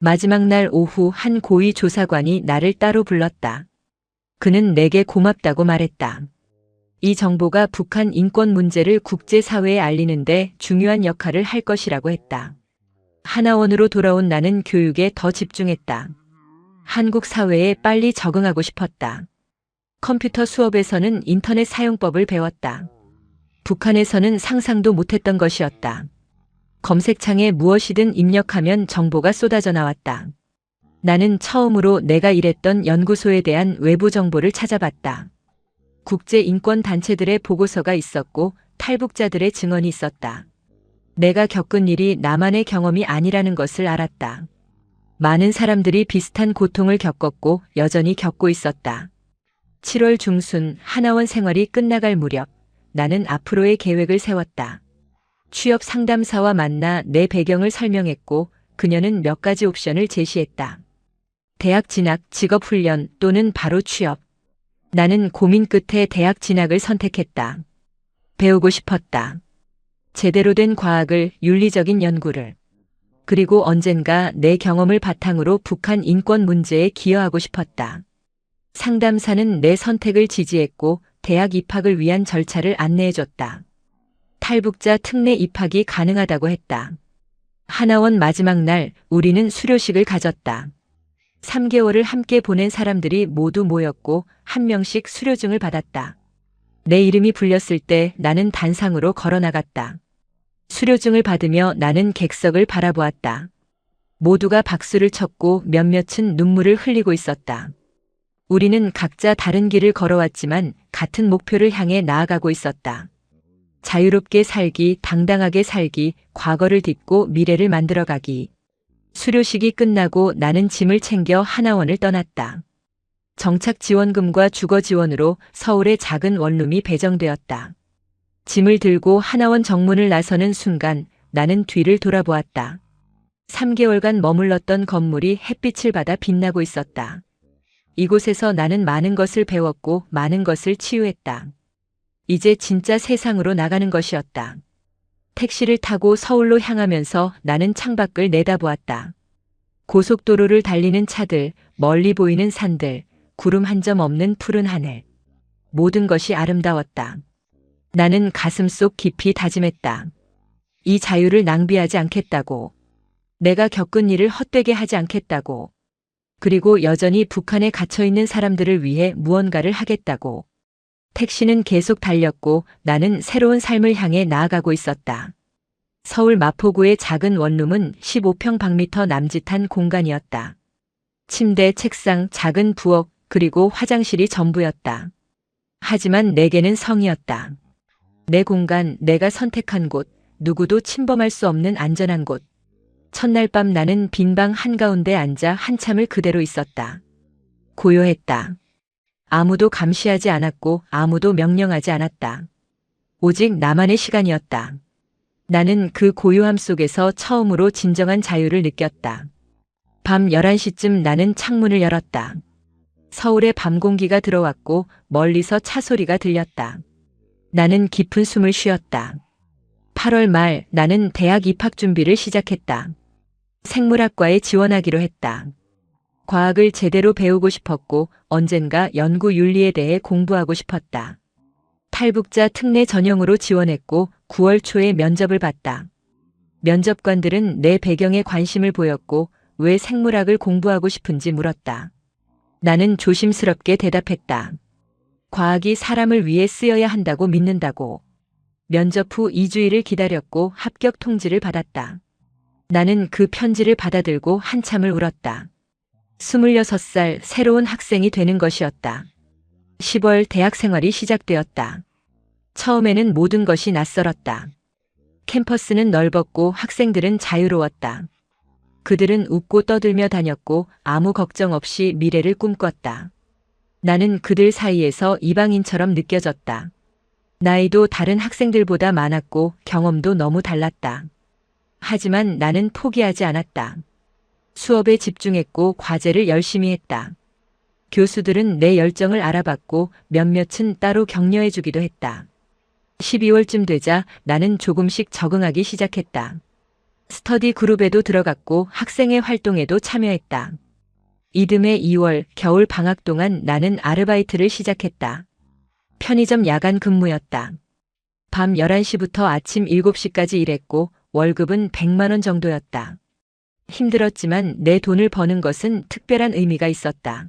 마지막 날 오후 한 고위 조사관이 나를 따로 불렀다. 그는 내게 고맙다고 말했다. 이 정보가 북한 인권 문제를 국제사회에 알리는데 중요한 역할을 할 것이라고 했다. 하나원으로 돌아온 나는 교육에 더 집중했다. 한국 사회에 빨리 적응하고 싶었다. 컴퓨터 수업에서는 인터넷 사용법을 배웠다. 북한에서는 상상도 못했던 것이었다. 검색창에 무엇이든 입력하면 정보가 쏟아져 나왔다. 나는 처음으로 내가 일했던 연구소에 대한 외부 정보를 찾아봤다. 국제인권단체들의 보고서가 있었고 탈북자들의 증언이 있었다. 내가 겪은 일이 나만의 경험이 아니라는 것을 알았다. 많은 사람들이 비슷한 고통을 겪었고 여전히 겪고 있었다. 7월 중순 하나원 생활이 끝나갈 무렵 나는 앞으로의 계획을 세웠다. 취업 상담사와 만나 내 배경을 설명했고 그녀는 몇 가지 옵션을 제시했다. 대학 진학, 직업훈련 또는 바로 취업. 나는 고민 끝에 대학 진학을 선택했다. 배우고 싶었다. 제대로 된 과학을, 윤리적인 연구를. 그리고 언젠가 내 경험을 바탕으로 북한 인권 문제에 기여하고 싶었다. 상담사는 내 선택을 지지했고 대학 입학을 위한 절차를 안내해줬다. 탈북자 특례 입학이 가능하다고 했다. 하나원 마지막 날 우리는 수료식을 가졌다. 3개월을 함께 보낸 사람들이 모두 모였고 한 명씩 수료증을 받았다. 내 이름이 불렸을 때 나는 단상으로 걸어나갔다. 수료증을 받으며 나는 객석을 바라보았다. 모두가 박수를 쳤고 몇몇은 눈물을 흘리고 있었다. 우리는 각자 다른 길을 걸어왔지만 같은 목표를 향해 나아가고 있었다. 자유롭게 살기, 당당하게 살기, 과거를 딛고 미래를 만들어가기. 수료식이 끝나고 나는 짐을 챙겨 하나원을 떠났다. 정착 지원금과 주거 지원으로 서울의 작은 원룸이 배정되었다. 짐을 들고 하나원 정문을 나서는 순간 나는 뒤를 돌아보았다. 3개월간 머물렀던 건물이 햇빛을 받아 빛나고 있었다. 이곳에서 나는 많은 것을 배웠고 많은 것을 치유했다. 이제 진짜 세상으로 나가는 것이었다. 택시를 타고 서울로 향하면서 나는 창밖을 내다보았다. 고속도로를 달리는 차들, 멀리 보이는 산들, 구름 한 점 없는 푸른 하늘. 모든 것이 아름다웠다. 나는 가슴속 깊이 다짐했다. 이 자유를 낭비하지 않겠다고. 내가 겪은 일을 헛되게 하지 않겠다고. 그리고 여전히 북한에 갇혀있는 사람들을 위해 무언가를 하겠다고. 택시는 계속 달렸고 나는 새로운 삶을 향해 나아가고 있었다. 서울 마포구의 작은 원룸은 15평방미터 남짓한 공간이었다. 침대, 책상, 작은 부엌, 그리고 화장실이 전부였다. 하지만 내게는 성이었다. 내 공간, 내가 선택한 곳, 누구도 침범할 수 없는 안전한 곳. 첫날 밤 나는 빈 방 한가운데 앉아 한참을 그대로 있었다. 고요했다. 아무도 감시하지 않았고 아무도 명령하지 않았다. 오직 나만의 시간이었다. 나는 그 고요함 속에서 처음으로 진정한 자유를 느꼈다. 밤 11시쯤 나는 창문을 열었다. 서울의 밤 공기가 들어왔고 멀리서 차 소리가 들렸다. 나는 깊은 숨을 쉬었다. 8월 말 나는 대학 입학 준비를 시작했다. 생물학과에 지원하기로 했다. 과학을 제대로 배우고 싶었고 언젠가 연구 윤리에 대해 공부하고 싶었다. 탈북자 특례 전형으로 지원했고 9월 초에 면접을 봤다. 면접관들은 내 배경에 관심을 보였고 왜 생물학을 공부하고 싶은지 물었다. 나는 조심스럽게 대답했다. 과학이 사람을 위해 쓰여야 한다고 믿는다고. 면접 후 2주일을 기다렸고 합격 통지를 받았다. 나는 그 편지를 받아들고 한참을 울었다. 26살 새로운 학생이 되는 것이었다. 10월 대학 생활이 시작되었다. 처음에는 모든 것이 낯설었다. 캠퍼스는 넓었고 학생들은 자유로웠다. 그들은 웃고 떠들며 다녔고 아무 걱정 없이 미래를 꿈꿨다. 나는 그들 사이에서 이방인처럼 느껴졌다. 나이도 다른 학생들보다 많았고 경험도 너무 달랐다. 하지만 나는 포기하지 않았다. 수업에 집중했고 과제를 열심히 했다. 교수들은 내 열정을 알아봤고 몇몇은 따로 격려해주기도 했다. 12월쯤 되자 나는 조금씩 적응하기 시작했다. 스터디 그룹에도 들어갔고 학생회 활동에도 참여했다. 이듬해 2월 겨울 방학 동안 나는 아르바이트를 시작했다. 편의점 야간 근무였다. 밤 11시부터 아침 7시까지 일했고 월급은 100만 원 정도였다. 힘들었지만 내 돈을 버는 것은 특별한 의미가 있었다.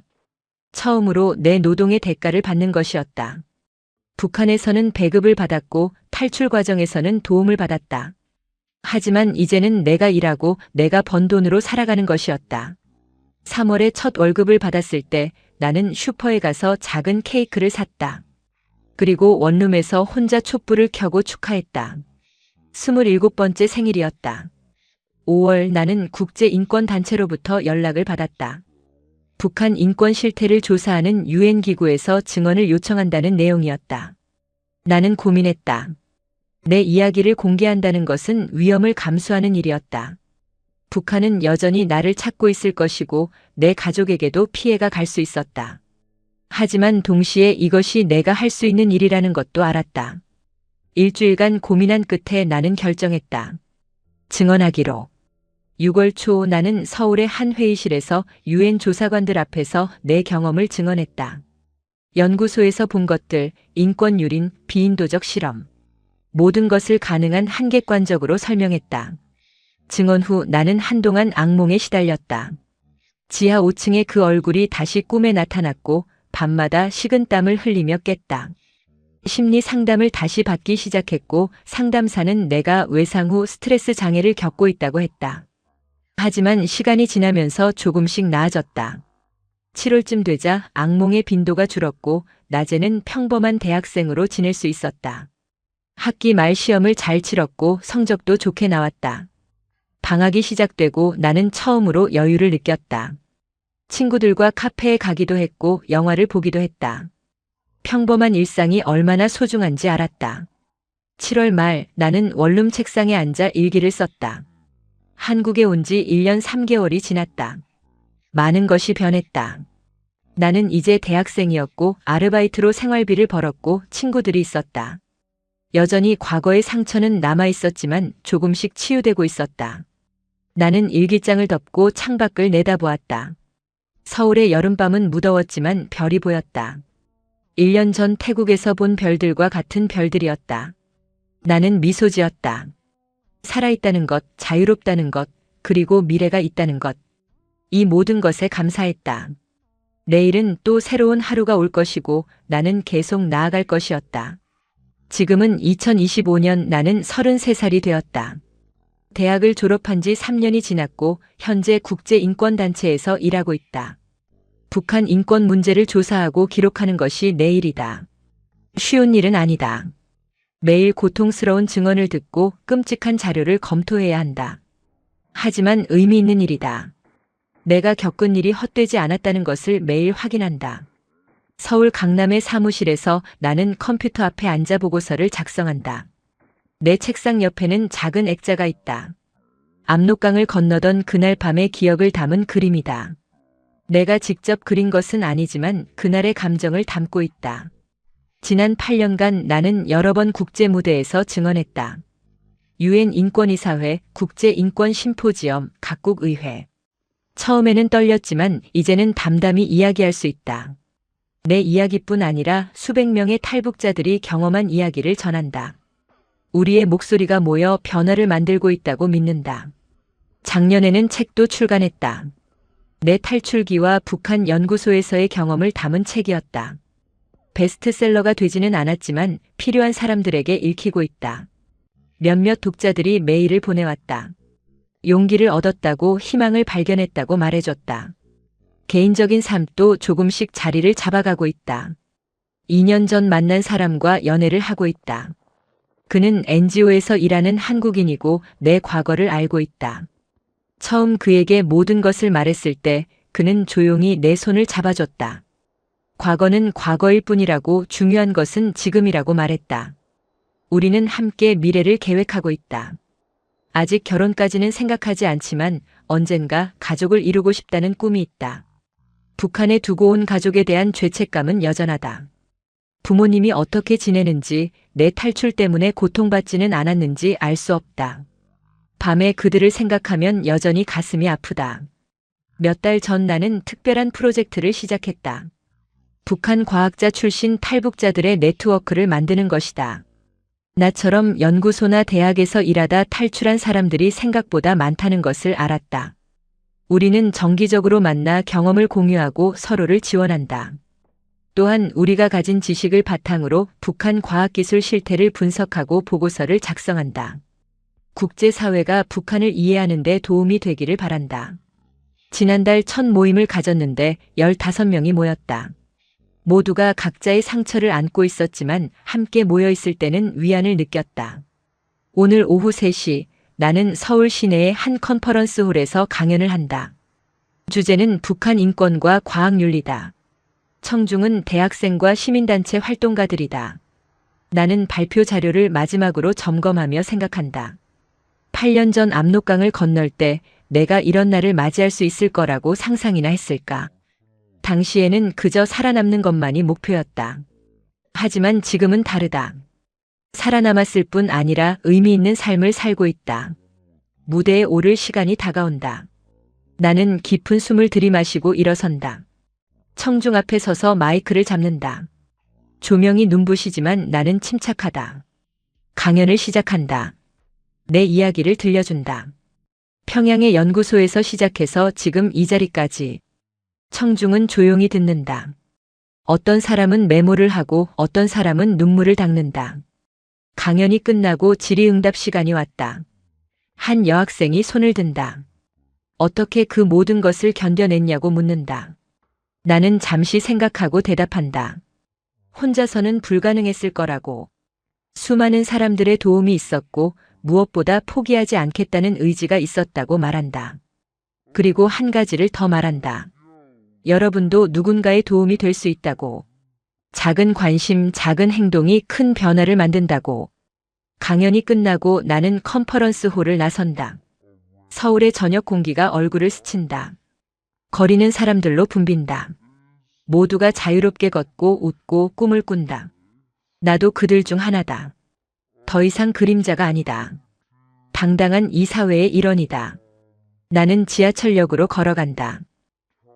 처음으로 내 노동의 대가를 받는 것이었다. 북한에서는 배급을 받았고 탈출 과정에서는 도움을 받았다. 하지만 이제는 내가 일하고 내가 번 돈으로 살아가는 것이었다. 3월에 첫 월급을 받았을 때 나는 슈퍼에 가서 작은 케이크를 샀다. 그리고 원룸에서 혼자 촛불을 켜고 축하했다. 27번째 생일이었다. 5월 나는 국제인권단체로부터 연락을 받았다. 북한 인권 실태를 조사하는 유엔 기구에서 증언을 요청한다는 내용이었다. 나는 고민했다. 내 이야기를 공개한다는 것은 위험을 감수하는 일이었다. 북한은 여전히 나를 찾고 있을 것이고 내 가족에게도 피해가 갈 수 있었다. 하지만 동시에 이것이 내가 할 수 있는 일이라는 것도 알았다. 일주일간 고민한 끝에 나는 결정했다. 증언하기로. 6월 초 나는 서울의 한 회의실에서 유엔 조사관들 앞에서 내 경험을 증언했다. 연구소에서 본 것들, 인권 유린, 비인도적 실험. 모든 것을 가능한 한 객관적으로 설명했다. 증언 후 나는 한동안 악몽에 시달렸다. 지하 5층에 그 얼굴이 다시 꿈에 나타났고 밤마다 식은땀을 흘리며 깼다. 심리 상담을 다시 받기 시작했고 상담사는 내가 외상 후 스트레스 장애를 겪고 있다고 했다. 하지만 시간이 지나면서 조금씩 나아졌다. 7월쯤 되자 악몽의 빈도가 줄었고 낮에는 평범한 대학생으로 지낼 수 있었다. 학기 말 시험을 잘 치렀고 성적도 좋게 나왔다. 방학이 시작되고 나는 처음으로 여유를 느꼈다. 친구들과 카페에 가기도 했고 영화를 보기도 했다. 평범한 일상이 얼마나 소중한지 알았다. 7월 말 나는 원룸 책상에 앉아 일기를 썼다. 한국에 온 지 1년 3개월이 지났다. 많은 것이 변했다. 나는 이제 대학생이었고 아르바이트로 생활비를 벌었고 친구들이 있었다. 여전히 과거의 상처는 남아 있었지만 조금씩 치유되고 있었다. 나는 일기장을 덮고 창밖을 내다보았다. 서울의 여름밤은 무더웠지만 별이 보였다. 1년 전 태국에서 본 별들과 같은 별들이었다. 나는 미소 지었다. 살아있다는 것, 자유롭다는 것, 그리고 미래가 있다는 것. 이 모든 것에 감사했다. 내일은 또 새로운 하루가 올 것이고 나는 계속 나아갈 것이었다. 지금은 2025년 나는 33살이 되었다. 대학을 졸업한 지 3년이 지났고 현재 국제인권단체에서 일하고 있다. 북한 인권 문제를 조사하고 기록하는 것이 내 일이다. 쉬운 일은 아니다. 매일 고통스러운 증언을 듣고 끔찍한 자료를 검토해야 한다. 하지만 의미 있는 일이다. 내가 겪은 일이 헛되지 않았다는 것을 매일 확인한다. 서울 강남의 사무실에서 나는 컴퓨터 앞에 앉아 보고서를 작성한다. 내 책상 옆에는 작은 액자가 있다. 압록강을 건너던 그날 밤의 기억을 담은 그림이다. 내가 직접 그린 것은 아니지만 그날의 감정을 담고 있다. 지난 8년간 나는 여러 번 국제 무대에서 증언했다. 유엔 인권이사회, 국제인권 심포지엄, 각국 의회. 처음에는 떨렸지만 이제는 담담히 이야기할 수 있다. 내 이야기뿐 아니라 수백 명의 탈북자들이 경험한 이야기를 전한다. 우리의 목소리가 모여 변화를 만들고 있다고 믿는다. 작년에는 책도 출간했다. 내 탈출기와 북한 연구소에서의 경험을 담은 책이었다. 베스트셀러가 되지는 않았지만 필요한 사람들에게 읽히고 있다. 몇몇 독자들이 메일을 보내왔다. 용기를 얻었다고, 희망을 발견했다고 말해줬다. 개인적인 삶도 조금씩 자리를 잡아가고 있다. 2년 전 만난 사람과 연애를 하고 있다. 그는 NGO에서 일하는 한국인이고 내 과거를 알고 있다. 처음 그에게 모든 것을 말했을 때 그는 조용히 내 손을 잡아줬다. 과거는 과거일 뿐이라고, 중요한 것은 지금이라고 말했다. 우리는 함께 미래를 계획하고 있다. 아직 결혼까지는 생각하지 않지만 언젠가 가족을 이루고 싶다는 꿈이 있다. 북한에 두고 온 가족에 대한 죄책감은 여전하다. 부모님이 어떻게 지내는지, 내 탈출 때문에 고통받지는 않았는지 알 수 없다. 밤에 그들을 생각하면 여전히 가슴이 아프다. 몇 달 전 나는 특별한 프로젝트를 시작했다. 북한 과학자 출신 탈북자들의 네트워크를 만드는 것이다. 나처럼 연구소나 대학에서 일하다 탈출한 사람들이 생각보다 많다는 것을 알았다. 우리는 정기적으로 만나 경험을 공유하고 서로를 지원한다. 또한 우리가 가진 지식을 바탕으로 북한 과학기술 실태를 분석하고 보고서를 작성한다. 국제사회가 북한을 이해하는 데 도움이 되기를 바란다. 지난달 첫 모임을 가졌는데 15명이 모였다. 모두가 각자의 상처를 안고 있었지만 함께 모여 있을 때는 위안을 느꼈다. 오늘 오후 3시 나는 서울 시내의 한 컨퍼런스홀에서 강연을 한다. 주제는 북한 인권과 과학윤리다. 청중은 대학생과 시민단체 활동가들이다. 나는 발표 자료를 마지막으로 점검하며 생각한다. 8년 전 압록강을 건널 때 내가 이런 날을 맞이할 수 있을 거라고 상상이나 했을까? 당시에는 그저 살아남는 것만이 목표였다. 하지만 지금은 다르다. 살아남았을 뿐 아니라 의미 있는 삶을 살고 있다. 무대에 오를 시간이 다가온다. 나는 깊은 숨을 들이마시고 일어선다. 청중 앞에 서서 마이크를 잡는다. 조명이 눈부시지만 나는 침착하다. 강연을 시작한다. 내 이야기를 들려준다. 평양의 연구소에서 시작해서 지금 이 자리까지. 청중은 조용히 듣는다. 어떤 사람은 메모를 하고 어떤 사람은 눈물을 닦는다. 강연이 끝나고 질의응답 시간이 왔다. 한 여학생이 손을 든다. 어떻게 그 모든 것을 견뎌냈냐고 묻는다. 나는 잠시 생각하고 대답한다. 혼자서는 불가능했을 거라고. 수많은 사람들의 도움이 있었고 무엇보다 포기하지 않겠다는 의지가 있었다고 말한다. 그리고 한 가지를 더 말한다. 여러분도 누군가의 도움이 될 수 있다고. 작은 관심, 작은 행동이 큰 변화를 만든다고. 강연이 끝나고 나는 컨퍼런스 홀을 나선다. 서울의 저녁 공기가 얼굴을 스친다. 거리는 사람들로 붐빈다. 모두가 자유롭게 걷고 웃고 꿈을 꾼다. 나도 그들 중 하나다. 더 이상 그림자가 아니다. 당당한 이 사회의 일원이다. 나는 지하철역으로 걸어간다.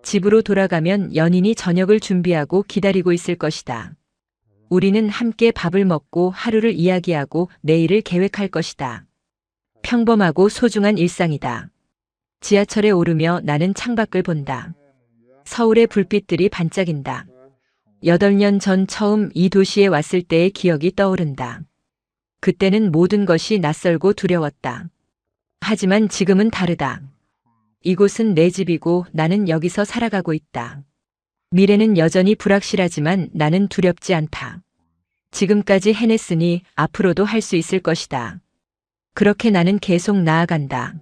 집으로 돌아가면 연인이 저녁을 준비하고 기다리고 있을 것이다. 우리는 함께 밥을 먹고 하루를 이야기하고 내일을 계획할 것이다. 평범하고 소중한 일상이다. 지하철에 오르며 나는 창밖을 본다. 서울의 불빛들이 반짝인다. 8년 전 처음 이 도시에 왔을 때의 기억이 떠오른다. 그때는 모든 것이 낯설고 두려웠다. 하지만 지금은 다르다. 이곳은 내 집이고 나는 여기서 살아가고 있다. 미래는 여전히 불확실하지만 나는 두렵지 않다. 지금까지 해냈으니 앞으로도 할 수 있을 것이다. 그렇게 나는 계속 나아간다.